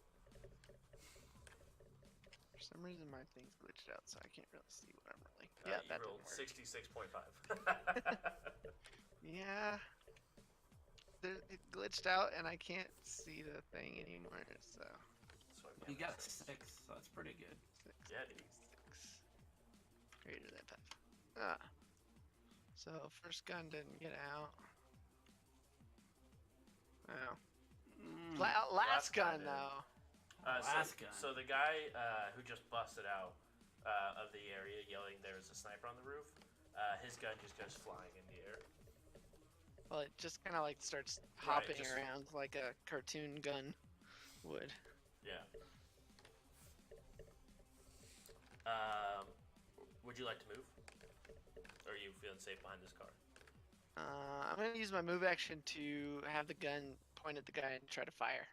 For some reason, my thing's glitched out, so I can't really see what I'm rolling. You Yeah, that rolled didn't work. 66.5. Yeah. It glitched out, and I can't see the thing anymore, so... So You got a 6, so that's pretty good. Yeah, dude. 6. Greater than 5. Ah. So, first gun didn't get out. Oh. Mm. Last gun gun, did. though. Last gun. So the guy who just busted out of the area yelling there's a sniper on the roof, his gun just goes flying in the air. Well, it just kind of like starts Right, hopping just- around like a cartoon gun would. Yeah. Would you like to move? Or are you feeling safe behind this car? I'm gonna use my move action to have the gun point at the guy and try to fire.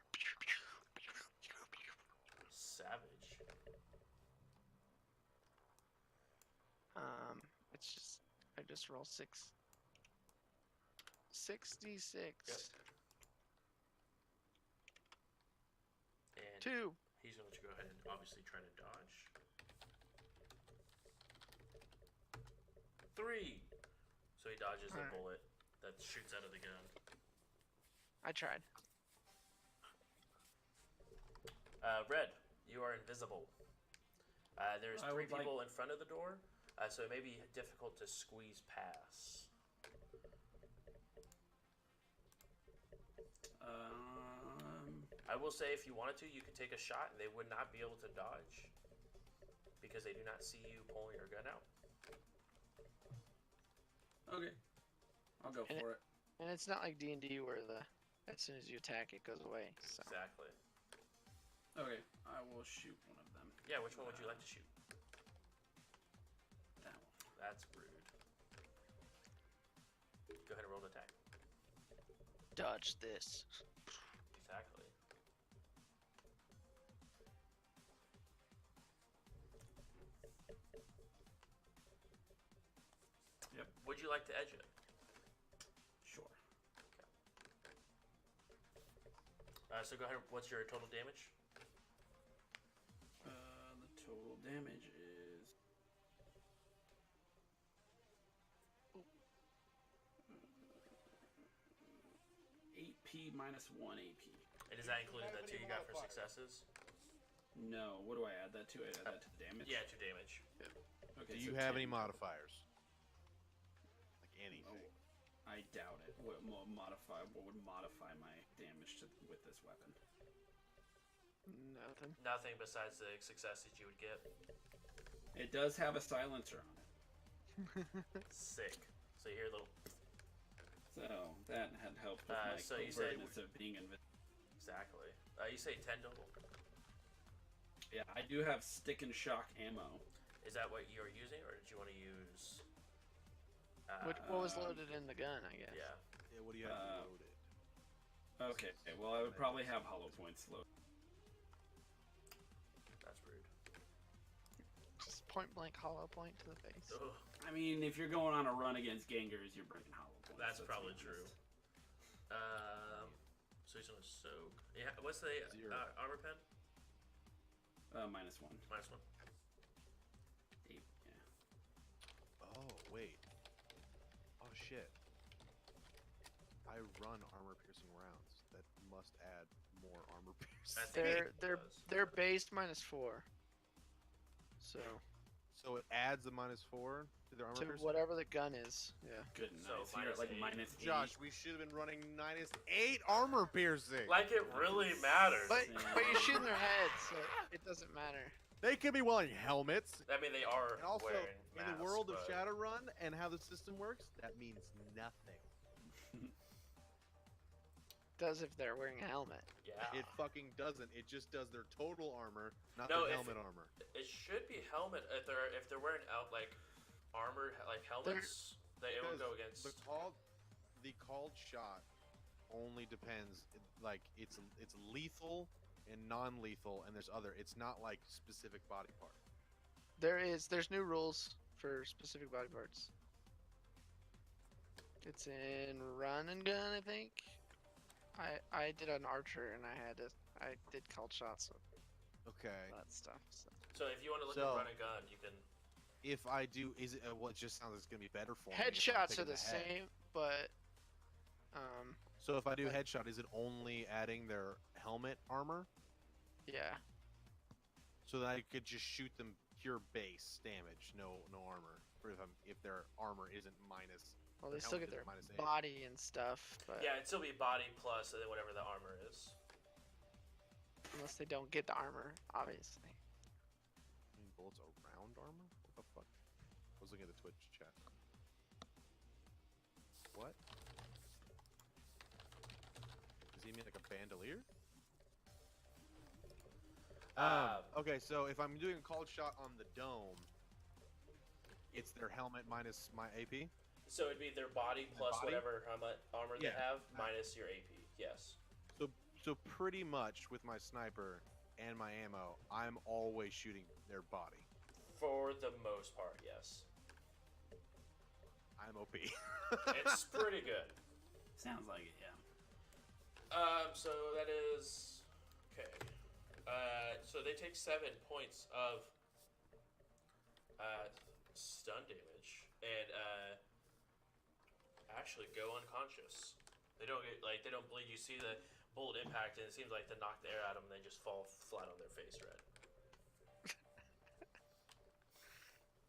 Savage. It's just I just roll 66. Yep. And 2. he's going to go ahead and obviously try to dodge. 3. So he dodges the Alright. bullet that shoots out of the gun. I tried. Red, you are invisible. There's I 3 would like- people in front of the door, so it may be difficult to squeeze past. I will say if you wanted to, you could take a shot and they would not be able to dodge because they do not see you pulling your gun out. Okay. I'll go And for it. And it's not like D&D where as soon as you attack it goes away. So Exactly. Okay, I will shoot one of them. Yeah, which one would you like to shoot? That one. That's rude. Go ahead and roll the attack. dodge this. Exactly. Yep. Would you like to edge it? Sure. So go ahead. What's your total damage? The total damage is 8p minus 1 AP. And is that including the 2 you got for successes? No, what do I add that to? I add that to the damage? Yeah, 2 damage. Okay, Do you so have 10. any modifiers? Like anything? I doubt it. What would modify my damage with this weapon? Nothing. Nothing besides the successes you would get. It does have a silencer on it. Sick. So you hear a little. So that had helped with my so you say- covertness of being invisible. Exactly. You say 10 total. Yeah, I do have stick and shock ammo. Is that what you're using, or did you want to use? What was loaded in the gun, I guess. Yeah. Yeah, what do you have loaded? Okay, well I would probably have hollow points loaded. That's rude. Just point blank hollow point to the face. Ugh, I mean, if you're going on a run against gangers, you're bringing hollow points. that's let's probably be true. honest. So he's gonna soak. Yeah. What's the 0. armor pen? Minus 1. -1. 8, yeah. Oh, wait. Oh, shit. I run armor-piercing rounds. That must add more armor piercing. I think it They're does. they're based -4. So So it adds a -4 to their armor to piercing? whatever the gun is. Yeah. Good So nice. You're at like minus -8. Josh, we should have been running -8 armor piercing. Like it really matters. But you're shooting their heads, so it doesn't matter. They could be wearing helmets. I mean, they are And also, wearing in masks, the world of but- Shadowrun and how the system works, that means nothing. Does if they're wearing a helmet. Yeah. It fucking doesn't. It just does their total armor, not No, their if helmet armor. It should be helmet if they're wearing out like armor like helmets. It will go against. The called shot only depends. Like it's lethal and non-lethal, and there's other. It's not like specific body part. There's new rules for specific body parts. It's in run and gun, I think. I did an archer and I did called shots with Okay. that stuff. So. So if you want to look So- at run and gun, you can. If I do, is it? Well, it just sounds like it's gonna be better for me. if I'm Headshots are picking the head. same, but So if I do but- headshot, is it only adding their helmet armor? yeah. So that I could just shoot them pure base damage, no armor. For if their armor isn't minus. Well, they their still helmet get their isn't -8. body and stuff, but Yeah, it'd still be body plus and then whatever the armor is. unless they don't get the armor, obviously. I mean, bullets around armor? What the fuck? I was looking at the Twitch chat. What? Does he mean like a bandolier? Okay, so if I'm doing a called shot on the dome, it's their helmet minus my AP? So it'd be their body plus body? whatever how much armor they Yeah. have minus your AP. Yes. So pretty much with my sniper and my ammo, I'm always shooting their body. For the most part, yes. I'm OP. It's pretty good. Sounds like it, yeah. So that is okay. So they take 7 points of stun damage and actually go unconscious. They don't get they don't bleed. You see the bullet impact, and it seems like to knock the air out of them, and they just fall flat on their face. Red.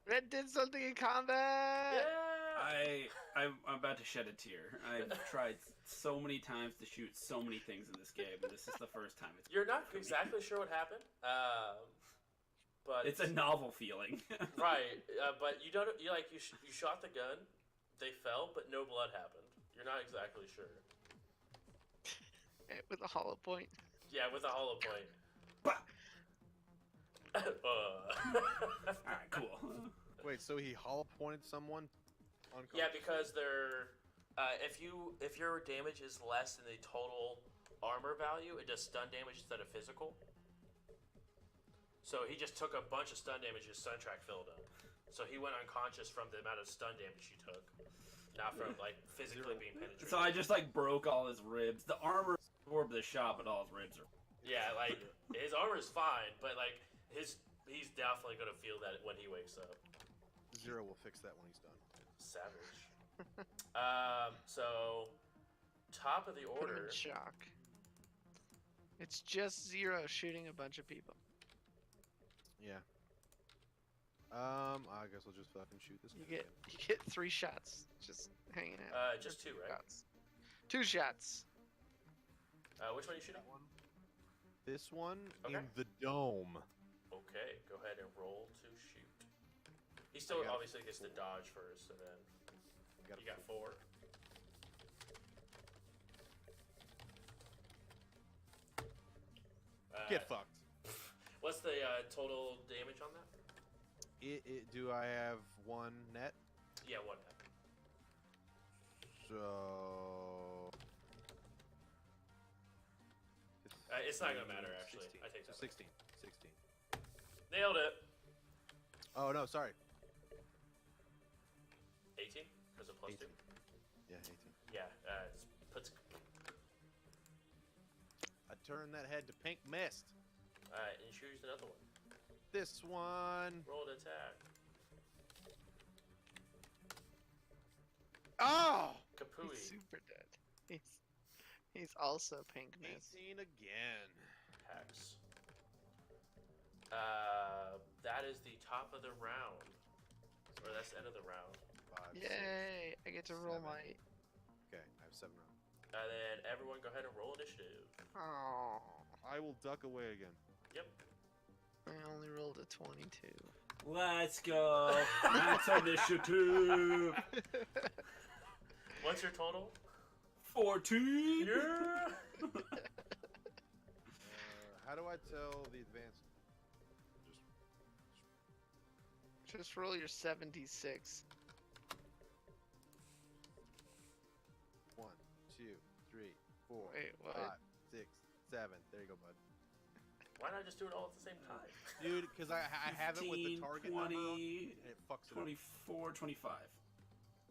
Red did something in combat. Yeah. I'm about to shed a tear. I've tried so many times to shoot so many things in this game, and this is the first time it's. You're not for me. exactly sure what happened, but It's a novel feeling. right. But you don't. You you shot the gun, they fell, but no blood happened. You're not exactly sure. With a hollow point. Yeah, with a hollow point. Bah! Uh. All right, cool. Wait, so he hollow pointed someone? Yeah, because they're if your damage is less than the total armor value, it does stun damage instead of physical. So he just took a bunch of stun damage. His stun track filled up. So he went unconscious from the amount of stun damage he took, not from physically being penetrated. So I just broke all his ribs. The armor absorbed the shot, but all his ribs are. Yeah, his armor is fine, but he's definitely gonna feel that when he wakes up. Zero will fix that when he's done. Savage. So top of the Put him order. in shock. It's just Zero shooting a bunch of people. Yeah. I guess I'll just fucking shoot this guy. You get 3 shots just hanging out. Just 2, right? Shots. 2 shots. Which one are you shooting? This one Okay. in the dome. Okay, go ahead and roll to shoot. He still got a obviously gets to dodge first, and then you got 4. Get fucked. What's the total damage on that? Do I have 1 net? Yeah, 1 net. So. It's not gonna matter, actually. 16. I take So that. 16. 16. Nailed it. Oh no, sorry. 18 because of plus 2. 18. Yeah, 18. Yeah, it puts. I turned that head to pink mist. Alright, and choose another one. This one. Roll an attack. Oh! Kapui. He's super dead. He's also pink mist. 18 again. Hex. That is the top of the round. Or that's the end of the round. 5, Yay! I get to roll 7. my. Okay, I have 7 rounds. And then everyone go ahead and roll initiative. Oh, I will duck away again. Yep. I only rolled a 22. Let's go. That's initiative. What's your total? 14. Yeah! How do I tell the advanced? Just roll your 76. 1, 2, 3, 4, Wait, what? 5, 6, 7. There you go, bud. Why not just do it all at the same time? Dude, because I have it with the 15, target 20, number, and it fucks it up. 24, 25.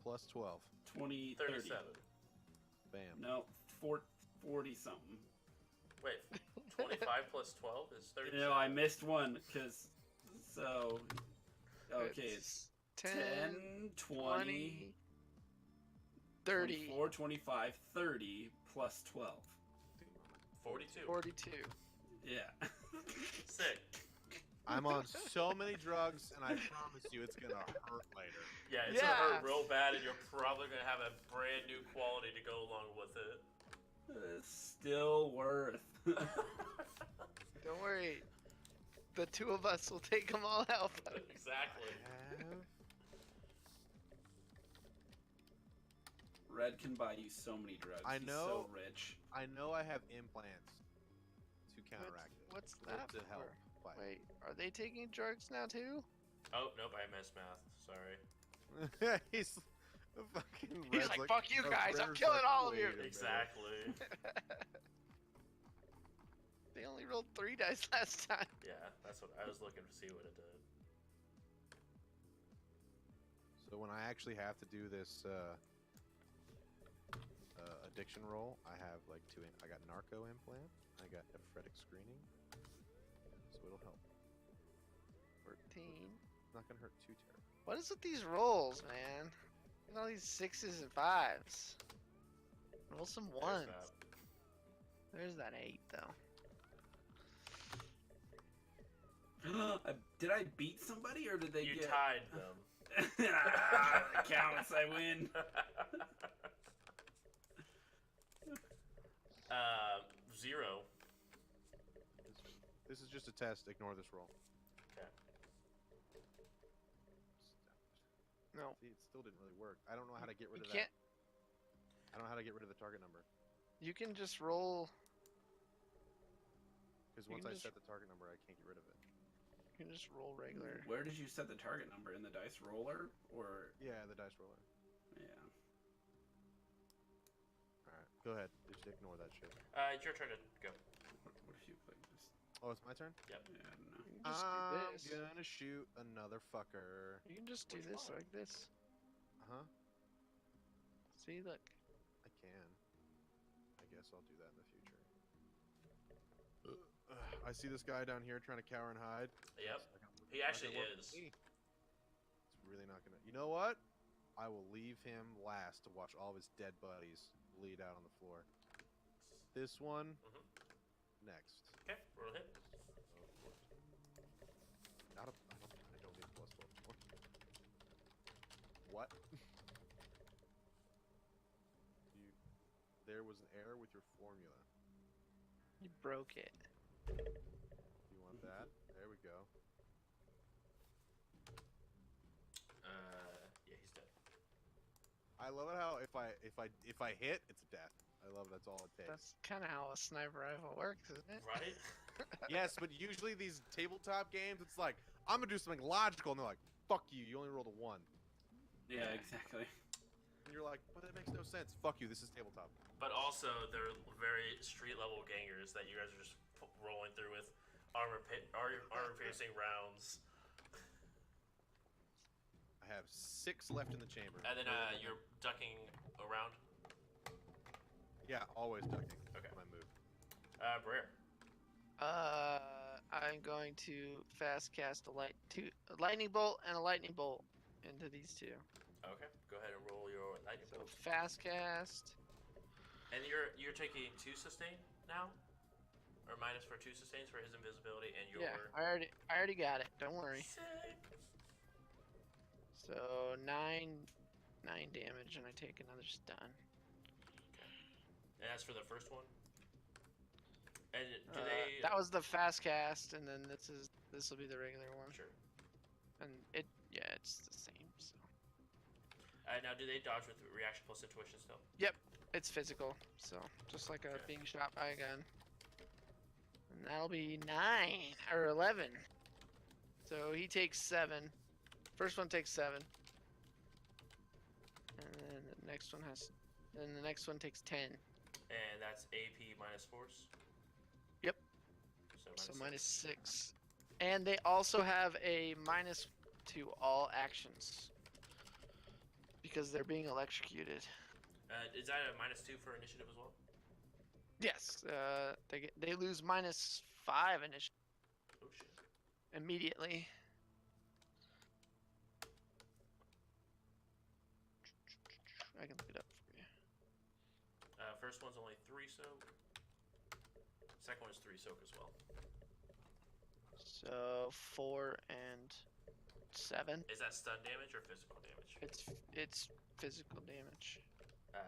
plus 12. 20, 30. 37. Bam. No, 40 something. Wait, 25 plus 12 is 37. No, I missed one because so. Okay, it's 10, 20, 30, 24, 25, 30 plus 12. 42. 42. Yeah. Sick. I'm on so many drugs, and I promise you it's gonna hurt later. Yeah, it's gonna Yeah. hurt real bad, and you're probably gonna have a brand new quality to go along with it. Still worth. Don't worry. The two of us will take them all out. Exactly. Red can buy you so many drugs. I He's know. so rich. I know I have implants to counteract it. What's or that to help for? fight. Wait, are they taking drugs now too? Oh, nope, I missed math. Sorry. He's fucking. He's Red's like, "Fuck you oh, guys, I'm Red's killing like, all of you." "Wait a minute." Exactly. They only rolled 3 dice last time. Yeah, that's what I was looking to see what it did. So when I actually have to do this addiction roll, I have like I got narco implant, I got nephretic screening, so it'll help. 14. It's not gonna hurt too terribly. What is with these rolls, man? Look at all these 6s and 5s. Roll some There's 1s. that. There's that 8 though. Did I beat somebody or did they You get? tied them. It counts. I win. 0. This is just a test. Ignore this roll. Okay. No. See, it still didn't really work. I don't know how to get rid You of can't. that. I don't know how to get rid of the target number. You can just roll. Because You once can I just- set the target number, I can't get rid of it. You can just roll regular. Where did you set the target number in the dice roller or? Yeah, the dice roller. Yeah. Alright, go ahead. Just ignore that shit. It's your turn to go. What if you like just? Oh, it's my turn? Yeah, I don't know. You can just I'm do this. gonna shoot another fucker. You can just do Which this one? like this. Huh? See, look. I can. I guess I'll do that in the future. I see this guy down here trying to cower and hide. Yep. It's not He gonna actually work with is. me. It's really not gonna. You know what? I will leave him last to watch all of his dead buddies bleed out on the floor. This one next. Okay, roll a hit. Not a. I don't need a plus 12 anymore. What? There was an error with your formula. You broke it. You want that? There we go. Yeah, he's dead. I love it how if I hit, it's a death. I love that's all it takes. That's kind of how a sniper rifle works, isn't it? Right? Yes, but usually these tabletop games, it's like I'm gonna do something logical, and they're like, "Fuck you! You only rolled a 1." Yeah, exactly. And you're like, "But that makes no sense. Fuck you! This is tabletop." But also, they're very street level gangers that you guys are just rolling through with armor piercing rounds. I have 6 left in the chamber. And then you're ducking around. Yeah, always ducking. Okay. When I move. Brer. I'm going to fast cast a lightning bolt and a lightning bolt into these two. Okay, go ahead and roll your lightning So bolt. fast cast. And you're taking 2 sustain now, or minus for 2 sustains for his invisibility and your. Yeah, I already got it. Don't worry. Sick. So 9 damage, and I take another stun. And that's for the first one. And do they? That was the fast cast, and then this will be the regular one. Sure. And it's the same. So Now, do they dodge with reaction plus intuition still? it's physical, so just like a Okay. being shot by a gun. And that'll be 9 or 11. So he takes 7. First one takes 7. And then the next one takes 10. And that's AP minus force. Yep. So So minus 6. And they also have a minus to all actions. because they're being electrocuted. Is that a -2 for initiative as well? Yes. They lose -5 initiative Oh shit. immediately. I can look it up for you. First one's only 3 soak. Second one's 3 soak as well. So 4 and 7. Is that stun damage or physical damage? It's physical damage. Uh,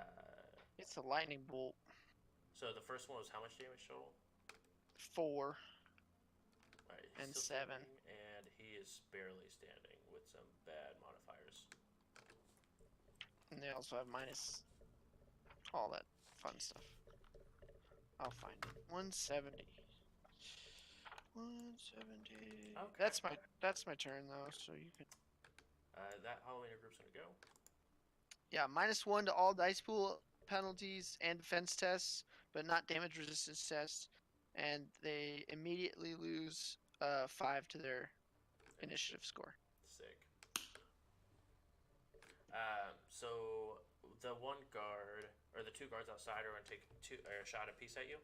It's a lightning bolt. so the first one was how much damage total? 4 Right, he's and still 7. standing, and he is barely standing with some bad modifiers. And they also have minus all that fun stuff. I'll find it. 170. 170. Okay. That's my turn though, so you can. That Halloween group's gonna go. Yeah, -1 to all dice pool penalties and defense tests, but not damage resistance tests, and they immediately lose 5 to their initiative score. Sick. So the one guard or the 2 guards outside are gonna take a shot apiece at you.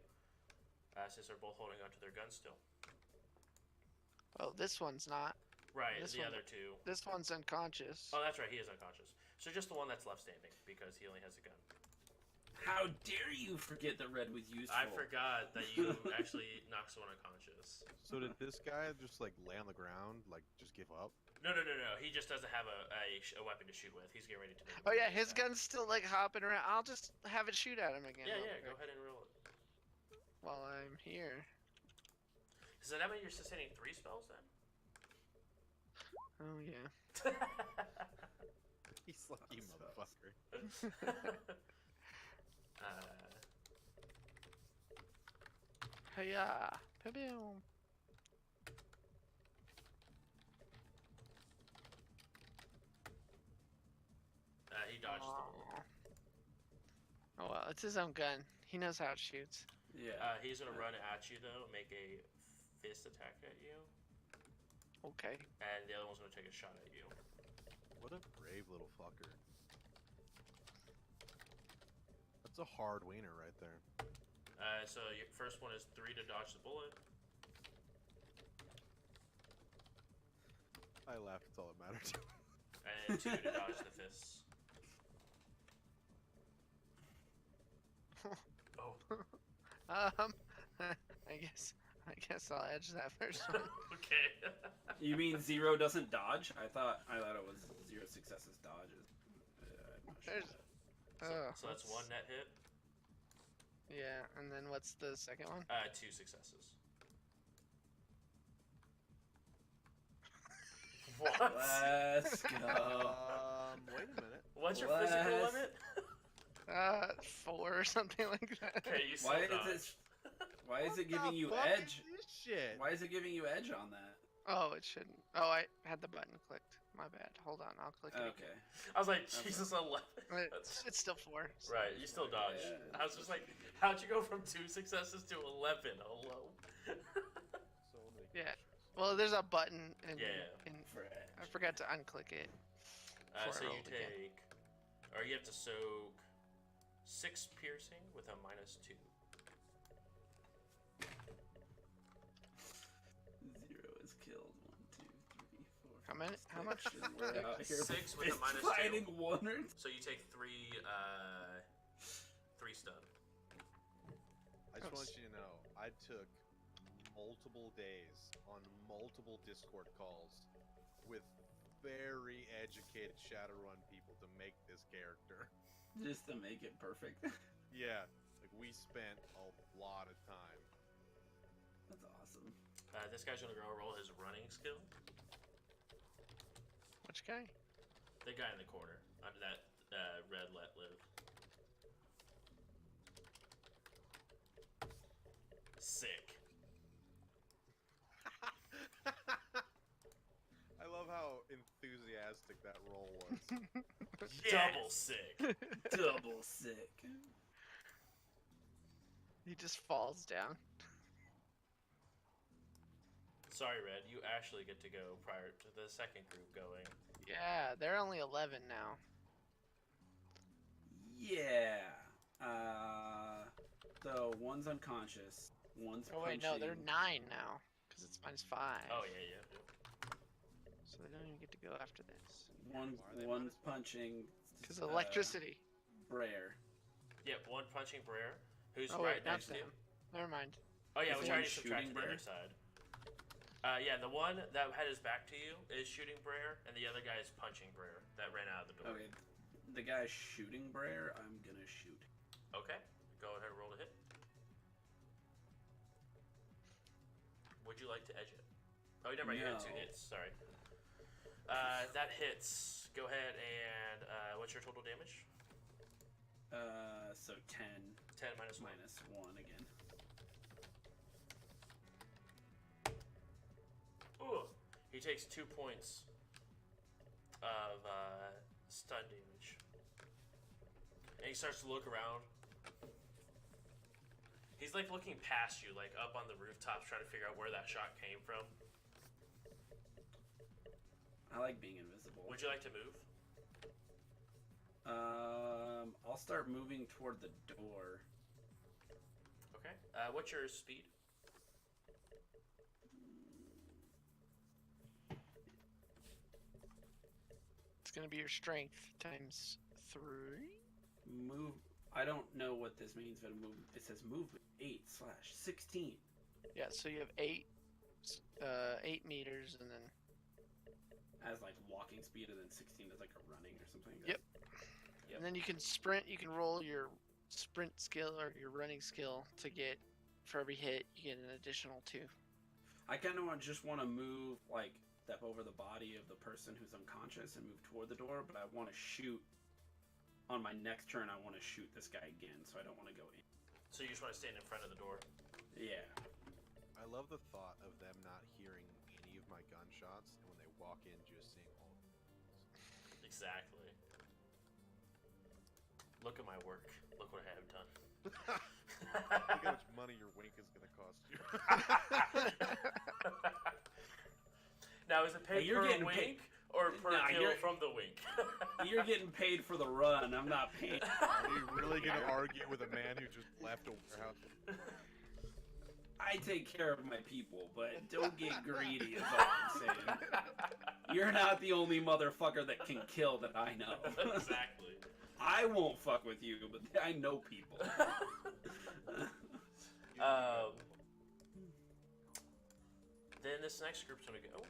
Since they're both holding onto their guns still. Oh, this one's not. Right, This the one- other 2. This one's unconscious. Oh, that's right. He is unconscious. So just the one that's left standing because he only has a gun. How dare you forget that red was useful? I forgot that you actually knocked someone unconscious. So did this guy just like lay on the ground, like just give up? No. He just doesn't have a weapon to shoot with. He's getting ready to move. Oh yeah, his gun's still like hopping around. I'll just have it shoot at him again. Yeah, real yeah. Go quick ahead and roll it. While I'm here. So that mean you're sustaining 3 spells then? Oh yeah. He's lucky, motherfucker. Hiya. Pew-pew. He dodges the bullet. Oh well, it's his own gun. He knows how it shoots. Yeah. He's gonna run at you though, make a fist attack at you, Okay. and the other one's gonna take a shot at you. What a brave little fucker. That's a hard wiener right there. So your first one is 3 to dodge the bullet. I laughed. That's all that mattered. And 2 to dodge the fists. Oh. I guess I'll edge that first one. Okay. You mean 0 doesn't dodge? I thought it was 0 successes dodges. I'm not sure. There's- So that's 1 net hit. Yeah, and then what's the second one? 2 successes. What? Let's go. Wait a minute. What's your physical Let's- limit? 4 or something like that. Okay, you still Why is dodge. it? Why is What it giving the you fuck edge? is this shit? Why is it giving you edge on that? Oh, it shouldn't. Oh, I had the button clicked. My bad. Hold on, I'll click it. Okay. I was like, Jesus, 11. Again. That's- It's still 4. so- Right, you still dodge. Yeah. I was just like, how'd you go from 2 successes to 11? Hello. So many Yeah. questions. Well, there's a button in. Yeah. For edge. I forgot to unclick it. Before So I you rolled again. take, or you have to soak 6 piercing with a -2. 0 is killed. 1, 2, 3, 4. How many? How much? We're out here 6 with a fist -2. fighting one or So you take 3 stun. I just want you to know, I took multiple days on multiple Discord calls with very educated Shadowrun people to make this character. just to make it perfect. Yeah, like we spent a lot of time. That's awesome. This guy's gonna go roll his running skill. Which guy? The guy in the corner under that red let live. Sick. I love how enthusiastic that roll was. Double sick. Double sick. He just falls down. Sorry, Red. You actually get to go prior to the second group going. Yeah, they're only 11 now. Yeah. So one's unconscious. One's Oh wait, no, they're punching. 9 now because it's -5. Oh yeah. So they don't even get to go after this. One's punching. Because electricity. Brer. Yep, one punching Brer, who's Oh right wait, not next to you. them. Never mind. Oh yeah, Is which the one already subtracted shooting the Brer? other side. Yeah, the one that had his back to you is shooting Brer, and the other guy is punching Brer that ran out of the door. Okay. The guy shooting Brer, I'm gonna shoot. Okay, go ahead and roll to hit. Would you like to edge it? Oh, never mind, you had 2 No. hits, sorry. That hits. Go ahead and, what's your total damage? So 10 10 minus 1. minus 1 again. Ooh, he takes 2 points of stun damage. And he starts to look around. He's like looking past you, like up on the rooftops, trying to figure out where that shot came from. I like being invisible. Would you like to move? I'll start moving toward the door. Okay. What's your speed? It's gonna be your strength times 3. Move. I don't know what this means, but it says movement 8/16. Yeah, so you have 8 meters, and then As like walking speed, and then 16 is like a running or something. Yep. Yep. and then you can sprint. You can roll your sprint skill or your running skill to get, for every hit, you get an additional 2. I kind of just want to move, like step over the body of the person who's unconscious and move toward the door, but I want to shoot. On my next turn, I want to shoot this guy again, so I don't want to go in. So you just want to stand in front of the door? Yeah. I love the thought of them not hearing any of my gunshots, and when they walk in, just seeing all of them. Exactly. Look at my work. Look what I have done. Look how much money your wink is going to cost you. Now, is it paid Hey, you're per getting wink paid- or per Nah, kill you're- from the wink? You're getting paid for the run. I'm not paying. Are you really going to argue with a man who just left a warehouse? I take care of my people, but don't get greedy is all I'm saying. You're not the only motherfucker that can kill that I know. Exactly. I won't fuck with you, but I know people. Then this next group's gonna go.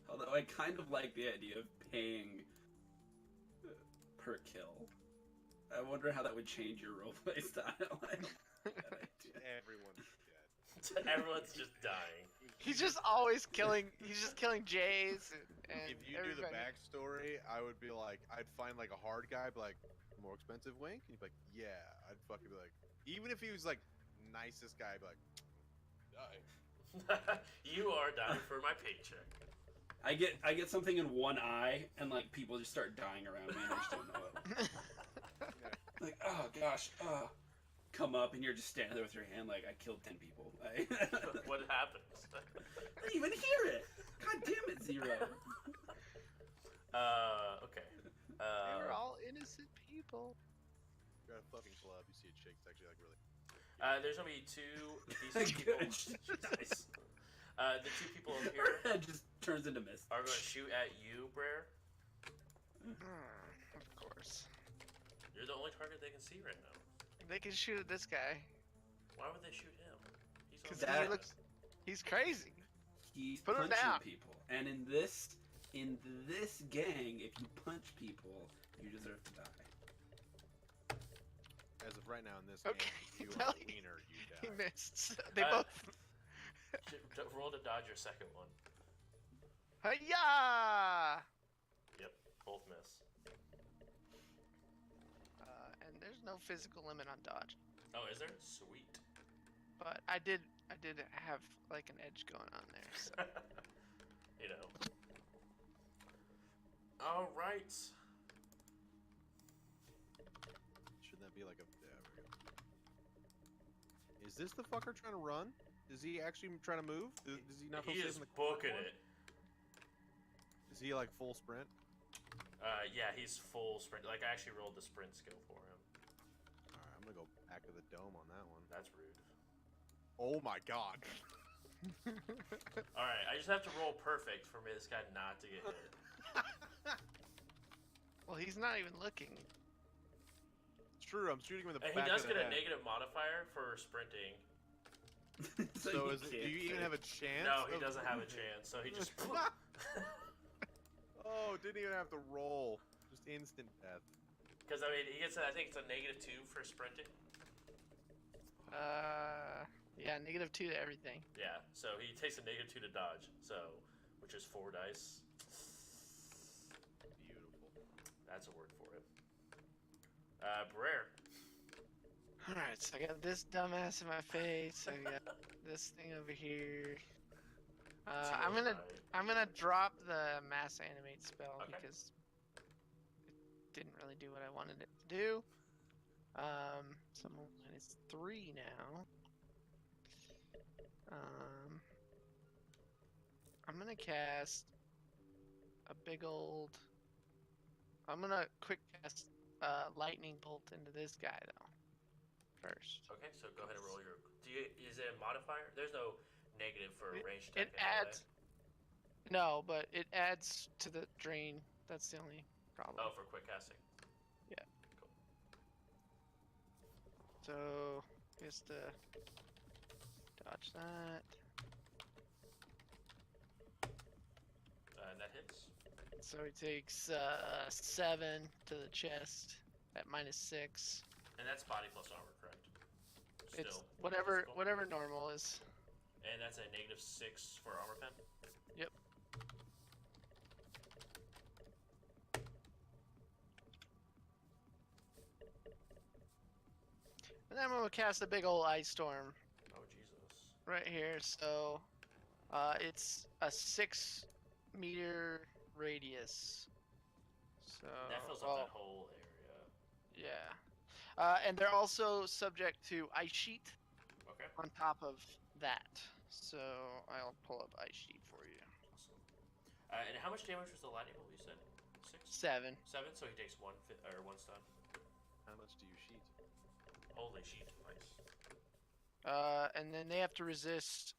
Although I kind of like the idea of paying per kill. I wonder how that would change your roleplay style. Everyone's dead. Everyone's just dying. He's just always killing. He's just killing Jays. And If you do the everybody. backstory, I would be like, I'd find like a hard guy, be like, more expensive wink? And you'd be like, yeah. I'd fucking be like, even if he was like, nicest guy, I'd be like, die. You are dying for my paycheck. I get something in one eye, and like people just start dying around me, and I just don't know it. Like, oh gosh, come up, and you're just standing there with your hand, like I killed 10 people. What happens? I didn't even hear it. God damn it, Zero. Okay. They were all innocent people. You're at a fucking club, you see a chick, it's actually like really. There's gonna be 2 decent people. Good. Nice. The 2 people over Her here head just turns into mist. are gonna shoot at you, Brer. Of course. You're the only target they can see right now. They can shoot at this guy. Why would they shoot him? He's Because on That- he looks. He's crazy. He's Put him punching down. people, and in this gang, if you punch people, you deserve to die. As of right now in this Okay, game, you well, are a wiener, you He die. missed. They Uh, both. Roll to dodge your second one. Hiya! Yep, both miss. And there's no physical limit on dodge, Oh, is there? Sweet. but I did have like an edge going on there. So. You know. All right. Shouldn't that be like a. There we go. Is this the fucker trying to run? Is he actually trying to move? Is he not He supposed to is sit in the car booking anymore? it. Is Is he like full sprint? Yeah, he's full sprint. Like, I actually rolled the sprint skill for him. Alright, I'm gonna go back of the dome on that one. That's rude. Oh my god. Alright, I just have to roll perfect for me, this guy not to get hit. Well, he's not even looking. It's true, I'm shooting him in the And back he does of the get a head. negative modifier for sprinting. So is it, do you even have a chance? No, he of- doesn't have a chance, so he just... Oh, didn't even have to roll. Just instant death. Because, I mean, he gets, I think it's a -2 for sprinting. Yeah, -2 to everything. Yeah, so he takes a -2 to dodge, so, which is 4 dice. Beautiful. That's a word for it. Brer. Alright, so I got this dumbass in my face. I got this thing over here. I'm gonna drop the mass animate spell Okay. because it didn't really do what I wanted it to do. So I'm -3 now. I'm gonna cast a big old. I'm gonna quick cast lightning bolt into this guy though. First. Okay, so go ahead and roll your... is it a modifier? There's no negative for It- range It attack anyway. adds. No, but it adds to the drain. That's the only problem. Oh, for quick casting. So, just to dodge that. And that hits. So he takes 7 to the chest at -6. And that's body plus armor, correct? It's Still. whatever physical. whatever normal is. And that's a -6 for armor pen? Yep. And then I'm gonna cast a big old ice storm Oh, Jesus. right here. So, it's a 6-meter radius. So That fills up that whole area. yeah. And they're also subject to ice sheet Okay. on top of that. So I'll pull up ice sheet for you. Awesome. And how much damage was the lightning bolt you said? 6? 7. 7, so he takes 1 stun. How much do you sheet? Holy sheet, nice. And then they have to resist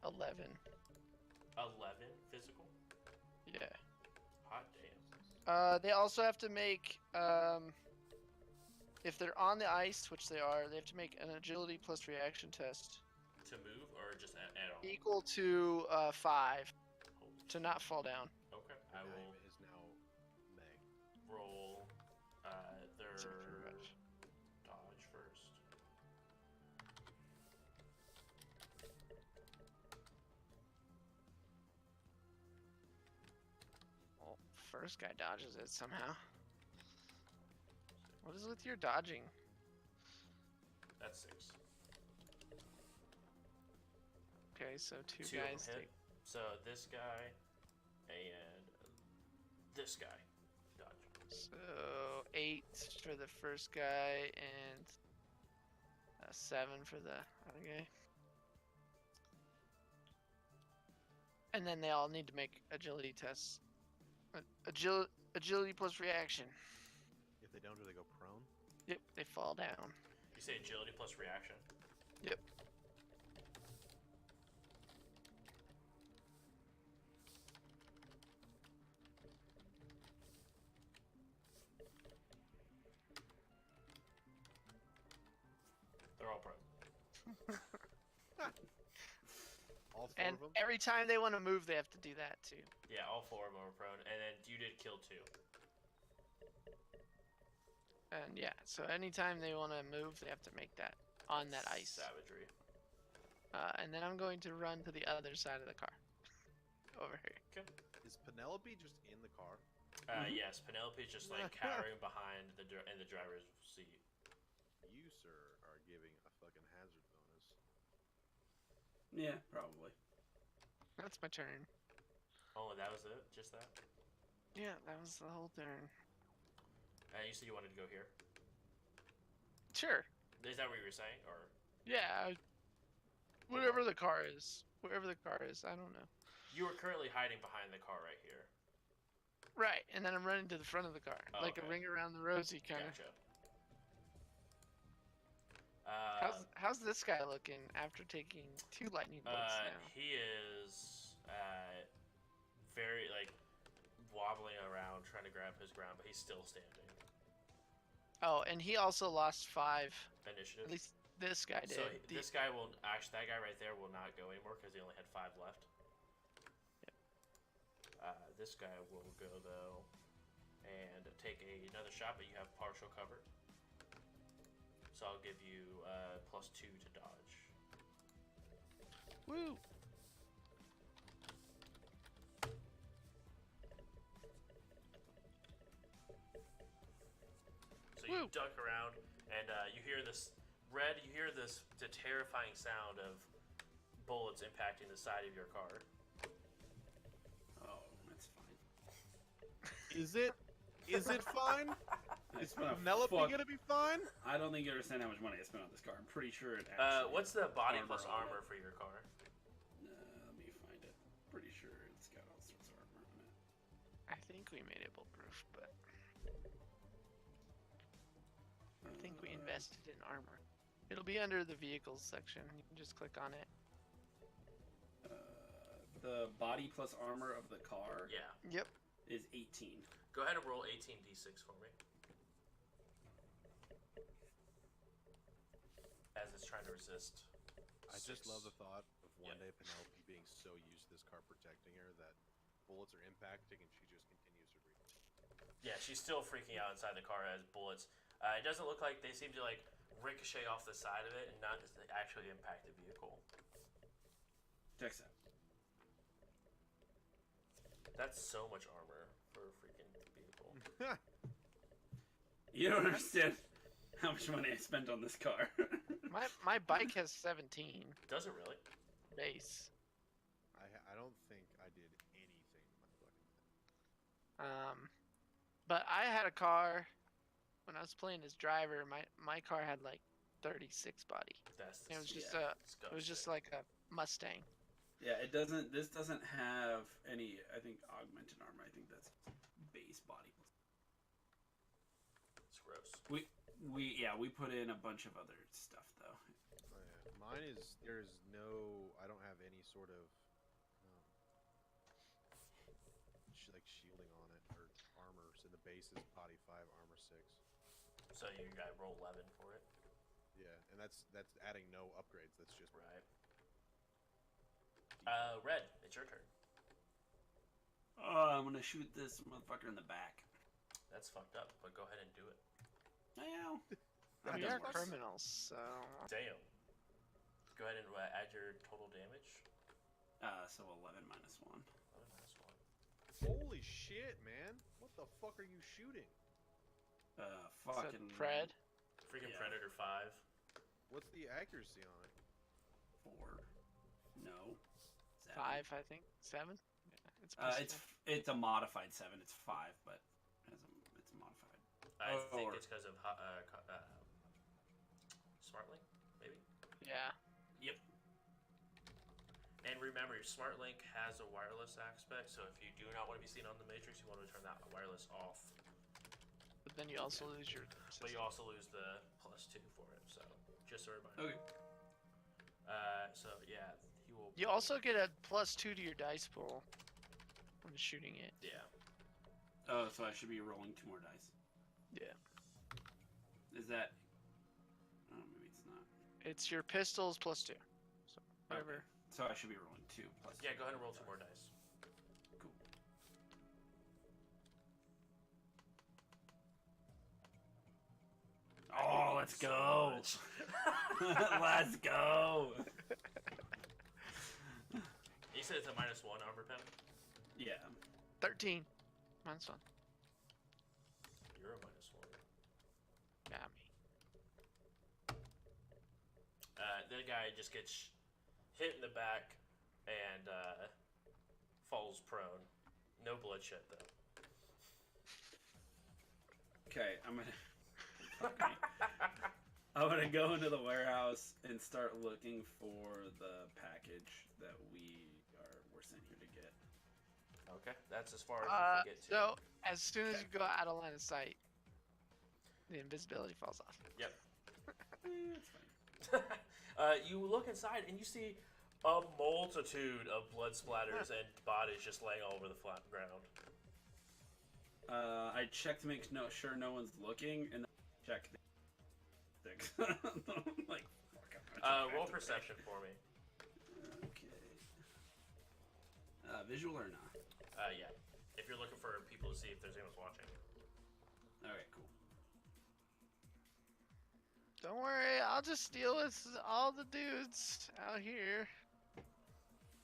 11. 11 physical? Yeah. Hot damn. They also have to make if they're on the ice, which they are, they have to make an agility plus reaction test To move or just at all? equal to 5 Holy to not fall down. Okay. I Now will is now May. roll their That's pretty much. dodge first. Well, first guy dodges it somehow. What is with your dodging? That's 6. Okay, so two 2 of them guys hit. take. So this guy and this guy dodge. So 8 for the first guy and 7 for the other guy. And then they all need to make agility tests. Agility plus reaction. If they don't, do they go prone? Yep, they fall down. You say agility plus reaction. Yep. They're all prone. All four And of them? every time they want to move, they have to do that too. Yeah, all 4 of them are prone. And then you did kill 2. And yeah, so anytime they want to move, they have to make that on that ice. Savagery. And then I'm going to run to the other side of the car. Over here. Is Penelope just in the car? Yes, Penelope's just like cowering behind in the driver's seat. You, sir, are giving a fucking hazard bonus. Yeah, probably. That's my turn. Oh, that was it? Just that? Yeah, that was the whole turn. You said you wanted to go here? Sure. Is that what you were saying? Or Yeah. Whatever the car is. Wherever the car is, I don't know. You are currently hiding behind the car right here. Right, and then I'm running to the front of the car, Oh, like okay. a ring around the rosy kind of. Gotcha. How's this guy looking after taking 2 lightning bolts now? He is very like wobbling around trying to grab his ground, but he's still standing. Oh, and he also lost 5. Initiative. At least this guy did. So this guy will actually, that guy right there will not go anymore because he only had 5 left. Yep. This guy will go though and take another shot, but you have partial cover. So I'll give you +2 to dodge. Woo! So you duck around, and you hear this red. You hear the terrifying sound of bullets impacting the side of your car. Oh, that's fine. Is it? Is it fine? I Is spent a Penelope fuck- gonna be fine? I don't think you understand how much money I spent on this car. I'm pretty sure it actually. What's the body armor plus on armor it. for your car? Let me find it. Pretty sure it's got all sorts of armor on it. I think we made it bulletproof, but I think we invested in armor. It'll be under the vehicles section. You can just click on it. The body plus armor of the car Yeah. Yep. is 18. Go ahead and roll 18d6 for me. As it's trying to resist. I just love the thought of one Yep. day Penelope being so used to this car protecting her that bullets are impacting and she just continues to breathe. Yeah, she's still freaking out inside the car as bullets. It doesn't look like they seem to like ricochet off the side of it and not actually impact the vehicle. Checks out. That's so much armor for a freaking vehicle. You don't understand how much money I spent on this car. My bike has 17 Does it really? base. I don't think I did anything with my fucking thing. But I had a car when I was playing as driver. My car had like 36 body. That's It was just it's it was just ghosted. like a Mustang. Yeah, it doesn't. This doesn't have any. I think augmented armor. I think that's base body. It's gross. We put in a bunch of other stuff though. Oh, yeah. Mine is there's no. I don't have any sort of like shielding on it or armor. So the base is body 5, armor 6. So you got roll 11 for it. Yeah, and that's adding no upgrades. That's just Right. Red, it's your turn. Oh, I'm gonna shoot this motherfucker in the back. That's fucked up, but go ahead and do it. Well, We doesn't are work. criminals, so Damn. Go ahead and add your total damage. So 11 minus 1. 11 minus 1. Holy shit, man! What the fuck are you shooting? Fucking Pred. Freaking Yeah. Predator 5. What's the accuracy on it? 4. No. 7. 5, I think. 7. Yeah, it's It's a modified 7. It's 5, but it's modified. I think Or- it's because of SmartLink, maybe? yeah. Yep. And remember, your SmartLink has a wireless aspect, so if you do not want to be seen on the Matrix, you want to turn that wireless off. But then you also lose your. But you also lose the +2 for it, so just a reminder. Okay. So yeah, he will. You also get a +2 to your dice pool when shooting it. Yeah. Oh, so I should be rolling 2 more dice. Yeah. Is that? Oh, maybe it's not. It's your pistols +2. So whatever. Okay. So I should be rolling 2 plus. Yeah, go ahead and roll 2 more dice. Cool. Oh, let's So go! much. Let's go! You said it's a -1 armor pen? Yeah. 13. Minus 1. You're a -1. Yeah, me. The guy just gets hit in the back and falls prone. No bloodshed though. Okay, I'm gonna go into the warehouse and start looking for the package that we're here to get. Okay, that's as far as you can get to. So as soon as you go out of line of sight, the invisibility falls off. Yep. It's fine. You look inside and you see a multitude of blood splatters and bodies just laying all over the flat ground. I check to make sure no one's looking, and then check the sticks. Like, fuck, Roll perception for me. Okay. Visual or not? Yeah. If you're looking for people to see if there's anyone's watching. Alright, cool. Don't worry, I'll just deal with all the dudes out here.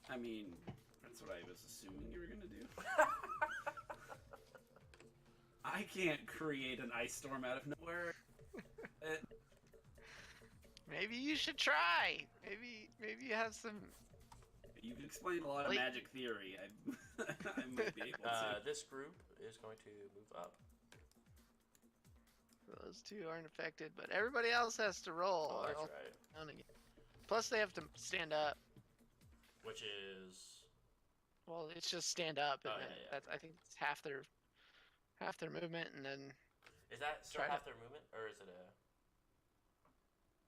I mean, that's what I was assuming you were gonna do. I can't create an ice storm out of nowhere. Maybe you should try. Maybe you have some. You've explained a lot of magic theory. I might be able to. This group is going to move up. Those two aren't affected, but everybody else has to roll. Oh, or that's else right. down again. Plus, they have to stand up. Which is... Well, it's just stand up, and Oh, then yeah. That's, I think it's half their movement, and then Is that still Try to- half their movement? Or is it a...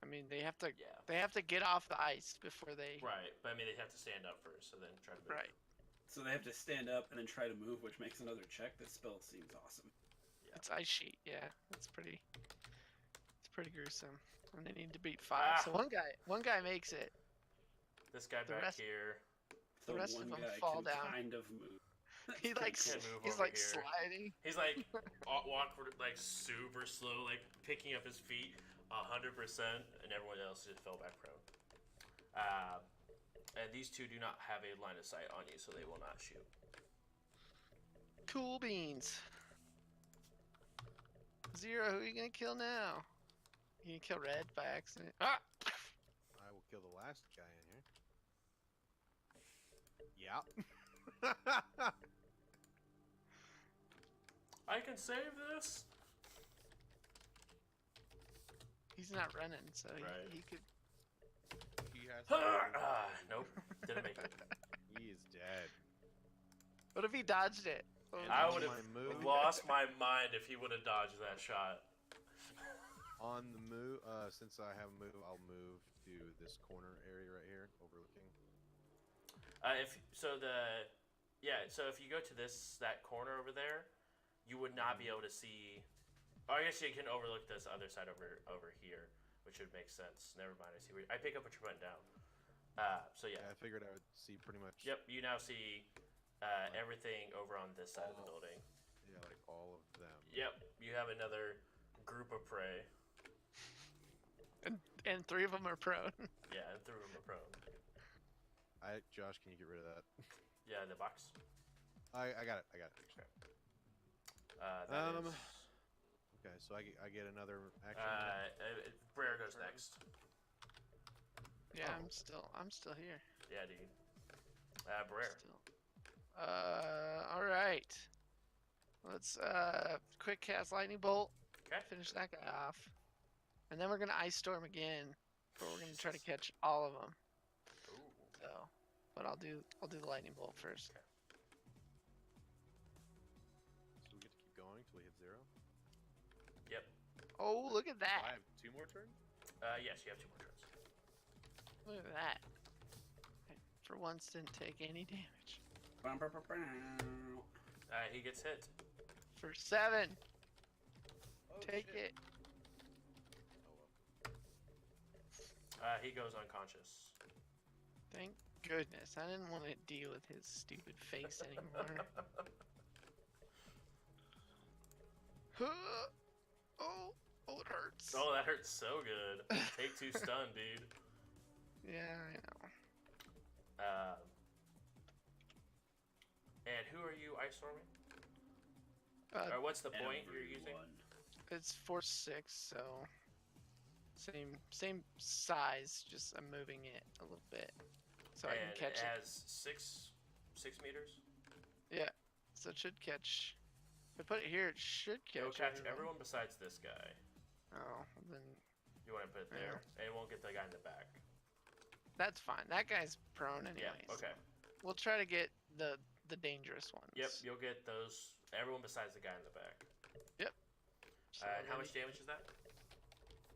I mean they have to Yeah. get off the ice before they. Right, but I mean, they have to stand up first, so then try to move. Right. So they have to stand up and then try to move, which makes another check. This spell seems awesome. It's ice sheet. Yeah, it's pretty gruesome. And they need to beat 5. So one guy makes it. This guy The back rest- here. The rest one of them guy fall can down. kind of move. He like Can't move he's over like here. sliding. He's like awkward, like super slow, like picking up his feet 100%, and everyone else just fell back prone. And these two do not have a line of sight on you, so they will not shoot. Cool beans. Zero, who are you gonna kill now? You gonna kill Red by accident? Ah! I will kill the last guy in here. Yeah. I can save this. He's not running, so Right. he could. He has Nope, didn't make it. He is dead. What if he dodged it? What And was I it? would my move. have lost my mind if he would have dodged that shot. On the move, since I have a move, I'll move to this corner area right here, overlooking. So if you go to that corner over there, you would not be able to see. Oh, I guess you can overlook this other side over here, which would make sense. Never mind. I pick up what you're putting down. So yeah. I figured I would see pretty much. Yep. You now see everything over on this side of the building. Yeah, like all of them. Yep. You have another group of prey. And 3 of them are prone. Yeah, and 3 of them are prone. Josh, can you get rid of that? Yeah, the box. I got it. That Um, is- Okay, so I get another action. Brer goes next. Yeah, Oh. I'm still here. Yeah, dude. Brer. Still. All right. Let's quick cast lightning bolt. Okay. Finish that guy off, and then we're gonna ice storm again, but we're gonna try to catch all of them. Ooh. So, but I'll do the lightning bolt first. Okay. So we get to keep going till we hit 0. Yep. Oh, look at I that! have 2 more turns. Yes, you have 2 more turns. Look at that! I, for once, didn't take any damage. He gets hit. For 7, Oh, take shit. it. Oh well. He goes unconscious. Thank goodness. I didn't want to deal with his stupid face anymore. Oh, it hurts. Oh, that hurts so good. Take 2 stun, dude. Yeah, I know. And who are you ice storming? Uh, Or what's the point you're using? It's force 6, so same size. Just I'm moving it a little bit so I And can catch it it. has 6 meters. Yeah, so it should catch. If I put it here, it should catch. It'll catch everyone besides this guy. Oh, then You want to put it there, and it won't get the guy in the back. that's fine. That guy's prone Yeah. anyways. Okay. we'll try to get the dangerous ones. Yep, you'll get those. Everyone besides the guy in the back. So How we'll much damage is that?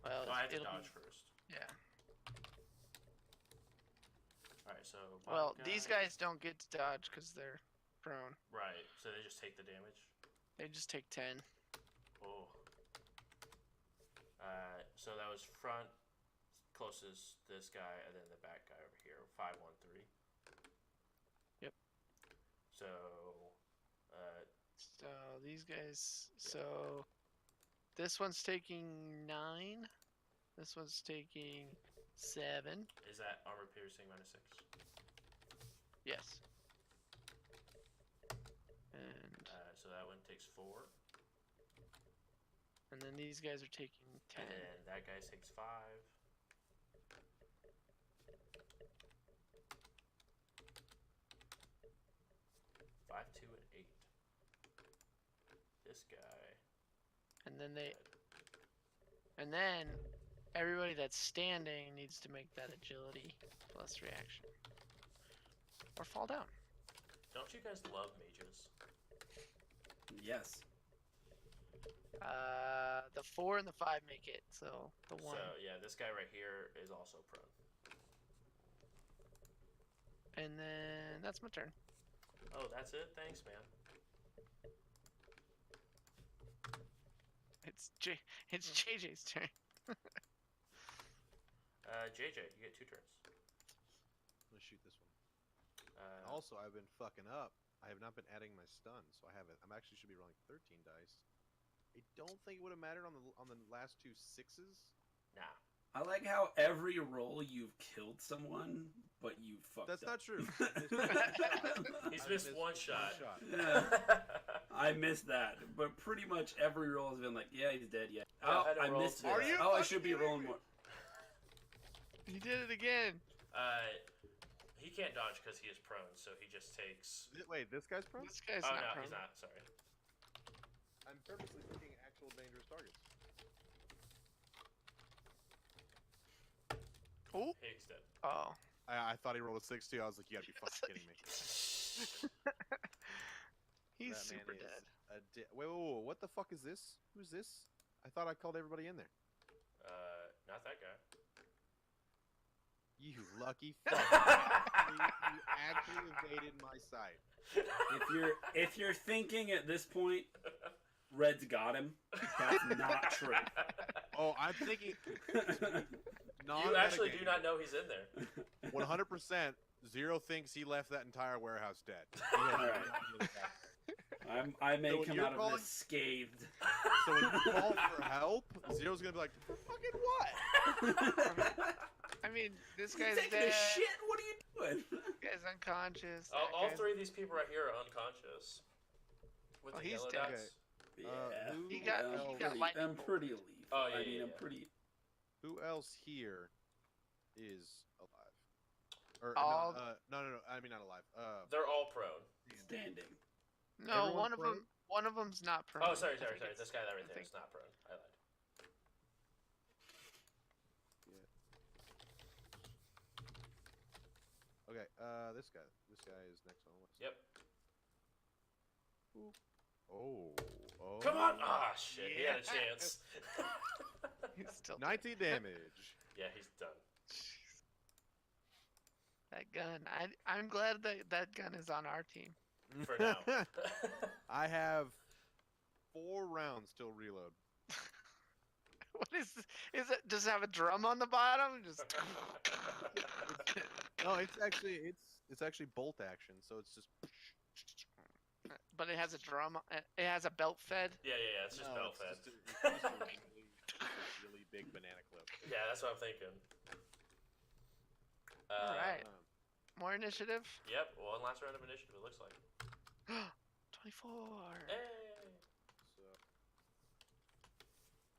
Well, Oh, I have to it'll dodge be- first. Yeah. Alright, so. Well, bottom these guy- guys don't get to dodge because they're prone. Right, so they just take the damage. They just take 10. Oh. So that was front, closest this guy, and then the back guy over here. 513. Yep. So. So these guys. So this one's taking 9. This one's taking 7. Is that armor piercing -6? Yes. And So that one takes 4. and then these guys are taking 10. And then that guy takes 5. 5, 2, and 8. This guy. And then they. And then everybody that's standing needs to make that agility plus reaction. Or fall down. Don't you guys love mages? Yes. The 4 and the 5 make it, so the 1. So yeah, this guy right here is also prone. And then that's my turn. Oh, that's it? Thanks, man. It's JJ's turn. JJ, you get 2 turns. I'm gonna shoot this one. Uh, Also, I've been fucking up. I have not been adding my stun, so I haven't. I'm actually should be rolling 13 dice. I don't think it would have mattered on the last 2 6s. nah. I like how every roll you've killed someone, but you fucked That's up. not true. He's I've missed one shot. Yeah, I missed that, but pretty much every roll has been like, yeah, he's dead. Yeah. Yeah, Oh, I had to I roll missed too. it. Are you Oh, I fucking should be kidding rolling me? more. He did it again. He can't dodge because he is prone, so he just takes. Wait, this guy's prone? This guy's Oh not no, prone. he's not. Sorry. I'm purposely picking actual dangerous targets. Oh. He's dead. Oh. I thought he rolled a 6 too. I was like, you gotta be fucking kidding me. He's That man super is dead. wait, what the fuck is this? Who's this? I thought I called everybody in there. Not that guy. You lucky fuck. You actually evaded my sight. If you're thinking at this point, Red's got him. That's not true. Oh, I'm thinking. You actually do not know he's in there. 100%. Zero thinks he left that entire warehouse dead. I may So when come you're out of calling- this scathed. So when you call for help, Zero's gonna be like, for fucking what? I mean, this You guy's taking dead. a shit? What are you doing? This guy's unconscious. All 3 of these people right here are unconscious. With Oh, the he's yellow dead. dots. Yeah. who He got- else- he got lightning I'm pretty leaf. Oh, yeah, I mean, yeah, I'm yeah. pretty. Who else here is alive? Or All- no. I mean not alive. They're all prone. Standing. No, Everyone's one of prone? them. One of them's not prone. Oh, sorry. I think it's- This guy that right I there think- is not prone. I lied. Okay. This guy. This guy is next on the list. Yep. Oh. Come on! Ah, shit. He had a Yeah. chance. He's still 90 damage. Yeah, he's done. that gun. I'm glad that that gun is on our team. For now. I have 4 rounds till reload. What is this? Is it? Does it have a drum on the bottom? Just. No, it's actually bolt action, so it's just. But it has a drum. It has a belt fed. Yeah. It's just No, belt it's fed. just a really big banana clip. Yeah, that's what I'm thinking. All right. Um, More initiative. Yep, one last round of initiative, it looks like. 24. Hey!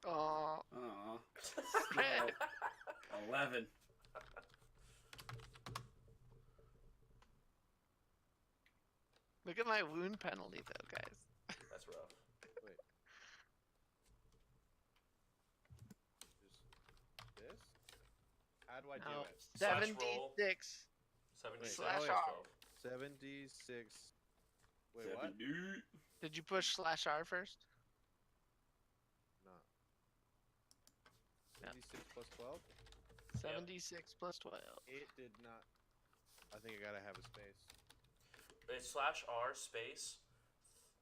so Oh. Aw. Red. 11. Look at my wound penalty, though, guys. That's rough. just this. How do I do No. it? Slash roll. 76. 76 Slash plus R. 12. 76. Wait, what? 70. Did you push /R first? No. Yeah. 76 plus 12? 76 plus 12. It did not. I think I gotta have a space. It's /R space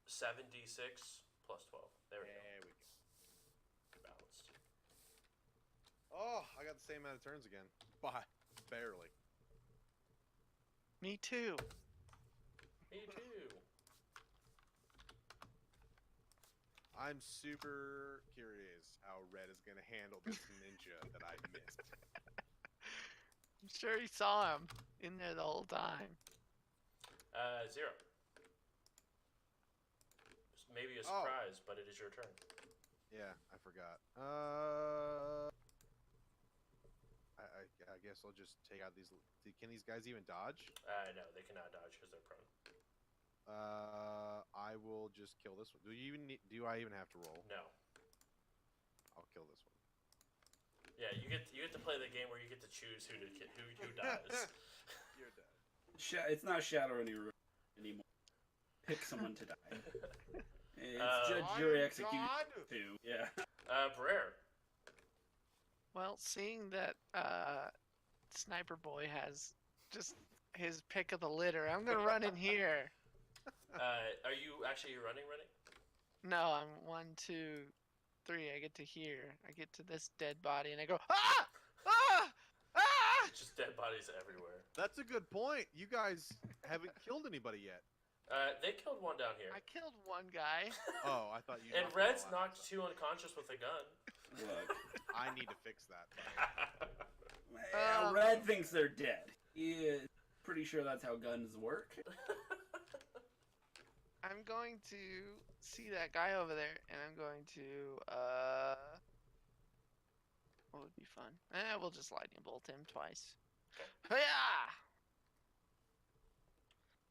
7d6 plus 12. There we go. There we go. Balanced. Oh, I got the same amount of turns again. Bye. Barely. Me too. Me too. I'm super curious how Red is gonna handle this ninja that I missed. I'm sure he saw him in there the whole time. 0. Maybe a Oh. surprise, but it is your turn. Yeah, I forgot. I guess I'll just take out these. Can these guys even dodge? No, they cannot dodge because they're prone. I will just kill this one. Do I even have to roll? No. I'll kill this one. Yeah, you get to play the game where you get to choose who dies. You're dead. It's not Shadowrun anymore. Pick someone to die. It's judge, I'm jury, execute. God. Too. Yeah. Brer. Well, seeing that Sniper Boy has just his pick of the litter, I'm gonna run in here. Are you actually running? No, I'm 1, 2, 3. I get to here. I get to this dead body, and I go, ah, ah, ah! Just dead bodies everywhere. That's a good point. You guys haven't killed anybody yet. They killed one down here. I killed one guy. Oh, I thought you. And knocked them Red's all out. knocked 2 unconscious with a gun. Look. I need to fix that. Red thinks they're dead. He is pretty sure that's how guns work. I'm going to see that guy over there, and I'm going to, what would be fun? We'll just lightning bolt him twice. Yeah!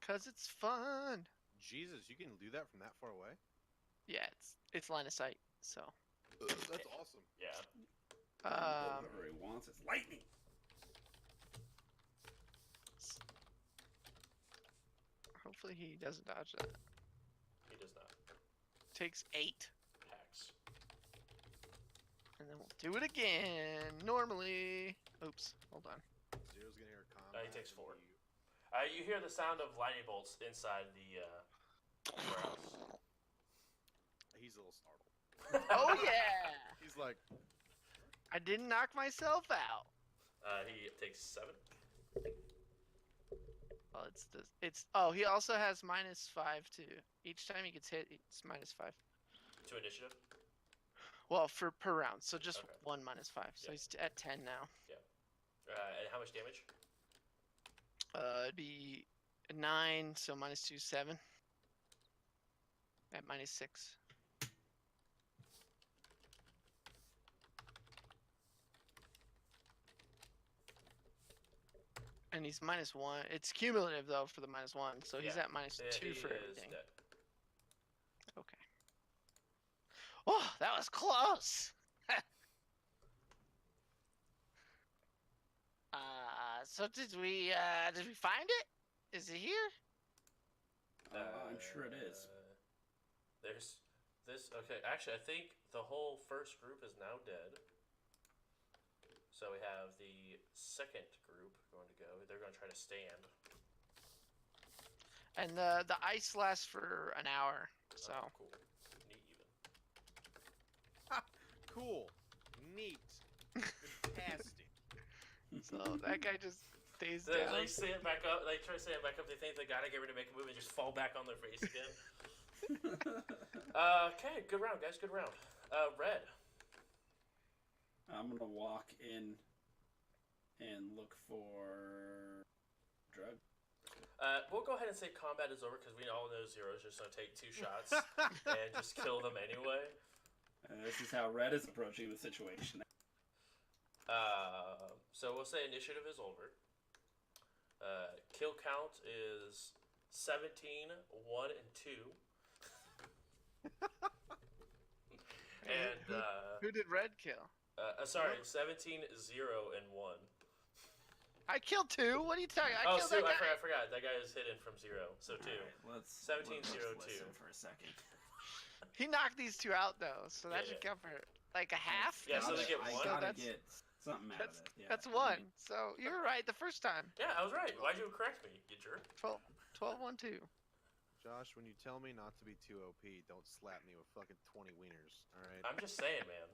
'Cause it's fun. Jesus, you can do that from that far away? Yeah, it's line of sight, so. That's awesome. Yeah. Whatever he wants is lightning. Hopefully he doesn't dodge that. He does not. Takes 8. Hacks. And then we'll do it again. Normally. Oops, hold on. Zero's gonna hear combat. He takes 4. and You hear the sound of lightning bolts inside the warehouse. He's a little startled. Oh yeah! He's like, I didn't knock myself out. He takes 7. Well, oh, he also has -5 too. Each time he gets hit, it's -5. To initiative. Well, per round, so just Okay. 1 -5. So Yeah. he's at 10 now. And how much damage? It'd be 9, so -2, 7. At -6. And he's -1. It's cumulative though for the -1, so he's Yeah. at -2 for He is everything. dead. Okay. Oh, that was close. So did we find it? Is it here? I'm sure it is. There's this. Okay, actually, I think the whole first group is now dead. So we have the second group going to go. They're going to try to stand. And the ice lasts for an hour. So Oh, cool. Neat even. cool, neat, fantastic. so that guy just stays They down. stand back up. They try to stand back up. They think they gotta get ready to make a move and just fall back on their face again. Okay, good round, guys. Good round. Red. I'm gonna walk in and look for drug. We'll go ahead and say combat is over because we all know Zero's just gonna take 2 shots and just kill them anyway. This is how Red is approaching the situation. So we'll say initiative is over. Kill count is 17, 1, and 2. And Who did Red kill? sorry, 17, 0, and 1. I killed 2. What are you talking? I Oh, killed Sue, that guy. I forgot. That guy is hidden from 0. So 2. Alright, 17-0-2. listen for a second. He knocked these 2 out though, so that Yeah, should count for like a half. Yeah, so they get I 1. gotta that's- get something out of That's it. Yeah, that's I 1. mean, So you were right the first time. Yeah, I was right. Why'd you correct me, you jerk? 12-1-2. Josh, when you tell me not to be too OP, don't slap me with fucking 20 wieners. All right. I'm just saying, man.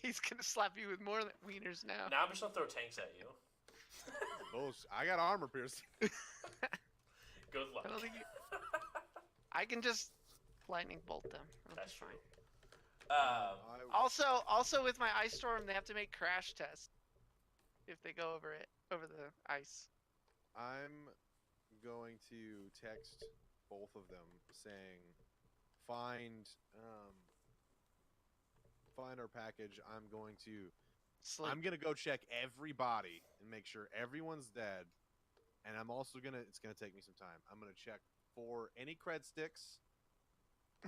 He's gonna slap you with more wieners now. Now I'm just gonna throw tanks at you. I got armor piercing. Good luck. I don't think I can just lightning bolt them. That'll be That's true. fine. Also with my ice storm, they have to make crash tests if they go over the ice. I'm going to text both of them saying, find our package. I'm going to go check every body and make sure everyone's dead. And I'm also it's gonna take me some time. I'm gonna check for any cred sticks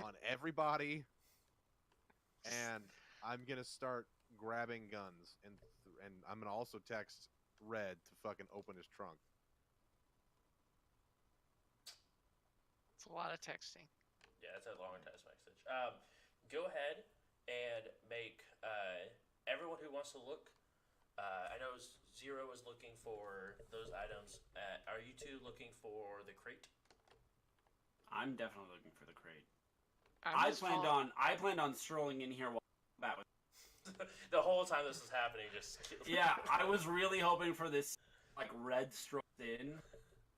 on everybody, and I'm gonna start grabbing guns. And I'm gonna also text Red to fucking open his trunk. It's a lot of texting. Yeah, it's a long text message. Go ahead and make everyone who wants to look. I know 0 is looking for those items. Are you two looking for the crate? I'm definitely looking for the crate. I'm I just planned on strolling in here while that was. The whole time this is happening, just Yeah, I was really hoping for this, like, Red strolls in,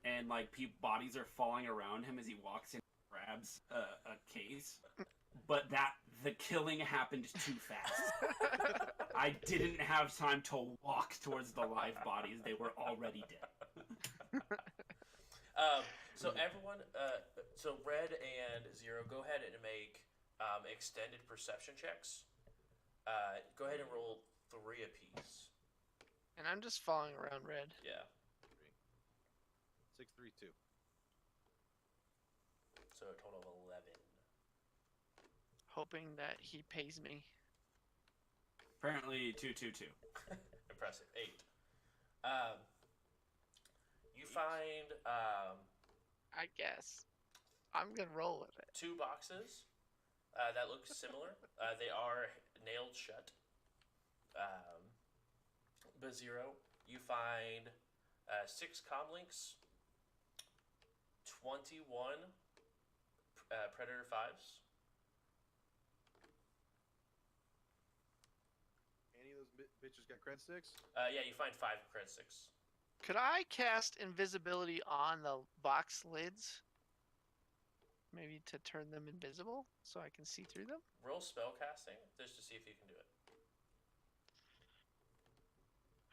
and like bodies are falling around him as he walks in and grabs a case. But the killing happened too fast. I didn't have time to walk towards the live bodies; they were already dead. So everyone, so Red and 0, go ahead and make extended perception checks. Go ahead and roll 3 apiece. And I'm just following around Red. Yeah. 6, 3, 2. So a total of 11. Hoping that he pays me. Apparently, 2-2-2. Impressive. 8. You find I guess. I'm gonna roll with it. 2 boxes that look similar. They are nailed shut. But 0, you find 6 comlinks, 21 Predator 5s. Any of those bitches got cred sticks? Yeah, you find 5 cred sticks. Could I cast invisibility on the box lids? Maybe to turn them invisible so I can see through them? Roll spell casting just to see if you can do it.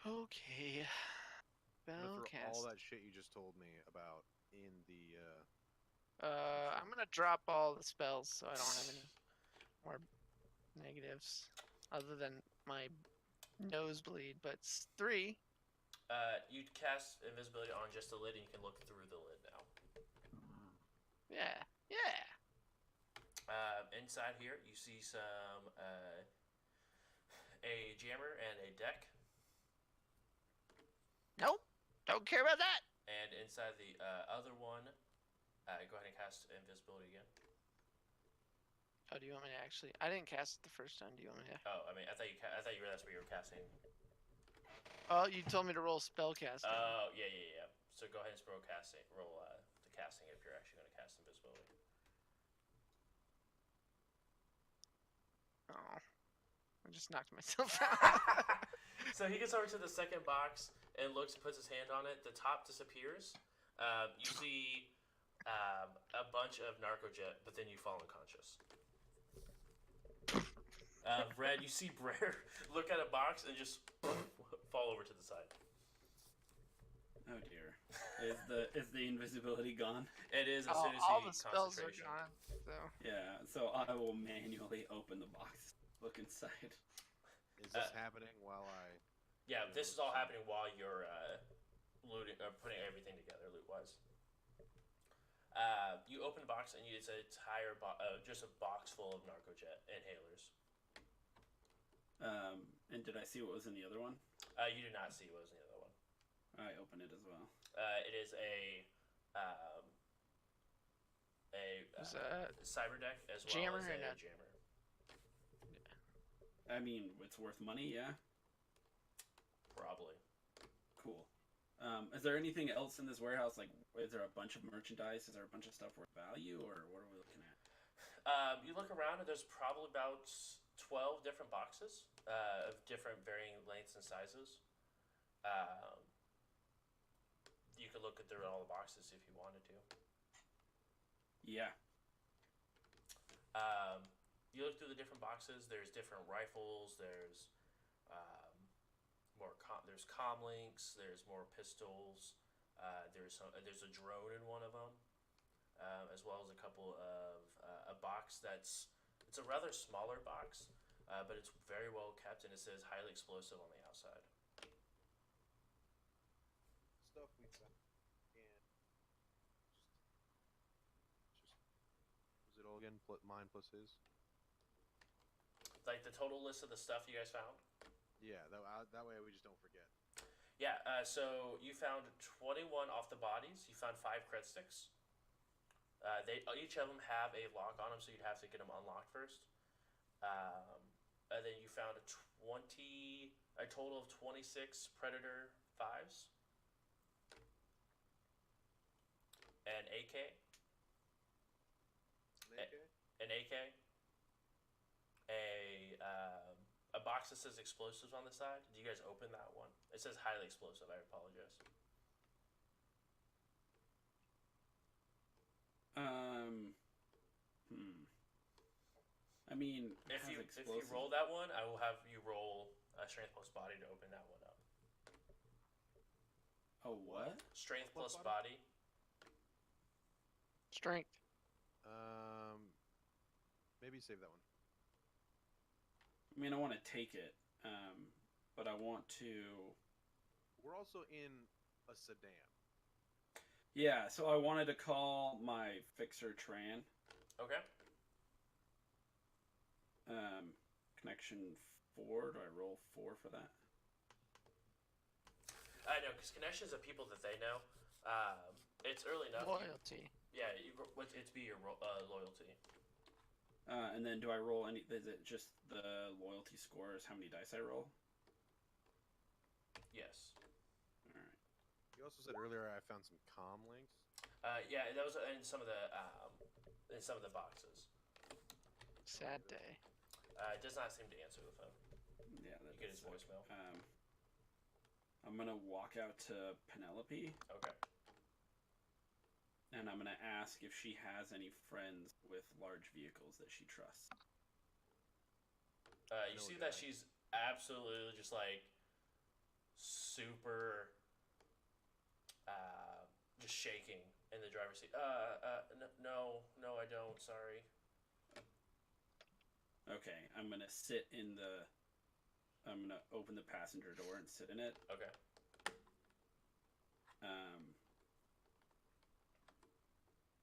Okay. I'm Spell gonna throw cast. all that shit you just told me about in the. I'm gonna drop all the spells so I don't have any more negatives other than my nosebleed, but 3. You cast invisibility on just the lid, and you can look through the lid now. Yeah. Inside here, you see some a jammer and a deck, Nope. Don't care about that. and inside the other one, go ahead and cast invisibility again. Oh, do you want me to actually? I didn't cast it the first time. Do you want me to? Oh, I mean, I thought you that's what you were casting. Oh, you told me to roll spell casting. Oh, yeah. So go ahead and roll casting. Roll the casting if you're actually going to cast invisibility. Oh, I just knocked myself out. So he gets over to the second box and looks, puts his hand on it. The top disappears. You see a bunch of Narcojet, but then you fall unconscious. Red, you see Brer look at a box and just fall over to the side. Oh dear. Is the invisibility gone? It is as soon as all he the spells are concentration. gone. So Yeah. So I will manually open the box, look inside. Is this happening while I? Yeah, this is all happening while you're looting, putting everything together loot-wise. You open the box and it's an entire just a box full of Narcojet inhalers. And did I see what was in the other one? You do not see what was in the other one. I open it as well. It is um, a Is that cyber deck as well jammer as or a not? jammer. I mean, it's worth money, yeah. Probably. Cool. Is there anything else in this warehouse? Like, is there a bunch of merchandise? Is there a bunch of stuff worth value, or what are we looking at? You look around and there's probably about 12 different boxes of different varying lengths and sizes. You could look through all the boxes if you wanted to. Yeah. You look through the different boxes. There's different rifles. There's there's comm links. There's more pistols. There's a drone in one of them, as well as a couple of a box it's a rather smaller box, but it's very well kept, and it says highly explosive on the outside. Stuff we found. And was it all again? Mine plus his. Like the total list of the stuff you guys found. Yeah, that way we just don't forget. Yeah. So you found 21 off the bodies. You found 5 cred sticks. They each of them have a lock on them, so you'd have to get them unlocked first. And then you found a total of 26 Predator 5s, an AK, an AK, a box that says explosives on the side. Did you guys open that one? It says highly explosive. I apologize. I mean, if you roll that one, I will have you roll a strength plus body to open that one up. Oh, what? Strength plus body. Strength. Maybe save that one. I mean, I want to take it, but I want to. We're also in a sedan. Yeah, so I wanted to call my fixer Tran. Okay. Connection 4. Do I roll 4 for that? I know, because connections are people that they know. It's early enough. Loyalty. Yeah, it'd be your loyalty. And then do I roll any? Is it just the loyalty scores? How many dice I roll? Yes. All right. You also said earlier I found some comm links. Yeah, that was in some of the boxes. Sad day. It does not seem to answer the phone. Yeah, You get his voicemail. I'm gonna walk out to Penelope. Okay. And I'm gonna ask if she has any friends with large vehicles that she trusts. You see that she's absolutely just like super, just shaking in the driver's seat. No, I don't. Sorry. Okay, I'm gonna I'm gonna open the passenger door and sit in it. Okay.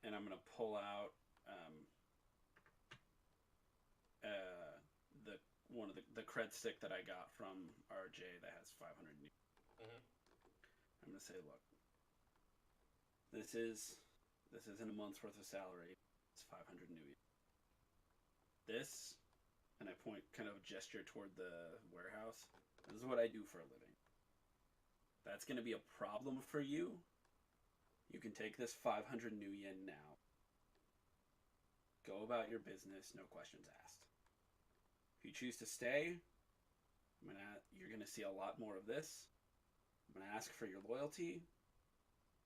And I'm gonna pull out the cred stick that I got from RJ that has 500 new. Mm-hmm. I'm gonna say, look, this isn't a month's worth of salary. It's 500 new. This, and I kind of gesture toward the warehouse. This is what I do for a living. That's gonna be a problem for you. You can take this 500 new yen now. Go about your business, no questions asked. If you choose to stay, you're gonna see a lot more of this. I'm gonna ask for your loyalty,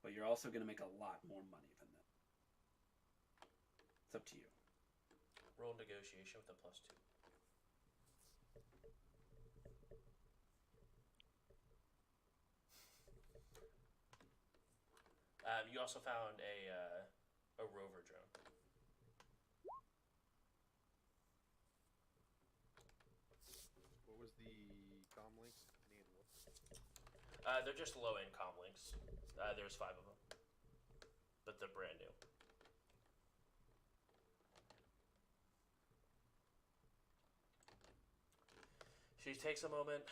but you're also gonna make a lot more money than that. It's up to you. Roll negotiation with a +2. You also found a rover drone. What was the comm links? They're just low-end comm links. There's 5 of them, but they're brand new. She takes a moment.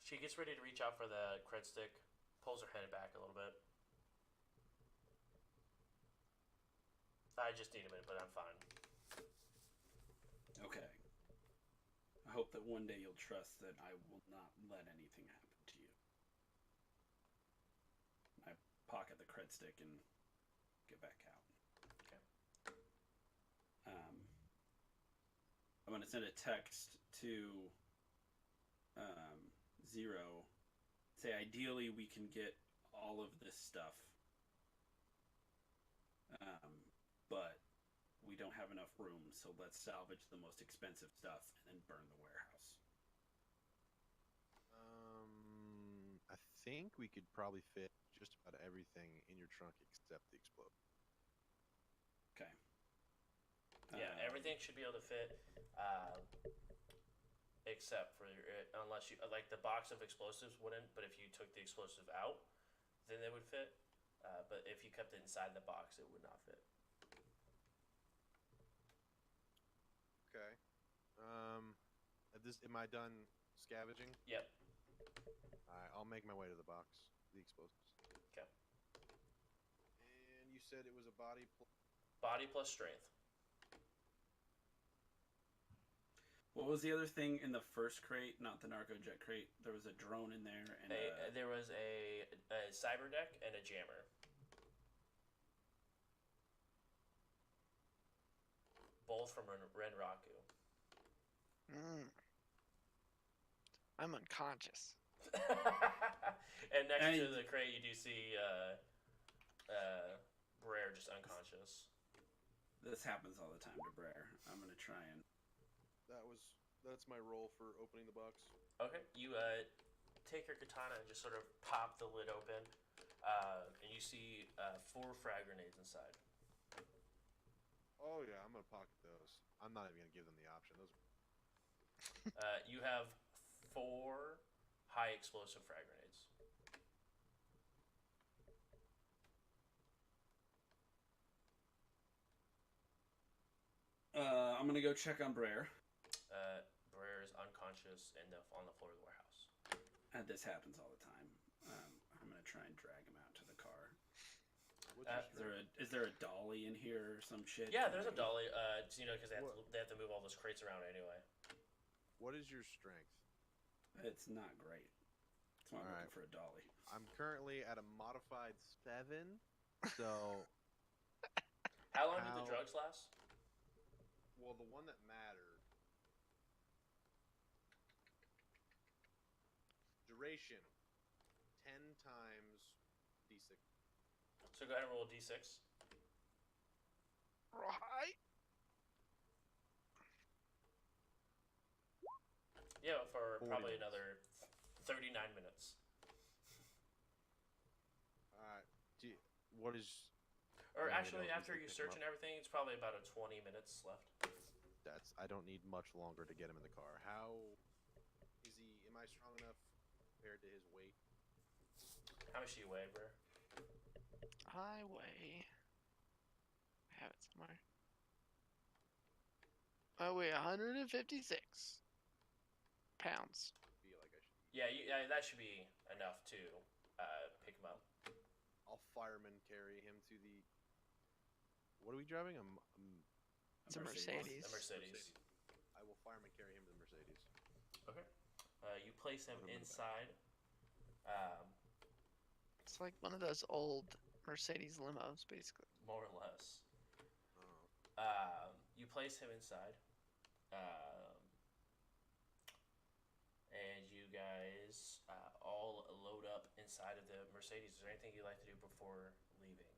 She gets ready to reach out for the cred stick. pulls her head back a little bit. I just need a minute, but I'm fine. Okay. I hope that one day you'll trust that I will not let anything happen to you. I pocket the cred stick and get back out. Okay. I'm going to send a text to Zero. Say, ideally, we can get all of this stuff. But we don't have enough room, so let's salvage the most expensive stuff and then burn the warehouse. I think we could probably fit just about everything in your trunk except the explosive. Okay. Yeah, everything should be able to fit, except for unless you like the box of explosives wouldn't. But if you took the explosive out, then they would fit. But if you kept it inside the box, it would not fit. Okay. Am I done scavenging? Yep. Alright, I'll make my way to the box. The explosives. Okay. And you said it was a body. Body plus strength. What was the other thing in the first crate? Not the narco jet crate. There was a drone in there, and There was a cyber deck and a jammer. Both from Renraku. I'm unconscious. And next to the crate, you do see Brer just unconscious. This happens all the time to Brer. I'm gonna try and. That's my role for opening the box. Okay, you take your katana and just sort of pop the lid open, and you see 4 frag grenades inside. Oh yeah, I'm gonna pocket those. I'm not even gonna give them the option. Those. You have 4 high explosive frag grenades. I'm gonna go check on Brer. Brer is unconscious and on the floor of the warehouse. And this happens all the time. I'm gonna try and drag him out to the car. Is there a dolly in here or some shit? Yeah, there's a dolly. Because they have to move all those crates around anyway. What is your strength? It's not great. That's why I'm looking for a dolly. I'm currently at a modified 7, so. How long did the drugs last? Well, the one that mattered. Duration. 10 times D6. So go ahead and roll a d6. Right. Yeah, for 40 probably minutes. another 39 minutes. Alright. What is. Or Yeah, actually, you know, after you you pick search him and everything, it's probably about a 20 minutes left. I don't need much longer to get him in the car. How is he? Am I strong enough compared to his weight? How much do you weigh, bro? I weigh. I have it somewhere. I weigh 156 pounds. Feel like I should. Yeah, that should be enough to pick him up. I'll fireman carry him to the. What are we driving? It's a Mercedes. A Mercedes. I will fireman carry him to the Mercedes. Okay. You place him Put him in the inside. It's like one of those old Mercedes limos, basically. More or less. Oh. You place him inside. And you guys all load up inside of the Mercedes. Is there anything you'd like to do before leaving?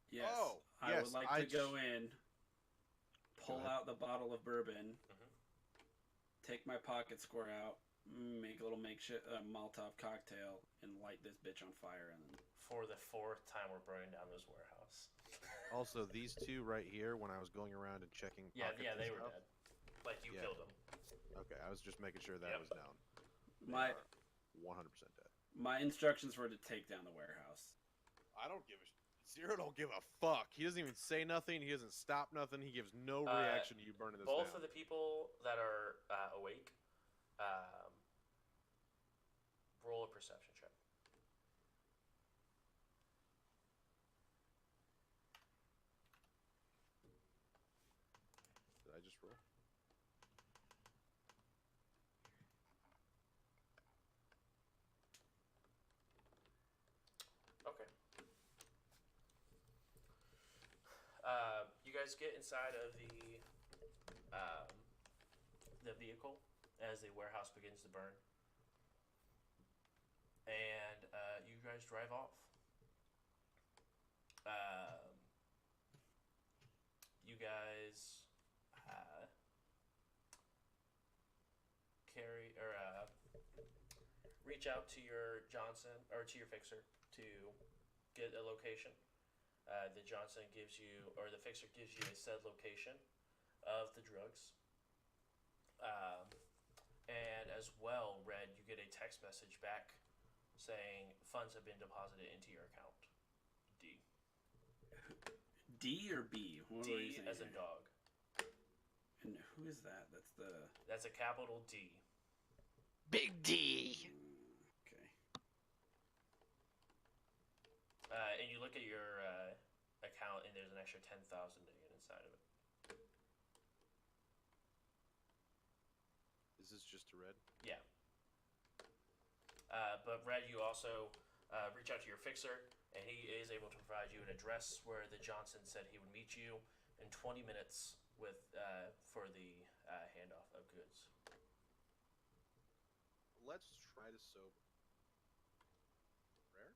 Yes. Oh, I yes, would like to go in, pull out the bottle of bourbon, take my pocket square out, make a little makeshift Molotov cocktail, and light this bitch on fire. And then... For the 4th time, we're burning down this warehouse. Also, these 2 right here, when I was going around and checking. Yeah, pockets and they were stuff- dead. Like you Yeah. killed them. Okay, I was just making sure that Yep. was down. My 100% dead. my instructions were to take down the warehouse. I don't give a. Zero don't give a fuck. He doesn't even say nothing. He doesn't stop nothing. He gives no reaction to you burning this Both down. of the people that are awake, roll a perception check. roll. Okay. You guys get inside of the vehicle as the warehouse begins to burn, and you guys drive off. You guys carry or reach out to your Johnson or to your fixer to get a location. The Johnson gives you, or the fixer gives you a said location of the drugs. And as well, Red, you get a text message back saying funds have been deposited into your account. D. D or B? What are you D saying as in here? dog. And who is that? That's a capital D. Big D. Okay. And you look at your account, and there's an extra 10,000 inside of it. Is this just a red? Yeah. But Red, you also reach out to your fixer, and he is able to provide you an address where the Johnson said he would meet you in 20 minutes with for the handoff of goods. Let's try to sober. Rare?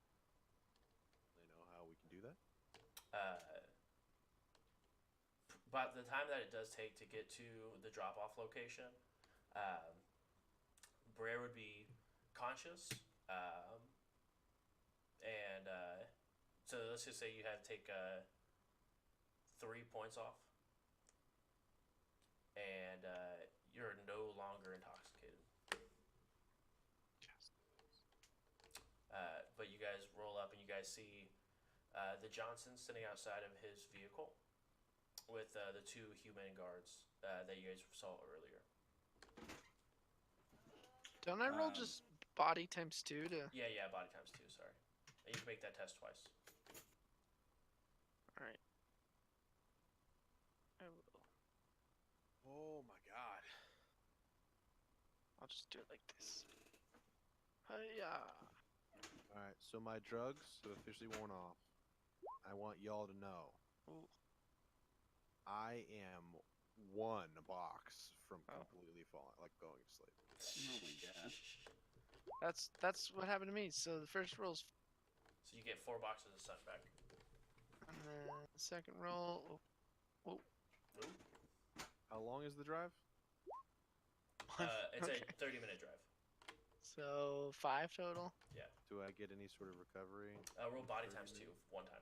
They know how we can do that? But the time that it does take to get to the drop-off location, Brer would be conscious, and so let's just say you had to take 3 points off, and you're no longer intoxicated. But you guys roll up and you guys see the Johnson sitting outside of his vehicle with the 2 human guards that you guys saw earlier. Don't I roll just body times 2 to? Yeah, body times 2, sorry. And you can make that test twice. Alright. I will. Oh my god. I'll just do it like this. Hiya. Alright, so my drugs have officially worn off. I want y'all to know. Ooh. I am 1 box from Oh. completely falling, like going to sleep. Oh my god. That's what happened to me. So the first roll's, So you get 4 boxes of sun back. and then the second roll. Oh, How long is the drive? It's Okay. a 30-minute drive. So 5 total. Do I get any sort of recovery? Roll body times 2 one time.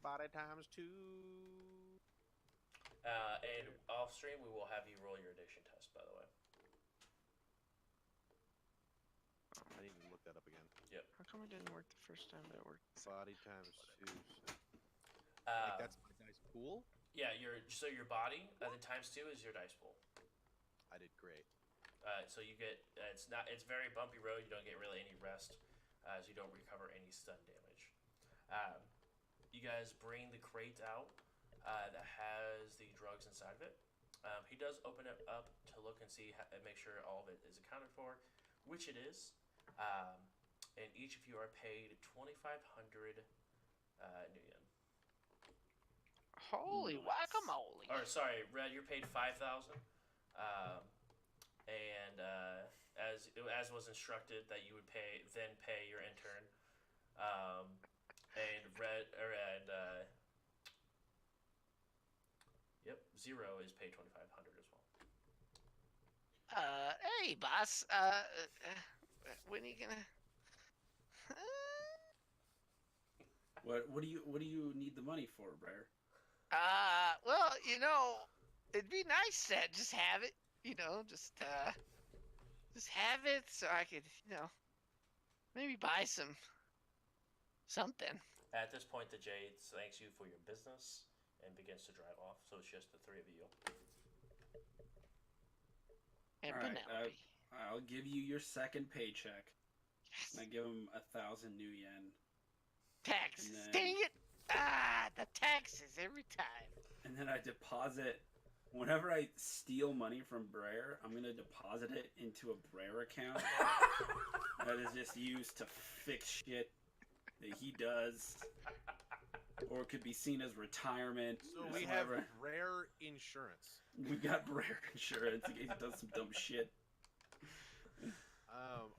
Body times 2. And off stream, we will have you roll your addiction test, by the way. I need to look that up again. How come it didn't work the first time that it worked? Body times 2. So, Uh, like that's my dice pool? Yeah, your body, then times 2 is your dice pool. I did great. So you get it's very bumpy road. You don't get really any rest, as you don't recover any stun damage. You guys bring the crate out that has the drugs inside of it. He does open it up to look and see and make sure all of it is accounted for, which it is. And each of you are paid 2,500 New Yen. Holy Nice. guacamole! Or sorry, Red, you're paid 5,000. And as was instructed that you would pay your intern. And yep, Zero is paid 2,500 as well. Hey, boss. When are you gonna? What do you need the money for, Brer? Well, it'd be nice to just have it. Just have it so I could, maybe buy something. At this point, the Jade thanks you for your business and begins to drive off. So it's just the 3 of you. And All right, Penelope. I'll give you your second paycheck. Yes. And I give him 1,000 New Yen. Taxes. and then- Dang it! The taxes every time. And then I deposit Whenever I steal money from Brer, I'm gonna deposit it into a Brer account that is just used to fix shit that he does, or it could be seen as retirement. So or we have whatever. rare insurance. We got Brer insurance in case he does some dumb shit.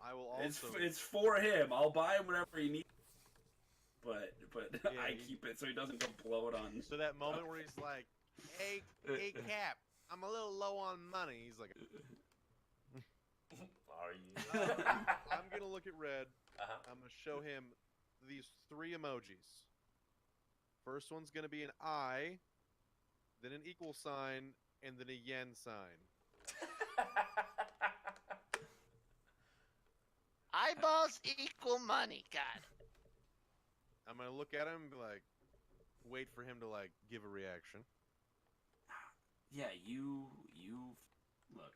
I will It's also. it's for him. I'll buy him whatever he needs, but Yeah, I keep it so he doesn't go blow it on. So that moment where he's like, "Hey, Cap, I'm a little low on money." He's like, Are you? "I'm gonna look at Red. Uh-huh. I'm gonna show him these 3 emojis. First one's gonna be an eye, then an equal sign, and then a yen sign. Eyeballs equal money. God. I'm gonna look at him and be like, wait for him to like give a reaction. Yeah, you look.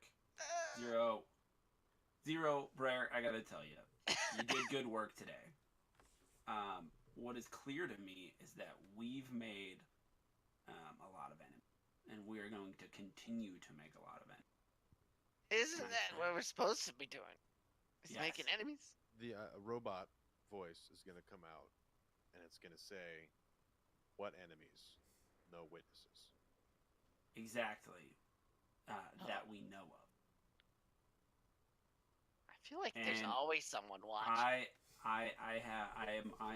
Zero, Brer, I gotta tell you, you did good work today. What is clear to me is that we've made a lot of enemies, and we are going to continue to make a lot of enemies. Isn't that what we're supposed to be doing? Is Yes. making enemies? The robot voice is gonna come out, and it's gonna say, "What enemies? No witnesses." Exactly. That we know of. I feel like there's And always someone watching. I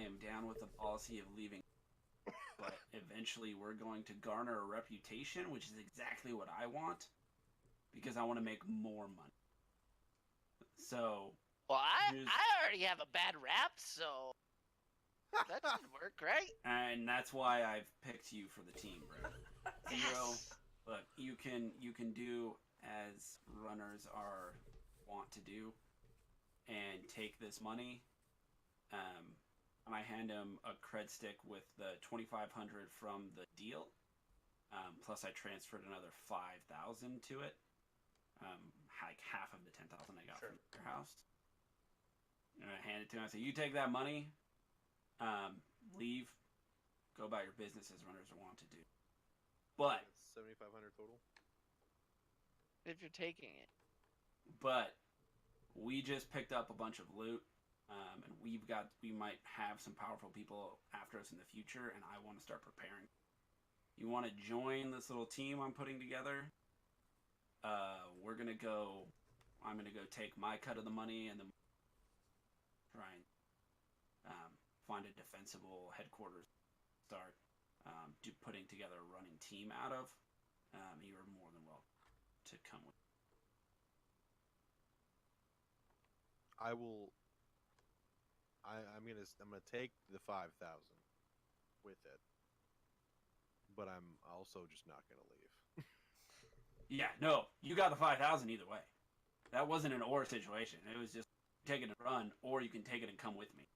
am down with the policy of leaving, but eventually we're going to garner a reputation, which is exactly what I want, because I want to make more money. So Well, I here's- already have a bad rap, so that should work, right? and that's why I've picked you for the team, bro. Zero. Yes. Look, you can do as runners are want to do, and take this money. And I hand him a cred stick with the 2,500 from the deal. Plus, I transferred another 5,000 to it. Like half of the 10,000 I got Sure. from your house. And I hand it to him. I say, "You take that money. Leave. Go about your business as runners want to do." But That's 7,500 total. If you're taking it. But we just picked up a bunch of loot, and we might have some powerful people after us in the future, and I want to start preparing. You want to join this little team I'm putting together? I'm gonna go take my cut of the money and then try and find a defensible headquarters start putting together a running team out of. You are more than welcome to come with. I will. I'm gonna take the 5,000 with it, but I'm also just not gonna leave. Yeah, no, you got the 5,000 either way. That wasn't an or situation. It was just take it and run, or you can take it and come with me.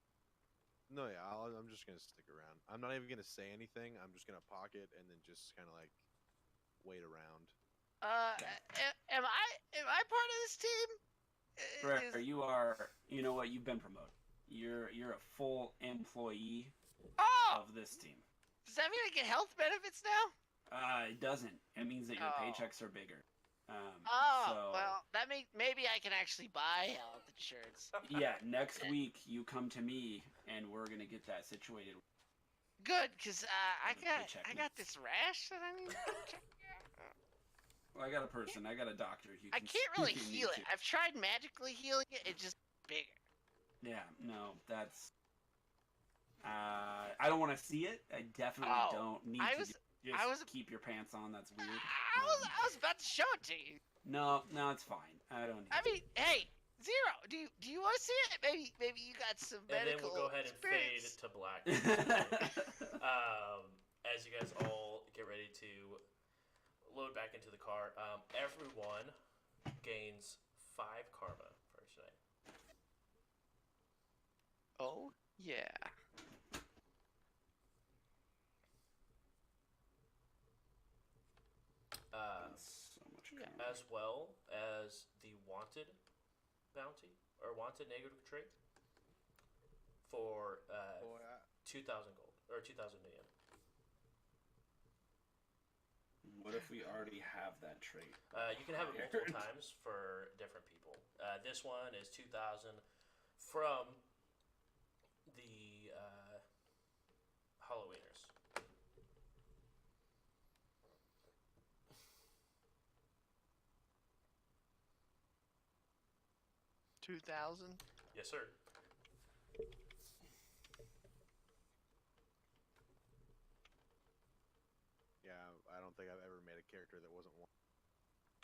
No, yeah, I'm just gonna stick around. I'm not even gonna say anything. I'm just gonna pocket and then just kind of like wait around. Am I part of this team? Brer, you are. You know what? You've been promoted. You're a full employee Oh, of this team. does that mean I get health benefits now? It doesn't. It means that your Oh. paychecks are bigger. Oh, well, that means maybe I can actually buy health insurance. Yeah, next week you come to me and we're gonna get that situated. Good, cause I With a paycheck, got man. this rash that I need. to check out. Well, I got a person. I got a doctor. Who I can, can't who really can heal meet it. you. I've tried magically healing it. It's just bigger. Yeah, no, that's. I don't want to see it. I definitely Oh, don't need I to. was- Just I was- keep your pants on. That's weird. I was about to show it to you. No, it's fine. I don't need. I mean, hey, Zero, do you want to see it? Maybe you got some And then medical we'll go ahead and fade experience. to black. As you guys all get ready to load back into the car, everyone gains 5 karma for tonight. Oh yeah. so much. Yeah. karma. As well as the wanted bounty or wanted negative trait for Boy, 2,000 gold or 2,000 million. What if if we already have that trait. You can have it multiple times for different people. This one is 2,000 from the Halloweeners. $2,000. Yes, sir. Yeah, I don't think I've ever made a character that wasn't one.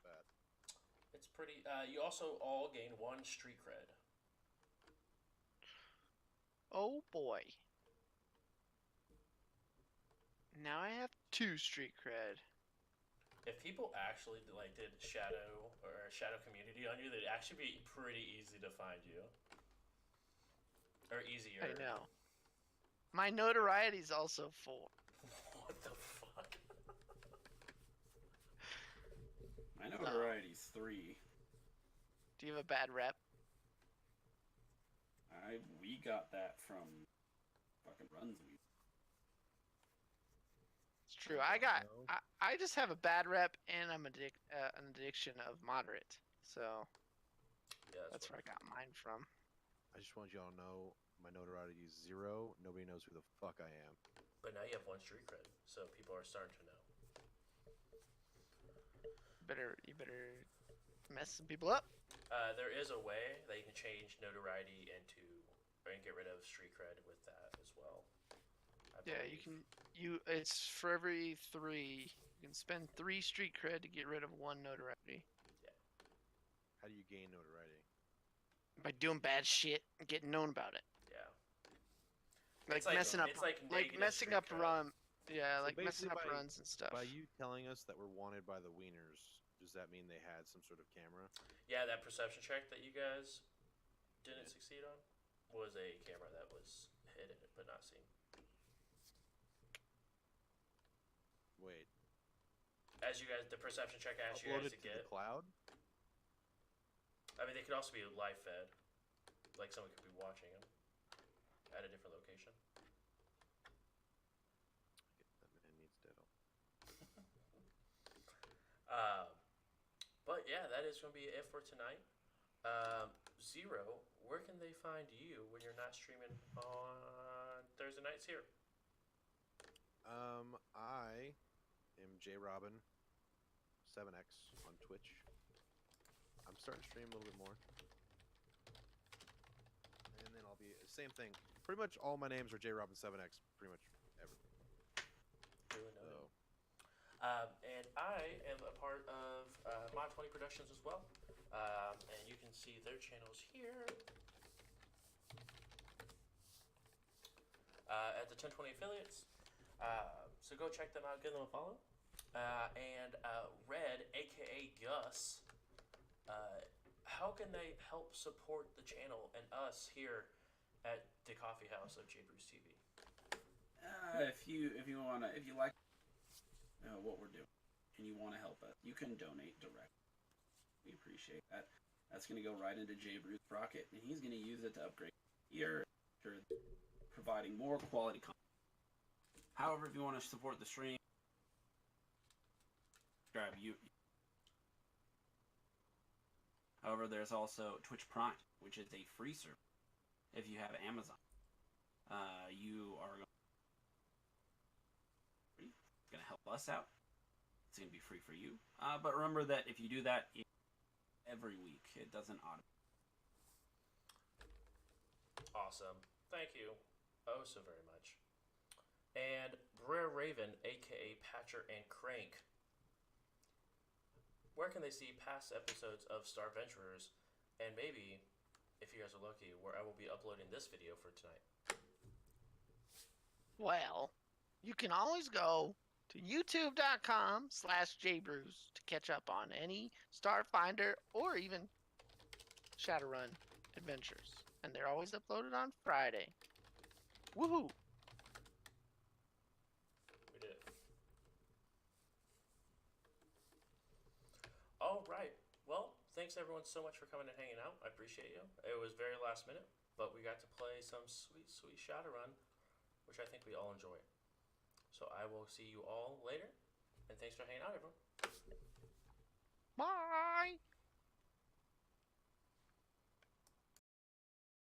Bad. It's pretty. You also all gain 1 street cred. Oh boy. Now I have 2 street cred. If people actually did Shadow or Shadow Community on you, they'd actually be pretty easy to find you. Or easier. I know. My notoriety is also 4. What the fuck? My notoriety's 3. Do you have a bad rep? We got that from fucking runs. It's true. I just have a bad rep and I'm an addiction of moderate. So Yeah, that's where I got mine from. I just want y'all to know my notoriety is 0. Nobody knows who the fuck I am. But now you have 1 street cred, so people are starting to know. You better mess some people up. There is a way that you can change notoriety into, or get rid of street cred with that as well. I Yeah, you believe. can. It's for every 3. You can spend 3 street cred to get rid of 1 notoriety. How do you gain notoriety? By doing bad shit and getting known about it. Yeah. Like It's like- messing up, it's like like negative messing street up cred. run. Yeah, So like messing up basically runs and stuff. By you telling us that we're wanted by the Wieners, does that mean they had some sort of camera? Yeah, that perception check that you guys didn't succeed on was a camera that was hidden but not seen. Wait, As you guys, the perception check asked you upload guys it to to get. the cloud? I mean, they could also be live fed. Like someone could be watching them at a different location. That man needs dead. But yeah, that is going to be it for tonight. Zero, where can they find you when you're not streaming on Thursday nights here? I am JRobin7x on Twitch. I'm starting to stream a little bit more. And then I'll be same thing. Pretty much all my names are JRobin7x. Pretty much everything. Really know. So And I am a part of Mod 20 Productions as well. And you can see their channels here. At the 1020 Affiliates. So go check them out, give them a follow. And Red, aka Gus, how can they help support the channel and us here at the Coffee House of J Bruce TV? If you like what we're doing and you want to help us, you can donate directly. We appreciate that. That's going to go right into J Bruce Rocket, and he's going to use it to upgrade here, providing more quality content. However, if you want to support the stream, subscribe. However, there's also Twitch Prime, which is a free service. If you have Amazon, you are going to help us out. It's going to be free for you. But remember that if you do that every week, it doesn't automatically. Awesome. Thank you oh so very much. And Brer Raven, aka Patcher and Crank, where can they see past episodes of Star Venturers, and maybe, if you guys are lucky, where I will be uploading this video for tonight? Well, you can always go to youtube.com/jbruce to catch up on any Starfinder or even Shadowrun adventures. And they're always uploaded on Friday. Woohoo! We did it. All right. Well, thanks everyone so much for coming and hanging out. I appreciate you. It was very last minute, but we got to play some sweet, sweet Shadowrun, which I think we all enjoy. So I will see you all later. And thanks for hanging out, everyone. Bye.